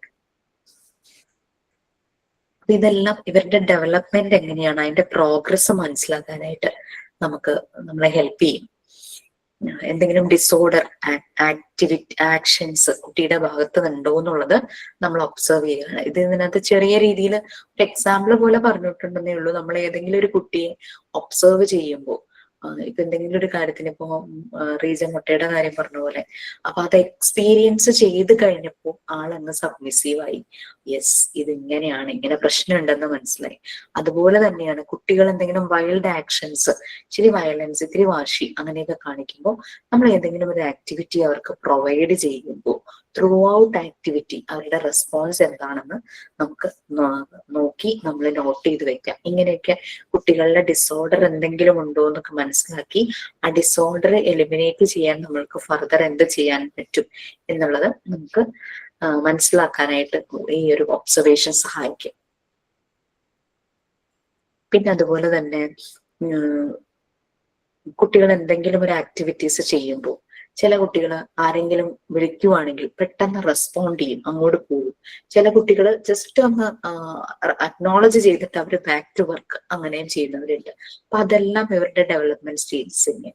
ഇതെല്ലാം ഇവരുടെ ഡെവലപ്മെന്റ് എങ്ങനെയാണ്, അതിന്റെ പ്രോഗ്രസ് മനസ്സിലാക്കാനായിട്ട് നമ്മളെ ഹെൽപ്പ് ചെയ്യും. എന്തെങ്കിലും ഡിസോർഡർ ആക്ഷൻസ് കുട്ടിയുടെ ഭാഗത്ത് ഉണ്ടോ എന്നുള്ളത് നമ്മൾ ഒബ്സർവ് ചെയ്യുകയാണ്. ഇതിനകത്ത് ചെറിയ രീതിയിൽ ഒരു എക്സാമ്പിൾ പോലെ പറഞ്ഞിട്ടുണ്ടെന്നേ ഉള്ളൂ. നമ്മൾ ഏതെങ്കിലും ഒരു കുട്ടിയെ ഒബ്സർവ് ചെയ്യുമ്പോൾ ഇപ്പൊ എന്തെങ്കിലും ഒരു കാര്യത്തിന് ഇപ്പൊ റീജൻ മുട്ടയുടെ കാര്യം പറഞ്ഞ പോലെ, അപ്പൊ അത് എക്സ്പീരിയൻസ് ചെയ്ത് കഴിഞ്ഞപ്പോൾ ആളങ്ങ് സബ്മിസീവായി. യെസ്, ഇത് ഇങ്ങനെയാണ്, ഇങ്ങനെ പ്രശ്നം ഉണ്ടെന്ന് മനസ്സിലായി. അതുപോലെ തന്നെയാണ് കുട്ടികൾ എന്തെങ്കിലും വൈൽഡ് ആക്ഷൻസ്, ഇച്ചിരി വയലൻസ്, ഇത്തിരി വാശി അങ്ങനെയൊക്കെ കാണിക്കുമ്പോൾ നമ്മൾ ഏതെങ്കിലും ഒരു ആക്ടിവിറ്റി അവർക്ക് പ്രൊവൈഡ് ചെയ്യുമ്പോൾ ത്രൂ ഔട്ട് ആക്ടിവിറ്റി അവരുടെ റെസ്പോൺസ് എന്താണെന്ന് നമുക്ക് നോക്കി നമ്മൾ നോട്ട് ചെയ്ത് വെക്കാം. ഇങ്ങനെയൊക്കെ കുട്ടികളുടെ ഡിസോർഡർ എന്തെങ്കിലും ഉണ്ടോ എന്നൊക്കെ മനസ്സിലാക്കി ആ ഡിസോർഡർ എലിമിനേറ്റ് ചെയ്യാൻ നമ്മൾക്ക് ഫർദർ എന്ത് ചെയ്യാൻ പറ്റും എന്നുള്ളത് നമുക്ക് മനസ്സിലാക്കാനായിട്ട് ഈ ഒരു ഒബ്സർവേഷൻ സഹായിക്കും. പിന്നെ അതുപോലെ തന്നെ കുട്ടികൾ എന്തെങ്കിലും ഒരു ആക്ടിവിറ്റീസ് ചെയ്യുമ്പോൾ ചില കുട്ടികൾ ആരെങ്കിലും വിളിക്കുവാണെങ്കിൽ പെട്ടെന്ന് റെസ്പോണ്ട് ചെയ്യും, അങ്ങോട്ട് പോകും. ചില കുട്ടികൾ ജസ്റ്റ് ഒന്ന് അക്നോളജ് ചെയ്തിട്ട് അവർ ബാക്ക് ടു വർക്ക് അങ്ങനെയും ചെയ്യുന്നവരുണ്ട്. അപ്പൊ അതെല്ലാം ഇവരുടെ ഡെവലപ്മെന്റ് സ്റ്റേജസിന്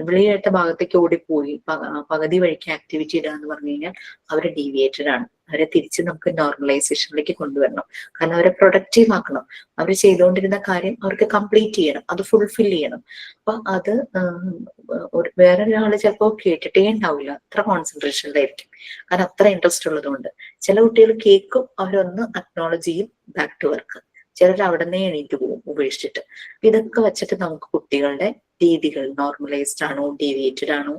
വിളിയായിട്ട് ഭാഗത്തേക്ക് ഓടിപ്പോയി പകുതി വഴിക്ക് ആക്ടിവിറ്റി ഇടുക എന്ന് പറഞ്ഞു കഴിഞ്ഞാൽ അവർ ഡീവിയേറ്റഡ് ആണ്. അവരെ തിരിച്ച് നമുക്ക് നോർമലൈസേഷനിലേക്ക് കൊണ്ടുവരണം. കാരണം അവരെ പ്രൊഡക്റ്റീവ് ആക്കണം. അവർ ചെയ്തുകൊണ്ടിരുന്ന കാര്യം അവർക്ക് കംപ്ലീറ്റ് ചെയ്യണം, അത് ഫുൾഫിൽ ചെയ്യണം. അപ്പൊ അത് വേറൊരാള് ചിലപ്പോൾ കേട്ടിട്ടേ ഉണ്ടാവില്ല, അത്ര കോൺസെൻട്രേഷനിലായിരിക്കും, കാരണം അത്ര ഇൻട്രസ്റ്റ് ഉള്ളതുകൊണ്ട്. ചില കുട്ടികൾ കേൾക്കും, അവരൊന്ന് അക്നോളജ് ചെയ്യും, ബാക്ക് ടു വർക്ക്. ചിലർ അവിടെ നിന്ന് എണീറ്റ് പോകും ഉപേക്ഷിച്ചിട്ട്. ഇതൊക്കെ വെച്ചിട്ട് നമുക്ക് കുട്ടികളുടെ രീതികൾ നോർമലൈസ്ഡ് ആണോ ഡീവിയേറ്റഡ് ആണോ,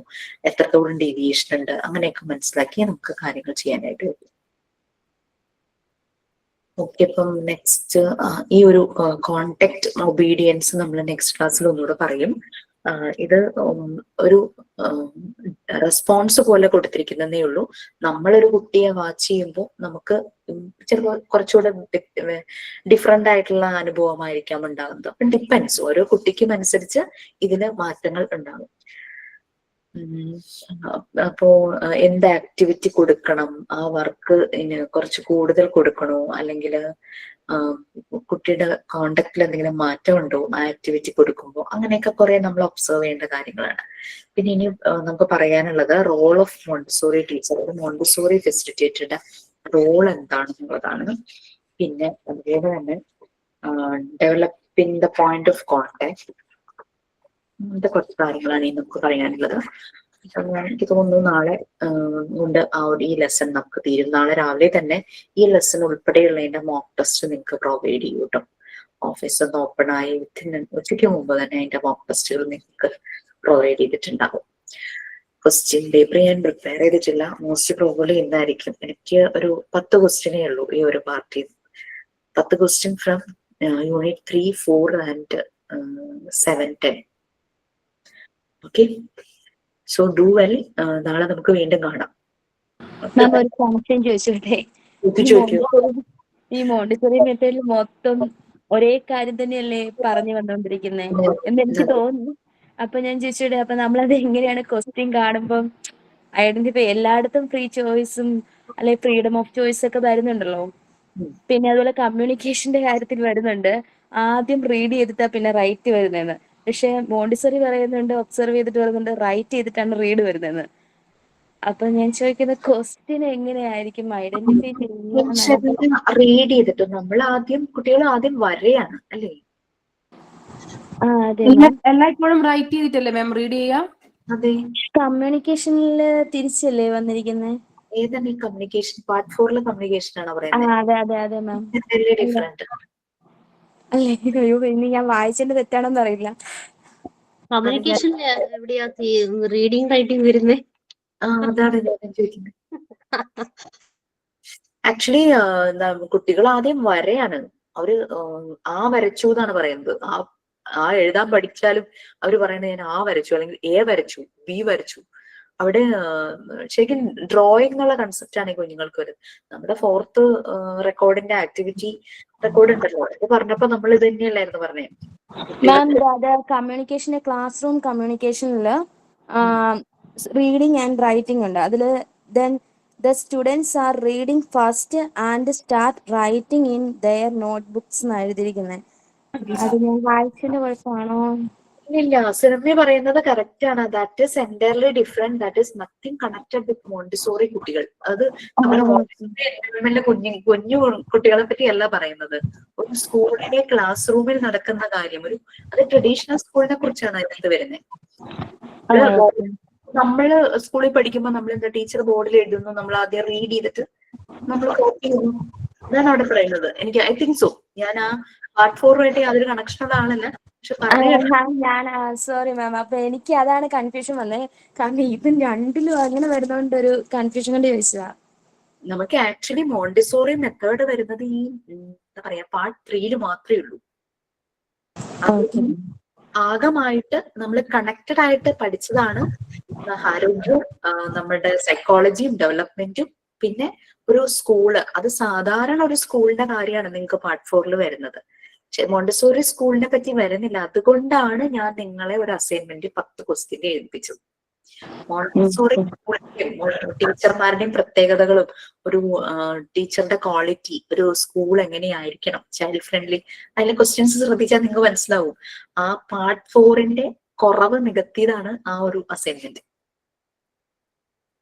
എത്രത്തോളം ഡീവിയേഷൻ ഉണ്ട്, അങ്ങനെയൊക്കെ മനസ്സിലാക്കി നമുക്ക് കാര്യങ്ങൾ ചെയ്യാനായിട്ട് പറ്റും. ഓക്കെ, ഇപ്പം നെക്സ്റ്റ് ഈ ഒരു കോണ്ടാക്ട് ഒബീഡിയൻസ് നമ്മൾ നെക്സ്റ്റ് ക്ലാസ്സിൽ ഒന്നുകൂടെ പറയും. ഇത് ഒരു റെസ്പോൺസ് പോലെ കൊടുത്തിരിക്കുന്നതേ ഉള്ളൂ. നമ്മളൊരു കുട്ടിയെ വാച്ച് ചെയ്യുമ്പോൾ നമുക്ക് ചിലപ്പോൾ കുറച്ചുകൂടെ ഡിഫറെന്റ് ആയിട്ടുള്ള അനുഭവമായിരിക്കാം ഉണ്ടാകുന്നത്. അപ്പം ഡിപ്പെൻസ്, ഓരോ കുട്ടിക്കും അനുസരിച്ച് ഇതിന് മാറ്റങ്ങൾ ഉണ്ടാകും. അപ്പോ എന്ത് ആക്ടിവിറ്റി കൊടുക്കണം, ആ വർക്ക് കുറച്ച് കൂടുതൽ കൊടുക്കണോ, അല്ലെങ്കിൽ കുട്ടിയുടെ കോണ്ടാക്റ്റിൽ എന്തെങ്കിലും മാറ്റം ഉണ്ടോ ആ ആക്ടിവിറ്റി കൊടുക്കുമ്പോൾ, അങ്ങനെയൊക്കെ കുറെ നമ്മൾ ഒബ്സർവ് ചെയ്യേണ്ട കാര്യങ്ങളാണ്. പിന്നെ ഇനി നമുക്ക് പറയാനുള്ളത് റോൾ ഓഫ് മോണ്ടിസോറി ടീച്ചർ, ഒരു മോണ്ടിസോറി ഫെസിലിറ്റേറ്ററുടെ റോൾ എന്താണെന്നുള്ളതാണ്. പിന്നെ അതുപോലെ തന്നെ developing the point of contact, അങ്ങനത്തെ കുറച്ച് കാര്യങ്ങളാണ് ഇനി നമുക്ക് പറയാനുള്ളത്. എനിക്ക് തോന്നുന്നു നാളെ കൊണ്ട് ഈ ലെസൺ നമുക്ക് തീരും. നാളെ രാവിലെ തന്നെ ഈ ലെസൺ ഉൾപ്പെടെയുള്ളതിന്റെ മോക്ക് ടെസ്റ്റ് നിങ്ങൾക്ക് പ്രൊവൈഡ് ചെയ്യും കേട്ടോ. ഓഫീസ് ഒന്ന് ഓപ്പൺ ആയി ഉച്ചയ്ക്ക് മുമ്പ് തന്നെ അതിന്റെ മോക്ക് ടെസ്റ്റുകൾ നിങ്ങൾക്ക് പ്രൊവൈഡ് ചെയ്തിട്ടുണ്ടാകും. ക്വസ്റ്റ്യൻ പേപ്പർ ഞാൻ പ്രിപ്പയർ ചെയ്തിട്ടില്ല, മോസ്റ്റ് പ്രോബബ്ലി ഇന്നായിരിക്കും. എനിക്ക് ഒരു 10 ക്വസ്റ്റ്യനേ ഉള്ളൂ ഈ ഒരു പാർട്ടിയിൽ. 10 question from unit 3, 4 and 7, 10. Okay, so do well. നാളെ നമുക്ക് വീണ്ടും കാണാം. മാം ഒരു സംശയം ചോദിച്ചോട്ടെ? ഈ മോണ്ടിസോറി മെത്തേഡിൽ മൊത്തം ഒരേ കാര്യം തന്നെയല്ലേ പറഞ്ഞു വന്നോണ്ടിരിക്കുന്നേ എന്ന് എനിക്ക് തോന്നുന്നു. അപ്പൊ ഞാൻ ചോദിച്ചോട്ടെ, അപ്പൊ നമ്മളത് എങ്ങനെയാണ് ക്വസ്റ്റ്യൻ കാണുമ്പം ഐഡന്റിഫൈ? എല്ലായിടത്തും ഫ്രീ ചോയ്സും അല്ലെ ഫ്രീഡം ഓഫ് ചോയ്സ് ഒക്കെ വരുന്നുണ്ടല്ലോ. ഉം. പിന്നെ അതുപോലെ കമ്മ്യൂണിക്കേഷന്റെ കാര്യത്തിൽ വരുന്നുണ്ട്, ആദ്യം റീഡ് ചെയ്തിട്ടാ പിന്നെ റൈറ്റ് വരുന്നതെന്ന്. പക്ഷെ മോണ്ടിസറി പറയുന്നുണ്ട്, ഒബ്സർവ് ചെയ്തിട്ട് വരുന്നുണ്ട്, റൈറ്റ് ചെയ്തിട്ടാണ് റീഡ് വരുന്നതെന്ന്. അപ്പൊ ഞാൻ ചോദിക്കുന്ന ക്വസ്റ്റ്യൻ എങ്ങനെയായിരിക്കും ഐഡന്റിഫൈ ചെയ്യുക? റീഡ് ചെയ്തിട്ട് നമ്മൾ ആദ്യം, കുട്ടികൾ ആദ്യം വരെയാണ് അല്ലേ? അതെ മാം. എല്ലായ്പ്പോഴും റൈറ്റ് ചെയ്തിട്ടല്ലേ മാം റീഡ് ചെയ്യാ? അതെ. കമ്മ്യൂണിക്കേഷനില് തിരിച്ചല്ലേ വന്നിരിക്കുന്നത്? ഏതാണ് ഈ കമ്മ്യൂണിക്കേഷൻ? പാർട്ട് 4 കമ്മ്യൂണിക്കേഷൻ ആണോ പറയുന്നത്? അതെ അതെ അതെ മാം. ഡിഫറെന്റ്. അല്ലേ, അയ്യോ ഇനി ഞാൻ വായിച്ചതിന്റെ തെറ്റാണോന്ന് അറിയില്ല. കമ്മ്യൂണിക്കേഷൻ എവിടെയാ റീഡിങ് റൈറ്റിംഗ് വരുന്നേ? അതാണ് ഞാൻ ചോദിക്കുന്നത്. ആക്ച്വലി കുട്ടികൾ ആദ്യം വരെയാണ്. അവര് ആ വരച്ചു എന്നാണ് പറയുന്നത്. ആ എഴുതാൻ പഠിച്ചാലും അവര് പറയുന്നത് ഞാൻ ആ വരച്ചു, അല്ലെങ്കിൽ എ വരച്ചു, ബി വരച്ചു. അവിടെ ശരിക്കും ഡ്രോയിങ് എന്നുള്ള കൺസെപ്റ്റ് ആണ് ഈ കുഞ്ഞുങ്ങൾക്ക് വരുന്നത്. നമ്മുടെ 4th റെക്കോർഡിന്റെ ആക്ടിവിറ്റി റെക്കോർഡ് ഉണ്ടല്ലോ, അത് പറഞ്ഞപ്പോ നമ്മൾ ഇത് തന്നെയല്ലായിരുന്നു പറഞ്ഞേ. മാം കമ്മ്യൂണിക്കേഷന്റെ ക്ലാസ് റൂം കമ്മ്യൂണിക്കേഷനില് റീഡിങ് ആൻഡ് റൈറ്റിംഗ് ഉണ്ട്. അതില് then the students are reading first and start writing in their notebooks എന്ന് എഴുതിയിരിക്കുന്നത്. അത് ഞാൻ വായിച്ചതിന്റെ കുഴപ്പമാണോ? ഇല്ല, സിനിമ പറയുന്നത് കറക്റ്റ് ആണ്. That is entirely different. That is nothing connected with Montessori കുട്ടികൾ. അത് നമ്മുടെ മോണ്ടിസോറി കുഞ്ഞു കുട്ടികളെ പറ്റിയല്ല പറയുന്നത്. ഒരു സ്കൂളിലെ ക്ലാസ് റൂമിൽ നടക്കുന്ന കാര്യം, അത് ട്രഡീഷണൽ സ്കൂളിനെ കുറിച്ചാണ് അതിനകത്ത് വരുന്നത്. നമ്മള് സ്കൂളിൽ പഠിക്കുമ്പോൾ നമ്മൾ എന്താ, ടീച്ചർ ബോർഡിൽ എഴുതുന്നു, നമ്മൾ ആദ്യം റീഡ് ചെയ്തിട്ട് നമ്മൾ കോപ്പി ചെയ്യുന്നു. അതാണ് അവിടെ പറയുന്നത്. എനിക്ക് ഐ തിങ്ക് സോ. ഞാൻ ആ പാർട്ട് 4 യാതൊരു കണക്ഷനുള്ള ആളല്ല. ഞാൻ സോറി മാം, അപ്പൊ എനിക്ക് അതാണ് കൺഫ്യൂഷൻ വന്നത്. കാരണം ഇതും രണ്ടിലും അങ്ങനെ വരുന്നോണ്ട് ഒരു കൺഫ്യൂഷൻ കൊണ്ട് ചോദിച്ചതാ. നമുക്ക് ആക്ച്വലി മോണ്ടിസോറി മെത്തേഡ് വരുന്നത് ഈ എന്താ പറയാ പാർട്ട് 3 മാത്രമേ ഉള്ളൂ. ആകമായിട്ട് നമ്മൾ കണക്റ്റഡ് ആയിട്ട് പഠിച്ചതാണ് ആരോഗ്യവും നമ്മുടെ സൈക്കോളജിയും ഡെവലപ്മെന്റും പിന്നെ ഒരു സ്കൂള്. അത് സാധാരണ ഒരു സ്കൂളിന്റെ കാര്യമാണ് നിങ്ങൾക്ക് പാർട്ട് 4 വരുന്നത്. മോണ്ടിസോറി സ്കൂളിനെ പറ്റി വരുന്നില്ല. അതുകൊണ്ടാണ് ഞാൻ നിങ്ങളെ ഒരു അസൈൻമെന്റ് 10 ക്വസ്റ്റ്യൻ എഴുതിപ്പിച്ചത്. മോണ്ടിസോറി ടീച്ചർമാരുടെയും പ്രത്യേകതകളും, ഒരു ടീച്ചറുടെ ക്വാളിറ്റി, ഒരു സ്കൂൾ എങ്ങനെയായിരിക്കണം, ചൈൽഡ് ഫ്രണ്ട്ലി, അതിലെ ക്വസ്റ്റ്യൻസ് ശ്രദ്ധിച്ചാൽ നിങ്ങൾക്ക് മനസ്സിലാവും. ആ പാർട്ട് 4 കുറവ് നികത്തിയതാണ് ആ ഒരു അസൈൻമെന്റ്.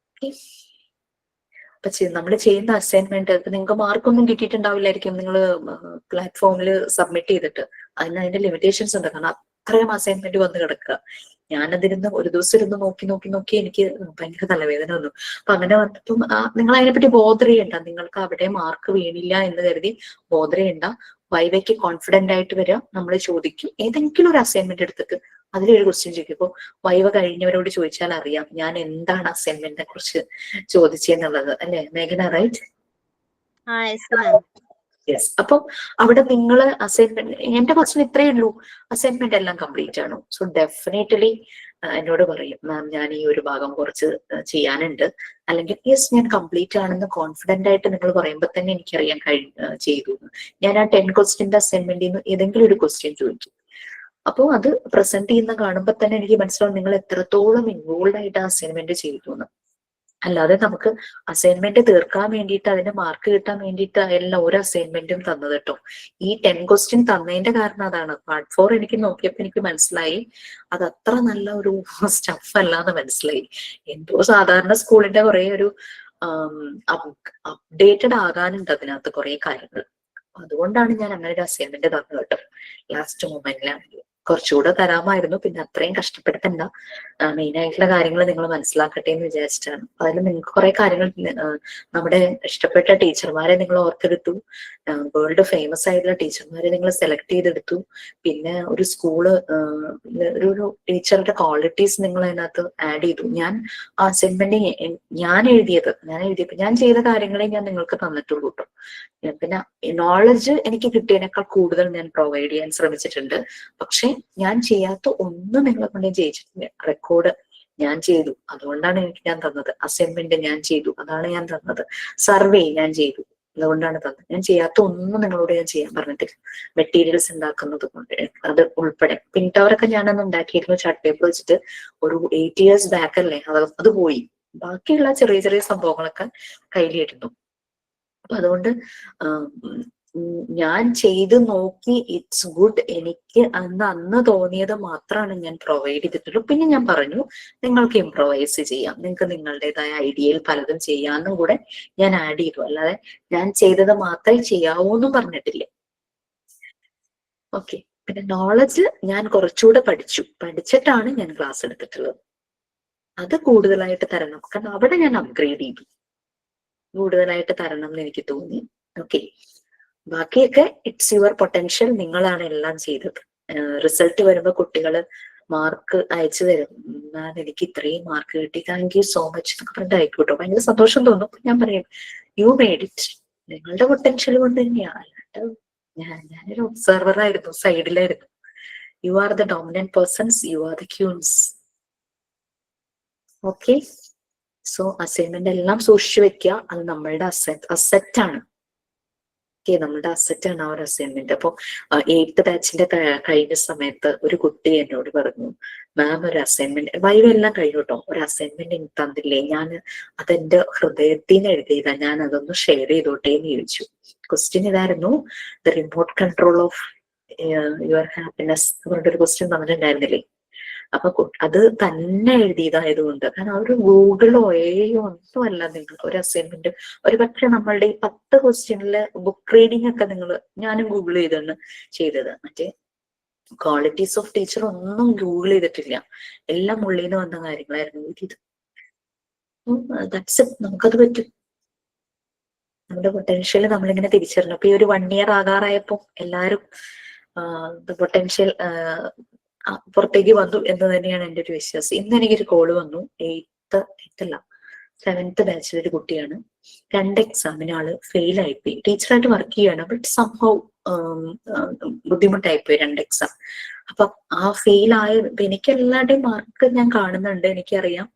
അപ്പൊ നമ്മൾ ചെയ്യുന്ന അസൈൻമെന്റ് നിങ്ങൾക്ക് മാർക്കൊന്നും കിട്ടിയിട്ടുണ്ടാവില്ലായിരിക്കും. നിങ്ങൾ പ്ലാറ്റ്ഫോമിൽ സബ്മിറ്റ് ചെയ്തിട്ട് അതിന്റെ ലിമിറ്റേഷൻസ് ഉണ്ട്. കാരണം അത്രയും അസൈൻമെന്റ് വന്ന് കിടക്കുക. ഞാനതിരുന്ന് ഒരു ദിവസം ഇരുന്ന് നോക്കി എനിക്ക് ഭയങ്കര തലവേദന വന്നു. അപ്പൊ അങ്ങനെ വന്നപ്പം നിങ്ങൾ അതിനെപ്പറ്റി ബോധർ ചെയ്യണ്ട. നിങ്ങൾക്ക് അവിടെ മാർക്ക് വീണില്ല എന്ന് കരുതി ബോധർ ചെയ്യണ്ട. വൈവയ്ക്ക് കോൺഫിഡന്റ് ആയിട്ട് വരിക. നമ്മൾ ചോദിക്കും, ഏതെങ്കിലും ഒരു അസൈൻമെന്റ് എടുത്തിട്ട് അതിലൊരു ക്വസ്റ്റ്യൻ ചോദിക്കും. ഇപ്പൊ വൈവ കഴിഞ്ഞവരോട് ചോദിച്ചാൽ അറിയാം ഞാൻ എന്താണ് അസൈൻമെന്റിനെ കുറിച്ച് ചോദിച്ചെന്നുള്ളത്, അല്ലെ മേഘന? റൈറ്റ്? യെസ്. അപ്പം അവിടെ നിങ്ങൾ അസൈൻമെന്റ്, എന്റെ ക്വസ്റ്റ്യൻ ഇത്രയേ ഉള്ളൂ, അസൈൻമെന്റ് എല്ലാം കംപ്ലീറ്റ് ആണോ? സോ ഡെഫിനറ്റ്ലി എന്നോട് പറയും, മാം ഞാൻ ഈ ഒരു ഭാഗം കുറച്ച് ചെയ്യാനുണ്ട്, അല്ലെങ്കിൽ യെസ് ഞാൻ കംപ്ലീറ്റ് ആണെന്ന് കോൺഫിഡന്റ് ആയിട്ട് നിങ്ങൾ പറയുമ്പോൾ തന്നെ എനിക്കറിയാൻ ചെയ്തു. ഞാൻ ആ 10 ക്വസ്റ്റ്യന്റെ അസൈൻമെന്റിൽ നിന്ന് ഏതെങ്കിലും ഒരു ക്വസ്റ്റ്യൻ ചോദിക്കും. അപ്പോൾ അത് പ്രസന്റ് ചെയ്യുന്ന കാണുമ്പോൾ തന്നെ എനിക്ക് മനസ്സിലാവും നിങ്ങൾ എത്രത്തോളം ഇൻവോൾവ് ആയിട്ട് ആ അസൈൻമെന്റ് ചെയ്തു എന്ന്. അല്ലാതെ നമുക്ക് അസൈൻമെന്റ് തീർക്കാൻ വേണ്ടിയിട്ട്, അതിന് മാർക്ക് കിട്ടാൻ വേണ്ടിയിട്ട് അല്ല ഒരു അസൈൻമെന്റും തന്നത് കേട്ടോ. ഈ 10 ക്വസ്റ്റ്യൻ തന്നതിന്റെ കാരണം അതാണ്. പാർട്ട് 4 എനിക്ക് നോക്കിയപ്പോൾ എനിക്ക് മനസ്സിലായി അത് അത്ര നല്ല ഒരു സ്റ്റഫ് അല്ലാന്ന് മനസ്സിലായി. എന്തോ സാധാരണ സ്കൂളിന്റെ കുറെ ഒരു അപ്ഡേറ്റഡ് ആകാനുണ്ട് അതിനകത്ത് കുറെ കാര്യങ്ങൾ. അതുകൊണ്ടാണ് ഞാൻ അങ്ങനെ ഒരു അസൈൻമെന്റ് തന്നത് കേട്ടോ. ലാസ്റ്റ് മൊമെന്റിലാണെങ്കിൽ കുറച്ചുകൂടെ തരാമായിരുന്നു. പിന്നെ അത്രയും കഷ്ടപ്പെടുത്തണ്ട, മെയിൻ ആയിട്ടുള്ള കാര്യങ്ങൾ നിങ്ങൾ മനസ്സിലാക്കട്ടെ എന്ന് വിചാരിച്ചിട്ടാണ്. അതിൽ നിങ്ങൾക്ക് കുറെ കാര്യങ്ങൾ, നമ്മുടെ ഇഷ്ടപ്പെട്ട ടീച്ചർമാരെ നിങ്ങൾ ഓർത്തെടുത്തു, വേൾഡ് ഫേമസ് ആയിട്ടുള്ള ടീച്ചർമാരെ നിങ്ങൾ സെലക്ട് ചെയ്തെടുത്തു. പിന്നെ ഒരു സ്കൂള്, ഒരു ടീച്ചറുടെ ക്വാളിറ്റീസ് നിങ്ങൾ അതിനകത്ത് ആഡ് ചെയ്തു. ഞാൻ ആ അസൈൻമെന്റ് ഞാൻ എഴുതിയപ്പോ ഞാൻ ചെയ്ത കാര്യങ്ങളെ ഞാൻ നിങ്ങൾക്ക് തന്നിട്ടുള്ളൂ കേട്ടോ. പിന്നെ നോളജ് എനിക്ക് കിട്ടിയതിനേക്കാൾ കൂടുതൽ ഞാൻ പ്രൊവൈഡ് ചെയ്യാൻ ശ്രമിച്ചിട്ടുണ്ട്. പക്ഷെ ഞാൻ ചെയ്യാത്ത ഒന്നും നിങ്ങളെ കൊണ്ട് ജയിച്ചിട്ടില്ല. റെക്കോർഡ് ഞാൻ ചെയ്തു, അതുകൊണ്ടാണ് ഞാൻ തന്നത്. അസൈൻമെന്റ് ഞാൻ ചെയ്തു, അതാണ് ഞാൻ തന്നത്. സർവേ ഞാൻ ചെയ്തു, അതുകൊണ്ടാണ് തന്നത്. ഞാൻ ചെയ്യാത്ത ഒന്നും നിങ്ങളോട് ഞാൻ ചെയ്യാൻ പറഞ്ഞിട്ടില്ല. മെറ്റീരിയൽസ് ഉണ്ടാക്കുന്നത് കൊണ്ട് അത് ഉൾപ്പെടെ പിൻ ടവറൊക്കെ ഞാനന്ന് ഉണ്ടാക്കിയിരുന്നു ചാർട്ട് പേപ്പർ വെച്ചിട്ട്. ഒരു 8 years ബാക്ക് അല്ലേ, അത് പോയി. ബാക്കിയുള്ള ചെറിയ ചെറിയ സംഭവങ്ങളൊക്കെ കയ്യിലിരുന്നു. അപ്പൊ അതുകൊണ്ട് ഞാൻ ചെയ്ത് നോക്കി, ഇറ്റ്സ് ഗുഡ്. എനിക്ക് അന്ന് തോന്നിയത് മാത്രമാണ് ഞാൻ പ്രൊവൈഡ് ചെയ്തിട്ടുള്ളൂ. പിന്നെ ഞാൻ പറഞ്ഞു നിങ്ങൾക്ക് ഇംപ്രൊവൈസ് ചെയ്യാം, നിങ്ങൾക്ക് നിങ്ങളുടേതായ ഐഡിയയിൽ പലതും ചെയ്യാമെന്നും കൂടെ ഞാൻ ആഡ് ചെയ്തു. അല്ലാതെ ഞാൻ ചെയ്തത് മാത്രമേ ചെയ്യാവൂ എന്നും പറഞ്ഞിട്ടില്ല. ഓക്കെ. പിന്നെ നോളജ് ഞാൻ കുറച്ചുകൂടെ പഠിച്ചിട്ടാണ് ഞാൻ ക്ലാസ് എടുത്തിട്ടുള്ളത്. അത് കൂടുതലായിട്ട് തരണം, കാരണം അവിടെ ഞാൻ അപ്ഗ്രേഡ് ചെയ്തു. കൂടുതലായിട്ട് തരണം എന്ന് എനിക്ക് തോന്നി. ഓക്കെ. ബാക്കിയൊക്കെ ഇറ്റ്സ് യുവർ പൊട്ടൻഷ്യൽ. നിങ്ങളാണ് എല്ലാം ചെയ്തത്. റിസൾട്ട് വരുമ്പോൾ കുട്ടികൾ മാർക്ക് അയച്ചു തരും. എനിക്ക് ഇത്രയും മാർക്ക് കിട്ടി, താങ്ക് യു സോ മച്ച് എന്നൊക്കെ പറഞ്ഞിട്ട് അയക്കൂട്ടോ. ഭയങ്കര സന്തോഷം തോന്നും. ഞാൻ പറയും യു മേഡ് ഇറ്റ്. നിങ്ങളുടെ പൊട്ടൻഷ്യൽ കൊണ്ട് തന്നെയാണ്. അല്ലാണ്ട് ഞാനൊരു ഒബ്സർവർ ആയിരുന്നു, സൈഡിലായിരുന്നു. You are the dominant persons, you are the queens. Okay. So assignment എല്ലാം സൂക്ഷിച്ചു വെക്കുക. അത് നമ്മളുടെ അസെറ്റാണ്. ഓക്കെ, നമ്മുടെ അസെറ്റാണ് ആ ഒരു അസൈൻമെന്റ്. അപ്പൊ 8th ബാച്ചിന്റെ കഴിഞ്ഞ സമയത്ത് ഒരു കുട്ടി എന്നോട് പറഞ്ഞു, മാം ഒരു അസൈൻമെന്റ്, വൈവ എല്ലാം കഴിഞ്ഞു കേട്ടോ, ഒരു അസൈൻമെന്റ് എനിക്ക് തന്നില്ലേ, ഞാൻ അതെന്റെ ഹൃദയത്തിൽ നിന്ന് എഴുതിയതാ, ഞാൻ അതൊന്ന് ഷെയർ ചെയ്തോട്ടെ എന്ന് ചോദിച്ചു. ക്വസ്റ്റ്യൻ ഇതായിരുന്നു, the remote control of your happiness എന്ന് പറഞ്ഞിട്ടൊരു ക്വസ്റ്റ്യൻ തന്നിട്ടുണ്ടായിരുന്നില്ലേ. അപ്പൊ അത് തന്നെ എഴുതിയതായതുകൊണ്ട്, കാരണം ഒരു ഗൂഗിളോ എയോ ഒന്നുമല്ല നിങ്ങൾ ഒരു അസൈൻമെന്റ്. ഒരു പക്ഷെ നമ്മളുടെ ഈ 10 ക്വസ്റ്റ്യനില് ബുക്ക് റീഡിംഗ് ഒക്കെ ഞാനും ഗൂഗിൾ ചെയ്താണ് ചെയ്തത്. മറ്റേ ക്വാളിറ്റീസ് ഓഫ് ടീച്ചർ ഒന്നും ഗൂഗിൾ ചെയ്തിട്ടില്ല, എല്ലാം ഉള്ളിൽ നിന്ന് വന്ന കാര്യങ്ങളായിരുന്നു ഇത്. That's it. നമുക്കത് പറ്റും. നമ്മുടെ പൊട്ടൻഷ്യൽ നമ്മളിങ്ങനെ തിരിച്ചറിഞ്ഞു. അപ്പൊ ഈ ഒരു 1 year ആകാറായപ്പോ എല്ലാരും പൊട്ടൻഷ്യൽ പുറത്തേക്ക് വന്നു എന്ന് തന്നെയാണ് എൻ്റെ ഒരു വിശ്വാസം. ഇന്ന് എനിക്കൊരു കോള് വന്നു. 7th ബാച്ചിലെ ഒരു കുട്ടിയാണ്. 2 എക്സാമിന് ആള് ഫെയിൽ ആയിപ്പോയി. ടീച്ചറായിട്ട് വർക്ക് ചെയ്യാണ്, ബട്ട് സംഭവ ബുദ്ധിമുട്ടായിപ്പോയി 2 എക്സാം. അപ്പൊ ആ ഫെയിൽ ആയ, എനിക്ക് എല്ലാവരുടെയും മാർക്ക് ഞാൻ കാണുന്നുണ്ട്, എനിക്കറിയാം.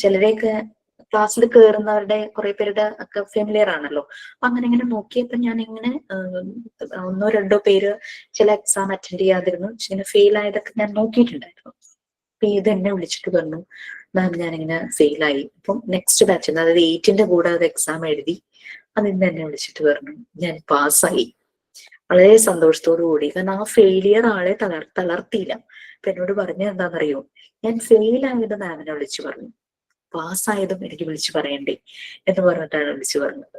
ചിലരെയൊക്കെ ക്ലാസ്സിൽ കയറുന്നവരുടെ കുറെ പേരുടെ ഒക്കെ ഫെമിലിയർ ആണല്ലോ. അപ്പൊ അങ്ങനെ നോക്കിയപ്പോ ഞാൻ ഇങ്ങനെ 1 or 2 പേര് ചില എക്സാം അറ്റൻഡ് ചെയ്യാതിരുന്നു, ഇങ്ങനെ ഫെയിൽ ആയതൊക്കെ ഞാൻ നോക്കിയിട്ടുണ്ടായിരുന്നു. അപ്പൊ ഇത് എന്നെ വിളിച്ചിട്ട് പറഞ്ഞു, മാം ഞാനിങ്ങനെ ഫെയിലായി. അപ്പം നെക്സ്റ്റ് ബാച്ച്, അതായത് 8ന്റെ കൂടെ അത് എക്സാം എഴുതി. അത് ഇന്ന് എന്നെ വിളിച്ചിട്ട് പറഞ്ഞു ഞാൻ പാസ്സായി. വളരെ സന്തോഷത്തോടു കൂടി, കാരണം ആ ഫെയിലിയർ ആളെ തളർത്തിയില്ല. അപ്പൊ എന്നോട് പറഞ്ഞത് എന്താണെന്നറിയോ, ഞാൻ ഫെയിൽ ആയത് മാമിനെ വിളിച്ചു പറഞ്ഞു, പാസ്സായതും എനിക്ക് വിളിച്ചു പറയണ്ടേ എന്ന് പറഞ്ഞിട്ടാണ് വിളിച്ചു പറഞ്ഞത്.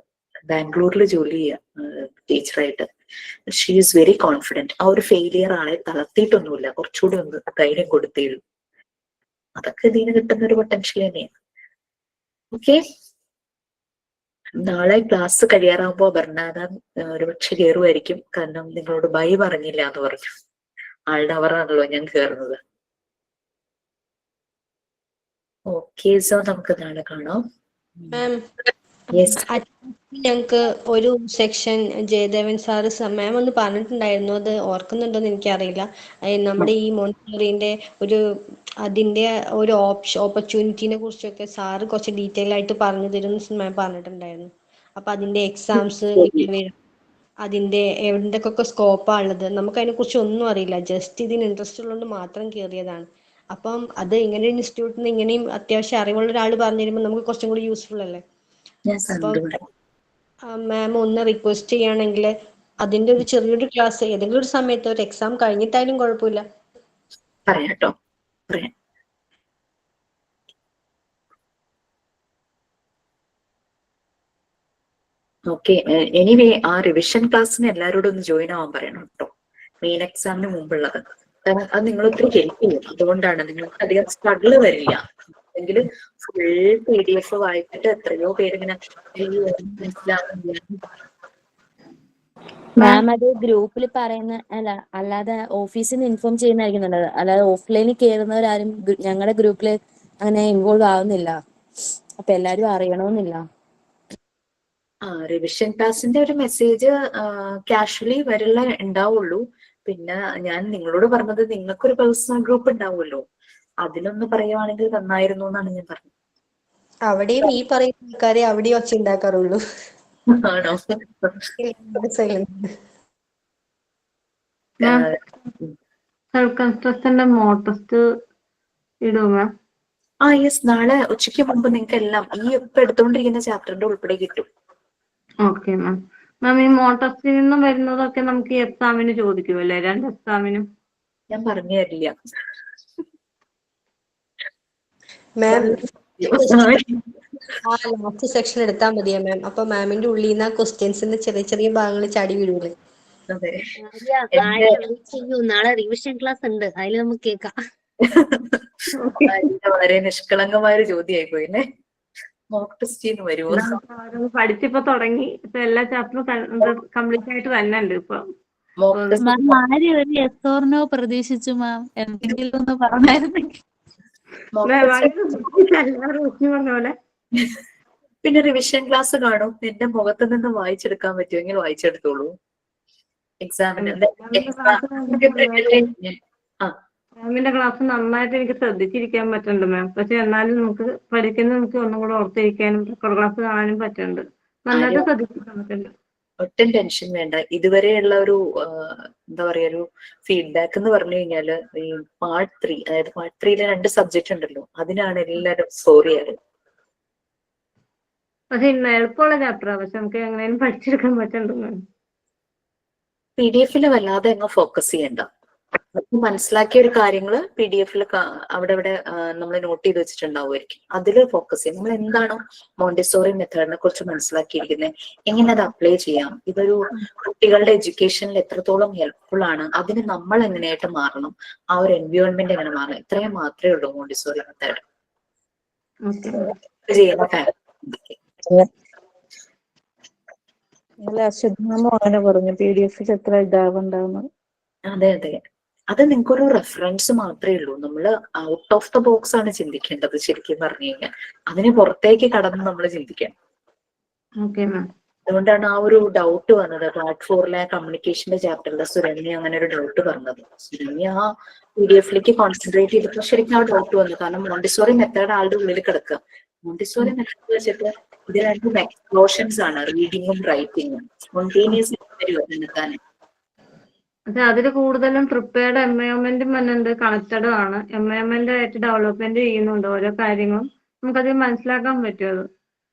ബാംഗ്ലൂരിൽ ജോലി ചെയ്യുക ടീച്ചറായിട്ട്. She is very confident. ആ ഒരു ഫെയിലിയർ ആളെ തളർത്തിയിട്ടൊന്നുമില്ല, കുറച്ചുകൂടി ഒന്ന് ധൈര്യം കൊടുത്തേയുള്ളൂ. അതൊക്കെ ഇതിന് കിട്ടുന്ന ഒരു പൊട്ടൻഷ്യൽ തന്നെയാണ്. ഓക്കെ. നാളെ ക്ലാസ് കഴിയാറാകുമ്പോ ബർണാദ ഒരുപക്ഷെ കയറുമായിരിക്കും, കാരണം നിങ്ങളോട് ബൈ പറഞ്ഞില്ല എന്ന് പറഞ്ഞു. ആളുടെ അവറാണല്ലോ ഞാൻ കയറുന്നത്. ഓക്കെ, സോ നമുക്ക് നാളെ കാണാം. മാം, യെസ്. ഞങ്ങക്ക് ഒരു സെക്ഷൻ ജയദേവൻ സാറ് മാം ഒന്ന് പറഞ്ഞിട്ടുണ്ടായിരുന്നു, അത് ഓർക്കുന്നുണ്ടോന്ന് എനിക്കറിയില്ല. നമ്മുടെ ഈ മോണ്ടിസോറിന്റെ അതിന്റെ ഒരു ഓപ്പർച്യൂണിറ്റിനെ കുറിച്ചൊക്കെ സാറ് കുറച്ച് ഡീറ്റെയിൽ ആയിട്ട് പറഞ്ഞു തരും മാം പറഞ്ഞിട്ടുണ്ടായിരുന്നു. അപ്പൊ അതിന്റെ എക്സാംസ് അതിന്റെ എന്തൊക്കെ സ്കോപ്പാ ഉള്ളത്, നമുക്ക് അതിനെ കുറിച്ച് ഒന്നും അറിയില്ല. ജസ്റ്റ് ഇതിന് ഇൻട്രസ്റ്റ് ഉള്ളതുകൊണ്ട് മാത്രം കയറിയതാണ്. അപ്പം അത് ഇങ്ങനെ ഇൻസ്റ്റിറ്റ്യൂട്ടിൽ നിന്ന് ഇങ്ങനെയും അത്യാവശ്യം അറിവുള്ള ഒരാൾ പറഞ്ഞു തരുമ്പോൾ നമുക്ക് കുറച്ചും കൂടി യൂസ്ഫുൾ അല്ലേ. അപ്പം മാം ഒന്ന് റിക്വസ്റ്റ് ചെയ്യുകയാണെങ്കിൽ അതിന്റെ ഒരു ചെറിയൊരു ക്ലാസ് ഏതെങ്കിലും ഒരു സമയത്ത്, ഒരു എക്സാം കഴിഞ്ഞിട്ടായാലും കുഴപ്പമില്ല, പറയാട്ടോ, പറയാം. ഓക്കെ. എനിവേ ആ റിവിഷൻ ക്ലാസ്സിന് എല്ലാവരോടും ഒന്ന് ജോയിൻ ആവാൻ പറയണം കേട്ടോ, മെയിൻ എക്സാമിന് മുമ്പുള്ളത്. കാരണം അത് നിങ്ങൾ ഒത്തിരി ഹെൽപ്പ് ചെയ്യും. അതുകൊണ്ടാണ് നിങ്ങൾക്ക് അധികം സ്ട്രഗിള് വരില്ല. അല്ലെങ്കിൽ ഫുൾ PDF വായിച്ചിട്ട് എത്രയോ പേരിങ്ങനെ മനസ്സിലാകുന്നില്ല. മാം അത് ഗ്രൂപ്പിൽ പറയുന്ന അല്ലാതെ ഓഫീസിൽ നിന്ന് ഇൻഫോം ചെയ്യുന്നതായിരിക്കും നല്ലത്. അല്ലാതെ ഓഫ്ലൈനിൽ കയറുന്നവരാരും ഞങ്ങളുടെ ഗ്രൂപ്പിൽ അങ്ങനെ ഇൻവോൾവ് ആവുന്നില്ല. അപ്പൊ എല്ലാരും അറിയണമെന്നില്ല. റിവിഷൻ ക്ലാസിന്റെ ഒരു മെസ്സേജ് കാഷ്വലി ഉണ്ടാവുള്ളൂ. പിന്നെ ഞാൻ നിങ്ങളോട് പറഞ്ഞത് നിങ്ങൾക്കൊരു പേഴ്സണൽ ഗ്രൂപ്പ് ഉണ്ടാവുമല്ലോ, അതിലൊന്ന് പറയുവാണെങ്കിൽ നന്നായിരുന്നു എന്നാണ് ഞാൻ പറഞ്ഞത്. അവിടെയും ഈ പറയുന്ന ആൾക്കാരെ അവിടെയും ഒച്ച ഉണ്ടാക്കാറുള്ളൂ. ആണോ? മാം ആഹ് സെൽഫ് കൺസ്ട്രക്ഷന്റെ മോഡ് ടെസ്റ്റ് ഇടുമോ മാം? യെസ്, നാളെ ഉച്ചയ്ക്ക് മുമ്പ് നിങ്ങൾക്ക് എല്ലാം ഈ ഇപ്പൊ എടുത്തുകൊണ്ടിരിക്കുന്ന ചാപ്റ്ററിന്റെ ഉൾപ്പെടെ കിട്ടും. Okay ma'am. മാം ഈ മോഡ് ടെസ്റ്റിൽ നിന്നും വരുന്നതൊക്കെ നമുക്ക് ഈ എക്സാമിന് ചോദിക്കുമല്ലേ, 2 എക്സാമിനും? ഞാൻ പറഞ്ഞു തരില്ല. മാം ലാസ്റ്റ് സെക്ഷൻ എടുത്താൽ മതിയാ മാം. അപ്പൊ മാമിന്റെ ഉള്ളിൽ നിന്ന് ആ ക്വസ്റ്റ്യൻസിന്റെ ചെറിയ ചെറിയ ഭാഗങ്ങൾ ചാടി വീഴൂലേ? അതെ. നാളെ ചെയ്യൂ, നാളെ റിവിഷൻ ക്ലാസ് ഉണ്ട്, അതിൽ നമുക്ക് കേൾക്കാം. വളരെ നിഷ്കളങ്കമായ ഒരു ചോദ്യമായി പോയില്ലേ. മോക്ക് ടെസ്റ്റ് വരുമോ? പഠിച്ചിപ്പോ തുടങ്ങി, ഇപ്പൊ എല്ലാ ചാപ്റ്ററും കംപ്ലീറ്റ് ആയിട്ട് തന്നെ ഉണ്ട് ഇപ്പൊ. മോക്ക് ടെസ്റ്റ് മാം ആരും ഒരു യെസ് ഓർ നോ പ്രതീക്ഷിച്ചു മാം, എന്തെങ്കിലും ഒന്ന് പറഞ്ഞായിരുന്നെങ്കിൽ. പറഞ്ഞ പോലെ പിന്നെ റിവിഷൻ ക്ലാസ് കാണും. നിന്റെ മുഖത്ത് നിന്ന് വായിച്ചെടുക്കാൻ പറ്റുമെങ്കിൽ വായിച്ചെടുത്തോളൂ. എക്സാമിന് മാമിന്റെ ക്ലാസ് നന്നായിട്ട് എനിക്ക് ശ്രദ്ധിച്ചിരിക്കാൻ പറ്റുന്നുണ്ട് മാം. പക്ഷെ എന്നാലും നമുക്ക് പഠിക്കുന്നത് നമുക്ക് ഒന്നും കൂടെ ഓർത്തിരിക്കാനും റെക്കോർഡ് ക്ലാസ് കാണാനും പറ്റുന്നുണ്ട്. നന്നായിട്ട് ശ്രദ്ധിച്ചിരിക്കാൻ പറ്റുന്നുണ്ട്. ഒട്ടും ടെൻഷൻ വേണ്ട. ഇതുവരെയുള്ള ഒരു എന്താ പറയാ ഒരു ഫീഡ്ബാക്ക് എന്ന് പറഞ്ഞു കഴിഞ്ഞാല് ഈ പാർട്ട് 3, അതായത് പാർട്ട് 3-ലെ 2 സബ്ജക്ട് ഉണ്ടല്ലോ, അതിനാണ് എല്ലാവരും സ്കോർ ചെയ്യാറ്. പക്ഷെ ഇന്ന് എളുപ്പമുള്ള ചാപ്റ്ററാണ്, പക്ഷെ നമുക്ക് എങ്ങനെയും പഠിച്ചെടുക്കാൻ പറ്റുന്നുണ്ട് മാം. PDF വല്ലാതെ അങ്ങ് ഫോക്കസ് ചെയ്യണ്ട. മനസ്സിലാക്കിയ ഒരു കാര്യങ്ങള് PDF അവിടെ നമ്മൾ നോട്ട് ചെയ്ത് വെച്ചിട്ടുണ്ടാവുമായിരിക്കും. അതിൽ ഫോക്കസ് ചെയ്യാം. നമ്മൾ എന്താണോ മോണ്ടിസോറി മെത്തേഡിനെ കുറിച്ച് മനസ്സിലാക്കിയിരിക്കുന്നത്, എങ്ങനെ അത് അപ്ലൈ ചെയ്യാം, ഇതൊരു കുട്ടികളുടെ എഡ്യൂക്കേഷനിൽ എത്രത്തോളം ഹെൽപ്ഫുൾ ആണ്, അതിന് നമ്മൾ എങ്ങനെയായിട്ട് മാറണം, ആ ഒരു എൻവയോൺമെന്റ് എങ്ങനെ മാറണം, ഇത്രയും മാത്രമേ ഉള്ളൂ മോണ്ടിസോറി മെത്തേഡ് ചെയ്യുന്ന കാര്യം. അങ്ങനെ പറഞ്ഞു PDF എത്ര ഇതാവുണ്ടാവുന്നു. അതെ അതെ, അത് നിങ്ങൾക്കൊരു റെഫറൻസ് മാത്രമേ ഉള്ളൂ. നമ്മൾ ഔട്ട് ഓഫ് ദ ബോക്സ് ആണ് ചിന്തിക്കേണ്ടത്. ശരിക്കും പറഞ്ഞു കഴിഞ്ഞാൽ അതിന് പുറത്തേക്ക് കടന്ന് നമ്മൾ ചിന്തിക്കണം. അതുകൊണ്ടാണ് ആ ഒരു ഡൗട്ട് വന്നത്. പാർട്ട് 4-ലെ കമ്മ്യൂണിക്കേഷന്റെ ചാപ്റ്ററിലെ സുരന്യ അങ്ങനെ ഒരു ഡൗട്ട് പറഞ്ഞത്. സുരന്യ ആ PDF കോൺസെൻട്രേറ്റ് ചെയ്തപ്പോൾ ശരിക്കും ആ ഡൗട്ട് വന്നു. കാരണം മോണ്ടിസോറി മെത്തേഡ് ആളുടെ ഉള്ളിൽ കിടക്കുക. മോണ്ടിസോറി മെത്തേഡ് വെച്ചിട്ട് ഇത് 2 എക്സ്പ്ലോഷൻസ് ആണ്, റീഡിങ്ങും റൈറ്റിങ്ങും. സ്പോണ്ടേനിയസ് വരുവാൻ. പക്ഷെ അതിൽ കൂടുതലും പ്രിപ്പയർഡ് എൻവയോൺമെന്റും വന്നിട്ടുണ്ട്, കണക്റ്റഡും ആണ്. എൻവയോൺമെന്റ് ആയിട്ട് ഡെവലപ്മെന്റ് ചെയ്യുന്നുണ്ട് ഓരോ കാര്യങ്ങളും, നമുക്കത് മനസ്സിലാക്കാൻ പറ്റും അത്.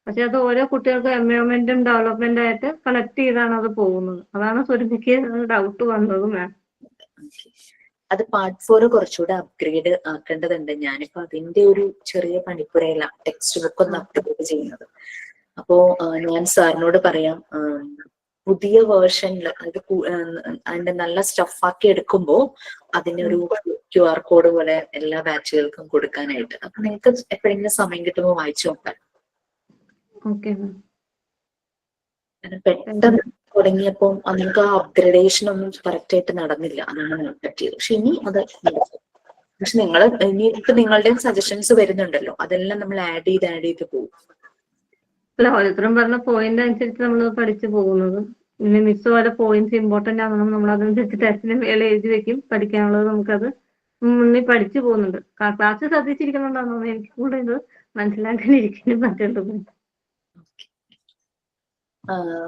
പക്ഷെ അത് ഓരോ കുട്ടികൾക്കും എൻവയോൺമെന്റും ഡെവലപ്മെന്റ് ആയിട്ട് കണക്ട് ചെയ്താണ് അത് പോകുന്നത്. അതാണ് സുരഭിക്ക് ഡൗട്ട് വന്നത് മാം. അത് പാർട്ട് 4 കുറച്ചുകൂടെ അപ്ഗ്രേഡ് ആക്കേണ്ടതുണ്ട്. ഞാനിപ്പോ അതിന്റെ ഒരു ചെറിയ പണിപ്പുരയില ടെക്സ്റ്റ് ബുക്ക് ഒന്ന് അപ്ഗ്രേഡ് ചെയ്യുന്നത്. അപ്പോ ഞാൻ സാറിനോട് പറയാം, പുതിയ വേർഷനിൽ അതിന്റെ നല്ല സ്റ്റഫാക്കി എടുക്കുമ്പോ അതിനൊരു QR കോഡ് പോലെ എല്ലാ ബാച്ചുകൾക്കും കൊടുക്കാനായിട്ട്. അപ്പൊ നിങ്ങൾക്ക് എപ്പോഴെങ്കിലും സമയം കിട്ടുമ്പോൾ വായിച്ചു നോക്കാം. പെട്ടെന്ന് തുടങ്ങിയപ്പോ നമുക്ക് ആ അപ്ഗ്രഡേഷൻ ഒന്നും കറക്റ്റ് ആയിട്ട് നടന്നില്ല. അതാണ് പറ്റിയത്. പക്ഷെ ഇനി അത് പക്ഷെ നിങ്ങൾ ഇനി നിങ്ങളുടെയും സജഷൻസ് വരുന്നുണ്ടല്ലോ, അതെല്ലാം നമ്മൾ ആഡ് ചെയ്ത് പോകും. അല്ല, ഓരോരുത്തരും പറഞ്ഞ പോയിന്റ് അനുസരിച്ച് നമ്മൾ പഠിച്ചു പോകുന്നത്. പിന്നെ മിസ് പോലെ പോയിന്റ്സ് ഇമ്പോർട്ടന്റ് ആണെന്നും നമ്മൾ അതനുസരിച്ച് ടെസ്റ്റിന് മേലെ എഴുതി വെക്കും. പഠിക്കാനുള്ളത് നമുക്കത് മുന്നിൽ പഠിച്ചു പോകുന്നുണ്ട്. ക്ലാസ് ശ്രദ്ധിച്ചിരിക്കുന്നുണ്ടാണെന്ന് എനിക്ക് കൂടെ ഇത് മനസ്സിലാക്കാൻ ഇരിക്കാനും പറ്റുന്നുണ്ട്.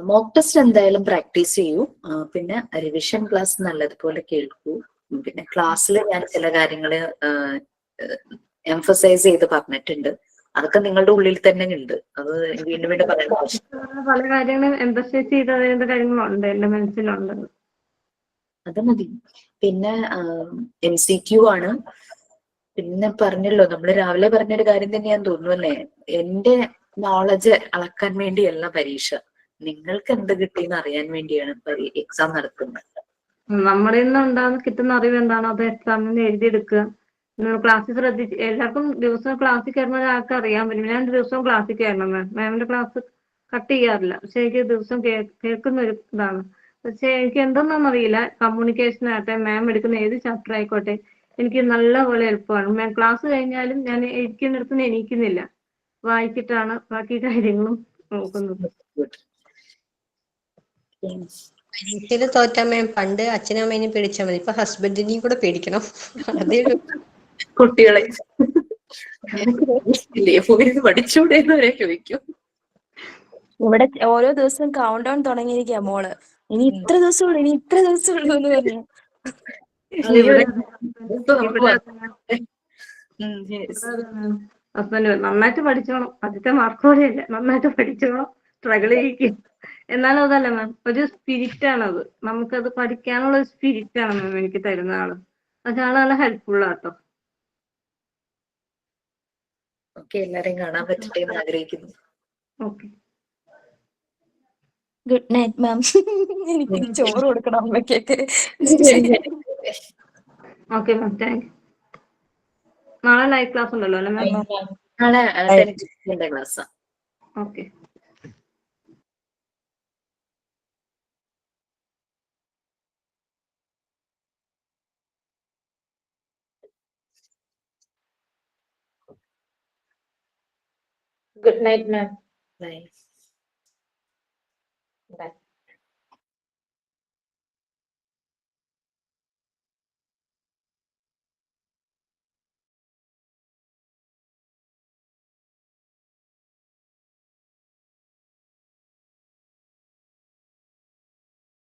മോക്ക് ടെസ്റ്റ് എന്തായാലും പ്രാക്ടീസ് ചെയ്യൂ. പിന്നെ റിവിഷൻ ക്ലാസ് നല്ലതുപോലെ കേൾക്കൂ. പിന്നെ ക്ലാസ്സിൽ ഞാൻ ചില കാര്യങ്ങള് എംഫസൈസ് ചെയ്ത് പറഞ്ഞിട്ടുണ്ട്. അതൊക്കെ നിങ്ങളുടെ ഉള്ളിൽ തന്നെ ഉണ്ട്. അത് വീണ്ടും വീണ്ടും പറയേണ്ട ആവശ്യം. പല കാര്യങ്ങളും എംഫസൈസ് ചെയ്ത കാര്യങ്ങളുണ്ട് എന്റെ മനസ്സിലുണ്ട്. അത് മതി. പിന്നെ MCQ ആണ്. പിന്നെ പറഞ്ഞല്ലോ, നമ്മള് രാവിലെ പറഞ്ഞൊരു കാര്യം തന്നെയാന്ന് തോന്നുന്നു അല്ലേ, എന്റെ നോളജ് അളക്കാൻ വേണ്ടിയല്ല പരീക്ഷ, നിങ്ങൾക്ക് എന്ത് കിട്ടിയെന്ന് അറിയാൻ വേണ്ടിയാണ് എക്സാം നടത്തുന്നത്. നമ്മുടെ നിന്ന് കിട്ടുന്ന അറിവ് എന്താണോ അത് എക്സാമിന് എഴുതിയെടുക്കുക. ക്ലാസ്സിൽ ശ്രദ്ധിച്ച് എല്ലാവർക്കും ദിവസവും ക്ലാസ്സിൽ കയറുന്ന ഒരാൾക്ക് അറിയാൻ പറ്റും. ഞാൻ ദിവസവും ക്ലാസ്സിൽ കയറണം മാമിന്റെ ക്ലാസ് കട്ട് ചെയ്യാറില്ല. പക്ഷെ എനിക്ക് ദിവസം കേൾക്കുന്ന ഒരു ഇതാണ്. പക്ഷെ എനിക്ക് എന്തൊന്നും അറിയില്ല, കമ്മ്യൂണിക്കേഷൻ ആകട്ടെ, മാം എടുക്കുന്ന ഏത് ചാപ്റ്റർ ആയിക്കോട്ടെ എനിക്ക് നല്ലപോലെ എളുപ്പമാണ്. മാം ക്ലാസ് കഴിഞ്ഞാലും ഞാൻ ഇരിക്കുന്നിടത്ത് നിന്ന് എണീക്കുന്നില്ല, വായിച്ചിട്ടാണ് ബാക്കി കാര്യങ്ങളും നോക്കുന്നത്. പരീക്ഷയിൽ തോറ്റാ മാം പണ്ട് അച്ഛനും അമ്മേനെയും പേടിച്ചാൽ മതി, ഇപ്പൊ ഹസ്ബൻഡിനെയും കൂടെ പേടിക്കണം. അതേ കുട്ടികളെ പോയിരുന്ന് പഠിച്ചൂടെ എന്ന് വരെ ചോദിക്കും. ഇവിടെ ഓരോ ദിവസവും കൗണ്ട് ഡൗൺ തുടങ്ങിയിരിക്കുക മോള്. ഇനി ഇത്ര ദിവസമുള്ളൂ, ഇനി ഇത്ര ദിവസമുള്ളൂ എന്ന് പറഞ്ഞു. ഇവിടെ ഹസ്ബൻഡ് നന്നായിട്ട് പഠിച്ചോണം, ആദ്യത്തെ മാർക്കോടെയല്ല, നന്നായിട്ട് പഠിച്ചോണം, സ്ട്രഗിൾ ചെയ്യിക്കും. എന്നാലും അതല്ല മാം, ഒരു സ്പിരിറ്റ് ആണത്, നമുക്കത് പഠിക്കാനുള്ള ഒരു സ്പിരിറ്റ് ആണ് മാം എനിക്ക് തരുന്ന ആള്. അതാണ് നല്ല ഹെൽപ്ഫുൾ ആട്ടോ. ഓക്കെ, എല്ലാരെയും കാണാൻ പറ്റട്ടെ എന്ന് ആഗ്രഹിക്കുന്നു. Okay, good night ma'am. എനിക്ക് ചോറ് കൊടുക്കണം അമ്മയ്ക്കൊക്കെ. Okay ma'am, thank you. നാളെ ലൈവ് ക്ലാസ് ഉണ്ടല്ലോ അല്ലേ മാം? നാളെ ടെലിവിഷന്റെ ക്ലാസ്സാ. Okay. Good night ma'am. By.